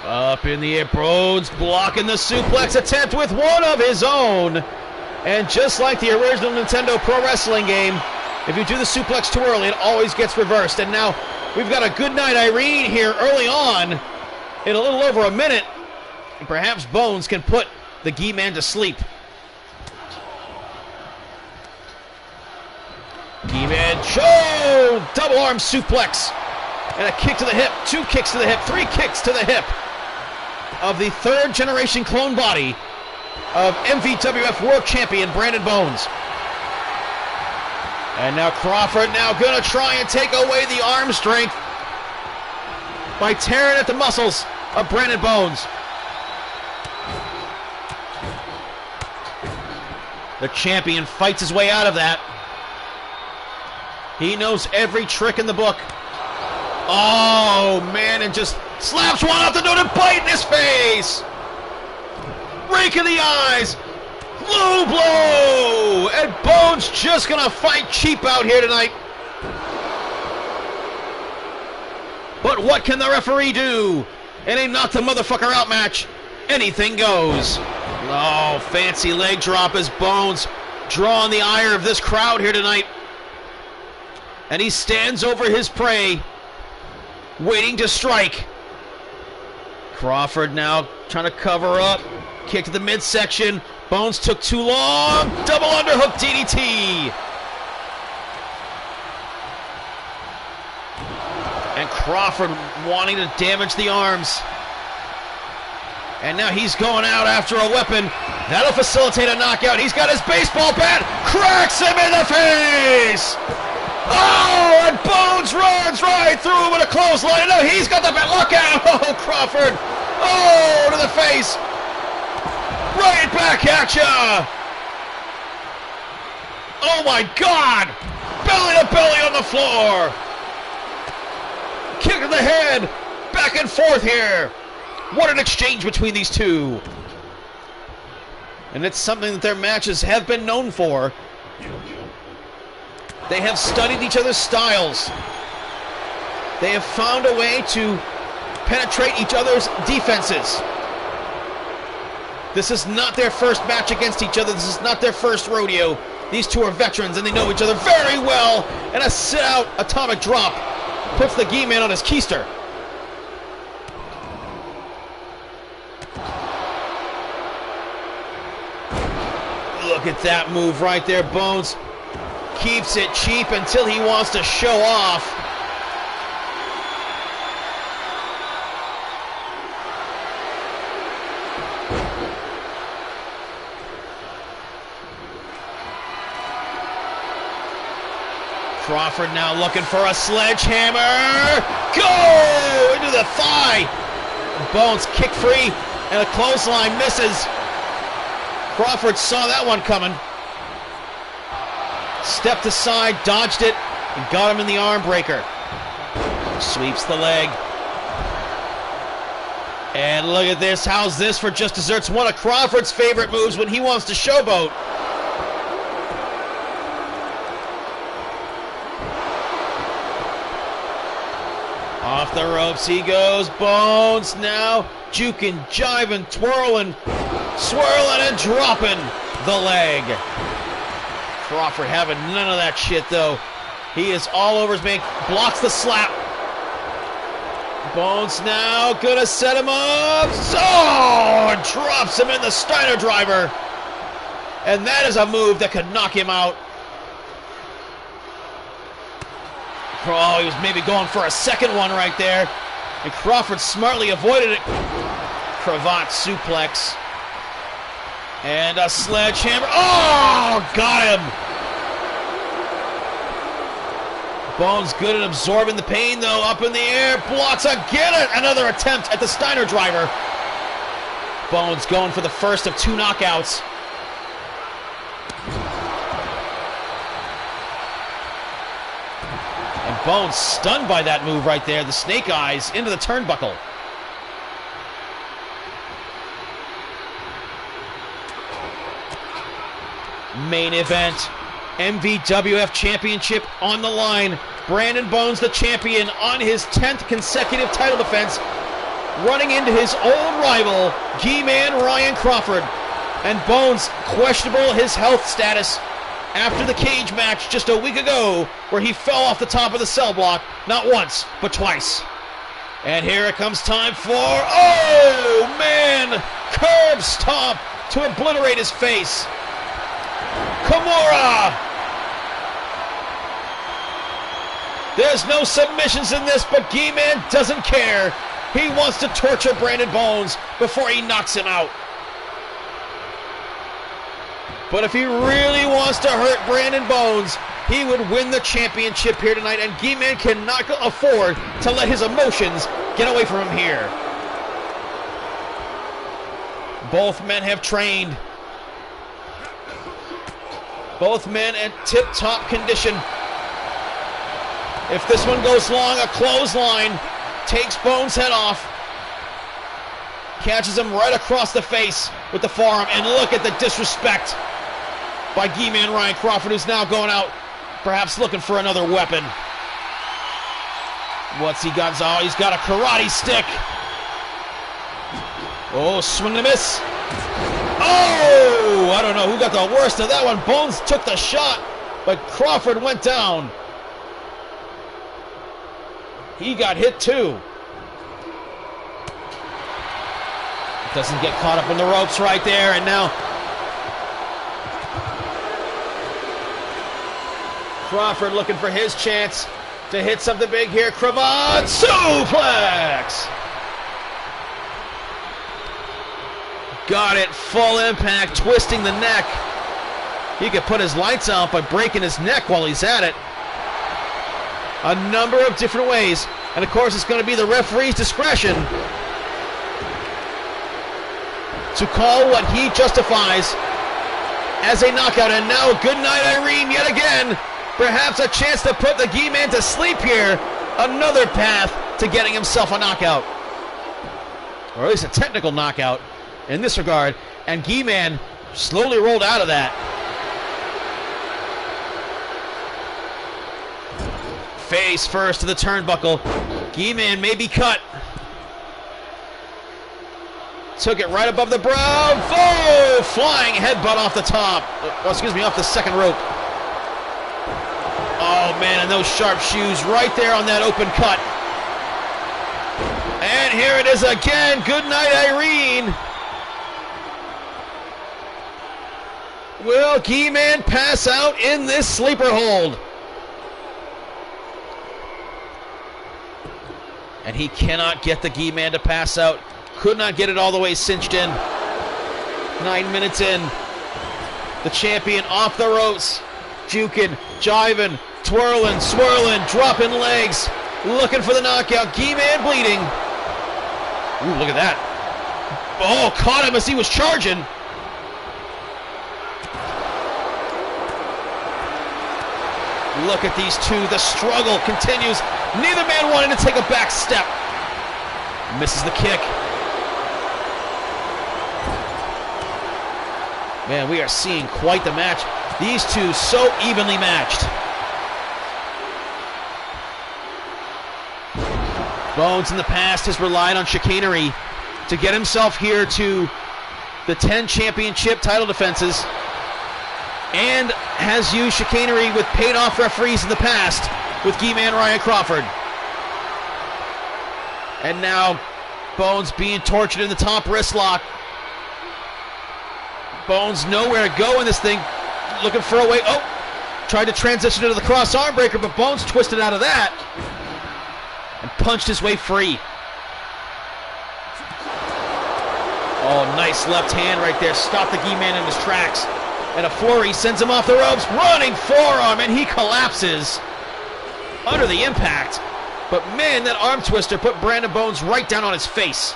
Up in the air, Bones blocking the suplex attempt with one of his own. And just like the original Nintendo Pro Wrestling game, if you do the suplex too early, it always gets reversed. And now we've got a Good Night Irene here early on in a little over a minute. And perhaps Bones can put the Gi Man to sleep. Gi Man, double arm suplex. And a kick to the hip, 2 kicks to the hip, 3 kicks to the hip of the 3rd generation clone body of MVWF World Champion Brandon Bones. And now Crawford now gonna try and take away the arm strength by tearing at the muscles of Brandon Bones. The champion fights his way out of that. He knows every trick in the book. Oh, man, and just slaps one off the note and bite in his face. Rake in the eyes. Low blow. And Bones just going to fight cheap out here tonight. But what can the referee do? It ain't knock the motherfucker out match. Anything goes. Oh, fancy leg drop as Bones drawing the ire of this crowd here tonight. And he stands over his prey, waiting to strike. Crawford now trying to cover up. Kick to the midsection. Bones took too long. Double underhook DDT. And Crawford wanting to damage the arms. And now he's going out after a weapon. That'll facilitate a knockout. He's got his baseball bat. Cracks him in the face. Oh, and Bones runs right through him with a clothesline. No, he's got the bat. Look out. Oh, Crawford. Oh, to the face. Right back at ya. Oh, my God. Belly to belly on the floor. Kick in the head. Back and forth here. What an exchange between these two. And it's something that their matches have been known for. They have studied each other's styles. They have found a way to penetrate each other's defenses. This is not their first match against each other. This is not their first rodeo. These two are veterans and they know each other very well. And a sit-out atomic drop puts the Gi Man on his keister. Look at that move right there. Bones keeps it cheap until he wants to show off. Crawford now looking for a sledgehammer. Go into the thigh. Bones kick free and a clothesline misses. Crawford saw that one coming. Stepped aside, dodged it, and got him in the arm breaker. Sweeps the leg. And look at this. How's this for just desserts? One of Crawford's favorite moves when he wants to showboat. Off the ropes he goes. Bones now juking, jiving, twirling, swirling, and dropping the leg. Crawford having none of that shit, though. He is all over his man. Blocks the slap. Bones now gonna set him up. Oh, and drops him in the Steiner driver. And that is a move that could knock him out. Oh, he was maybe going for a second one right there. And Crawford smartly avoided it. Cravat suplex. And a sledgehammer. Oh, got him. Bones good at absorbing the pain, though. Up in the air. Blocks again. Another attempt at the Steiner driver. Bones going for the first of two knockouts. And Bones stunned by that move right there. The snake eyes into the turnbuckle. Main event, MVWF Championship on the line. Brandon Bones, the champion, on his 10th consecutive title defense, running into his old rival, Gi Man Ryan Crawford. And Bones, questionable his health status after the cage match just a week ago, where he fell off the top of the cell block, not once, but twice. And here it comes time for, oh man, curb stomp to obliterate his face. Kimura! There's no submissions in this, but Gi Man doesn't care. He wants to torture Brandon Bones before he knocks him out. But if he really wants to hurt Brandon Bones, he would win the championship here tonight, and Gi Man cannot afford to let his emotions get away from him here. Both men have trained. Both men in tip-top condition. If this one goes long, a clothesline takes Bones' head off. Catches him right across the face with the forearm, and look at the disrespect by Gi Man Ryan Crawford, who's now going out, perhaps looking for another weapon. What's he got? Oh, he's got a karate stick. Oh, swing and a miss. Oh, I don't know who got the worst of that one. Bones took the shot, but Crawford went down. He got hit too. Doesn't get caught up in the ropes right there, and now Crawford looking for his chance to hit something big here. Cravat suplex! Got it, full impact, twisting the neck. He could put his lights out by breaking his neck while he's at it. A number of different ways, and of course it's going to be the referee's discretion to call what he justifies as a knockout. And now, good night, Irene, yet again. Perhaps a chance to put the Gi Man to sleep here. Another path to getting himself a knockout. Or at least a technical knockout in this regard. And Gi Man slowly rolled out of that. Face first to the turnbuckle. Gi Man may be cut. Took it right above the brow. Oh, flying headbutt off the top. Oh, excuse me, off the second rope. Oh, man, and those sharp shoes right there on that open cut. And here it is again. Good night, Irene. Will Gi Man pass out in this sleeper hold? And he cannot get the Gi Man to pass out. Could not get it all the way cinched in. 9 minutes in. The champion off the ropes. Juking, jiving, twirling, swirling, dropping legs. Looking for the knockout. Gi Man bleeding. Ooh, look at that. Oh, caught him as he was charging. Look at these two. The struggle continues. Neither man wanting to take a back step. Misses the kick. Man, we are seeing quite the match. These two so evenly matched. Bones in the past has relied on chicanery to get himself here to the 10 championship title defenses, and has used chicanery with paid-off referees in the past with Gi Man Ryan Crawford. And now Bones being tortured in the top wrist lock. Bones nowhere to go in this thing. Looking for a way. Oh, tried to transition into the cross arm breaker, but Bones twisted out of that and punched his way free. Oh, nice left hand right there. Stopped the Gi Man in his tracks. And a flurry sends him off the ropes. Running forearm, and he collapses under the impact. But man, that arm twister put Brandon Bones right down on his face.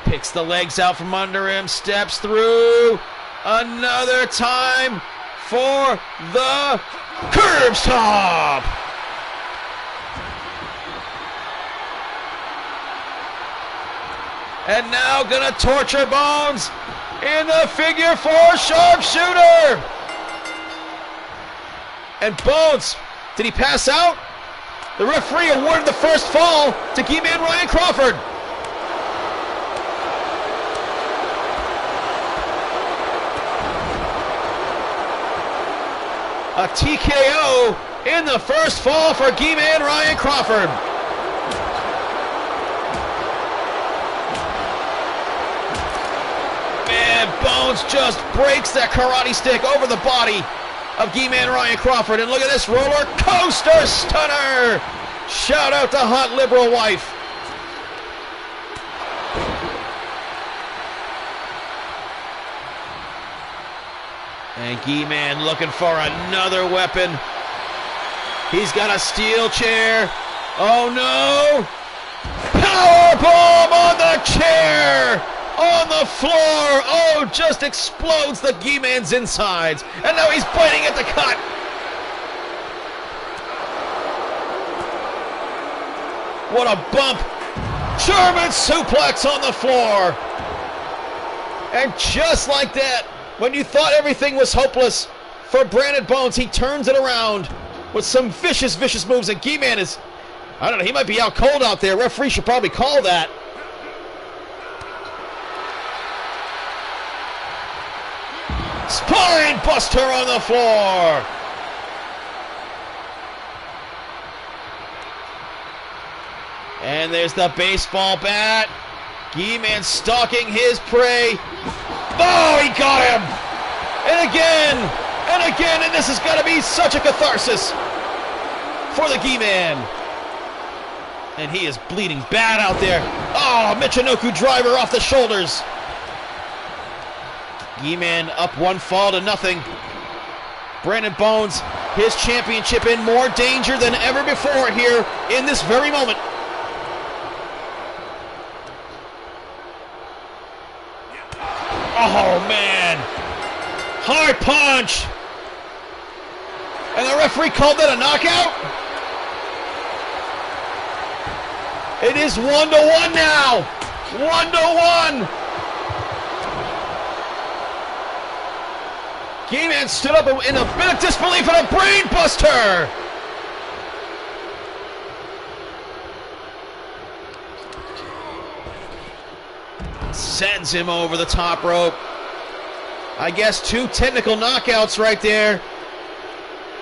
Picks the legs out from under him, steps through. Another time for the curb stomp. And now gonna torture Bones in the figure 4 sharpshooter. And Bones, did he pass out? The referee awarded the first fall to Gi Man Ryan Crawford. A TKO in the first fall for Gi Man Ryan Crawford. Man, Bones just breaks that karate stick over the body of Gi Man Ryan Crawford. And look at this roller coaster stunner. Shout out to hot liberal wife. And Gi Man looking for another weapon. He's got a steel chair. Oh no! Powerbomb on the chair! On the floor! Oh, just explodes the Gi Man's insides. And now he's biting at the cut. What a bump! German suplex on the floor! And just like that, when you thought everything was hopeless for Brandon Bones, he turns it around with some vicious, vicious moves. And Gi Man is, I don't know, he might be out cold out there. Referee should probably call that. Spine buster on the floor. And there's the baseball bat. Gi Man stalking his prey. Oh, he got him! And again, and this is going to be such a catharsis for the Gi Man. And he is bleeding bad out there. Oh, Michinoku driver off the shoulders. Gi Man up 1-0. Brandon Bones, his championship in more danger than ever before here in this very moment. Oh, man. Hard punch. And the referee called that a knockout? It is 1-1 now. 1-1. Gi Man stood up in a bit of disbelief and a brain buster. Sends him over the top rope. I guess 2 technical knockouts right there.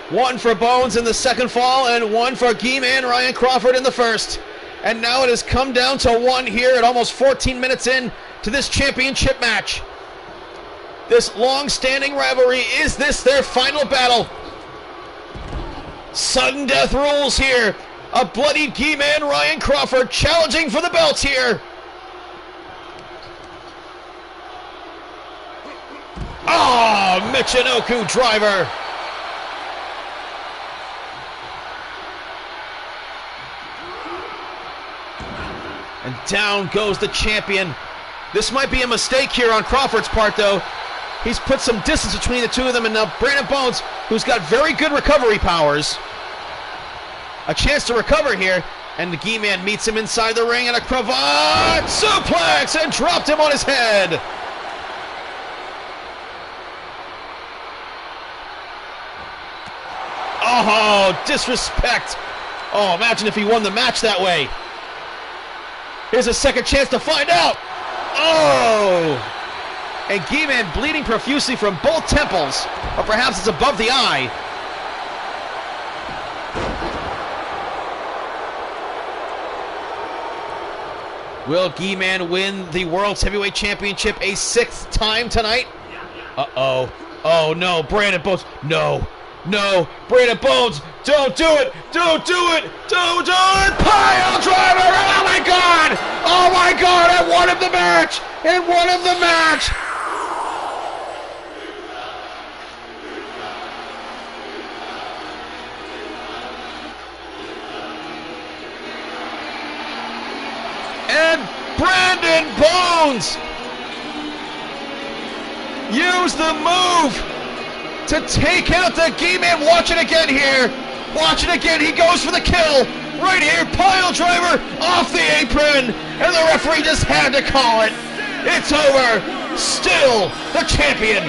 1 for Bones in the second fall and 1 for Gi Man Ryan Crawford in the first. And now it has come down to 1 here at almost 14 minutes in to this championship match. This long-standing rivalry, is this their final battle? Sudden death rules here. A bloodied Gi Man Ryan Crawford challenging for the belts here. Oh, Michinoku driver. And down goes the champion. This might be a mistake here on Crawford's part, though. He's put some distance between the two of them, and now Brandon Bones, who's got very good recovery powers, a chance to recover here, and the Gi Man meets him inside the ring, and a cravat suplex, and dropped him on his head. Oh, disrespect. Oh, imagine if he won the match that way. Here's a second chance to find out. Oh! And Gi Man bleeding profusely from both temples, or perhaps it's above the eye. Will Gi Man win the World's Heavyweight Championship a 6th time tonight? Uh-oh. Oh, no, Brandon Bones. No. No, Brandon Bones, don't do it! Don't do it! Don't do it! Pile driver! Oh my God! Oh my God! I won him the match! It won him the match! And Brandon Bones used the move to take out the Gi Man. Watch it again here. Watch it again. He goes for the kill. Right here. Pile driver off the apron. And the referee just had to call it. It's over. Still the champion.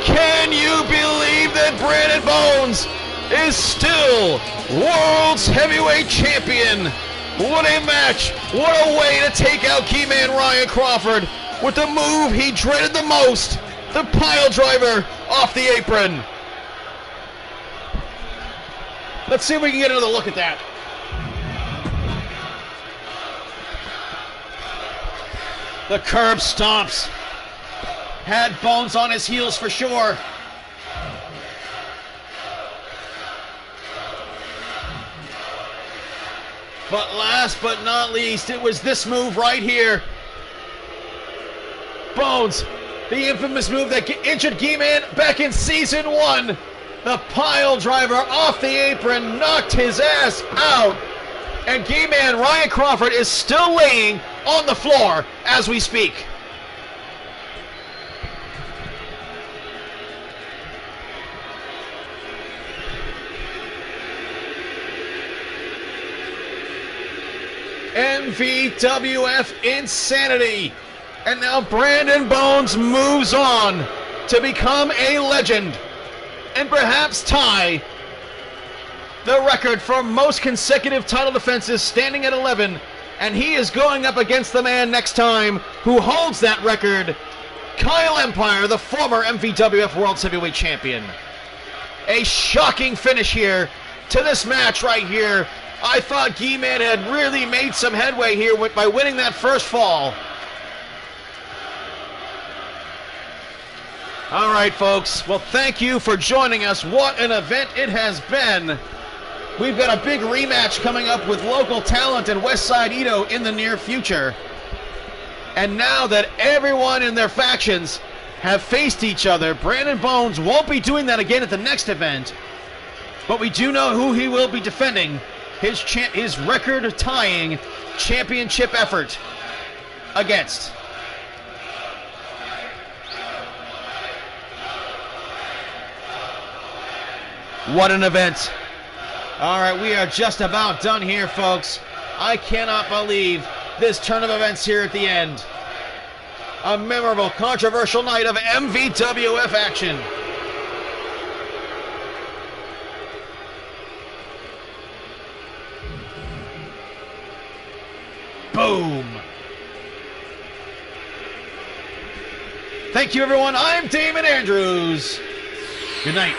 Can you believe that Brandon Bones is still World's Heavyweight Champion? What a match. What a way to take out Gi Man Ryan Crawford with the move he dreaded the most, the pile driver off the apron. Let's see if we can get another look at that. The curb stomps. Had Bones on his heels for sure. But last but not least, it was this move right here. Bones, the infamous move that injured Gi Man back in Season 1. The pile driver off the apron knocked his ass out. And Gi Man Ryan Crawford is still laying on the floor as we speak. MVWF Insanity. And now Brandon Bones moves on to become a legend and perhaps tie the record for most consecutive title defenses, standing at 11. And he is going up against the man next time who holds that record, Kyle Empire, the former MVWF World Heavyweight Champion. A shocking finish here to this match right here. I thought Gi Man had really made some headway here by winning that first fall. All right, folks. Well, thank you for joining us. What an event it has been. We've got a big rematch coming up with local talent and Westside Ito in the near future. And now that everyone in their factions have faced each other, Brandon Bones won't be doing that again at the next event. But we do know who he will be defending his record-tying championship effort against. What an event. All right, we are just about done here, folks. I cannot believe this turn of events here at the end. A memorable, controversial night of MVWF action. Boom. Thank you, everyone. I'm Damon Andrews. Good night.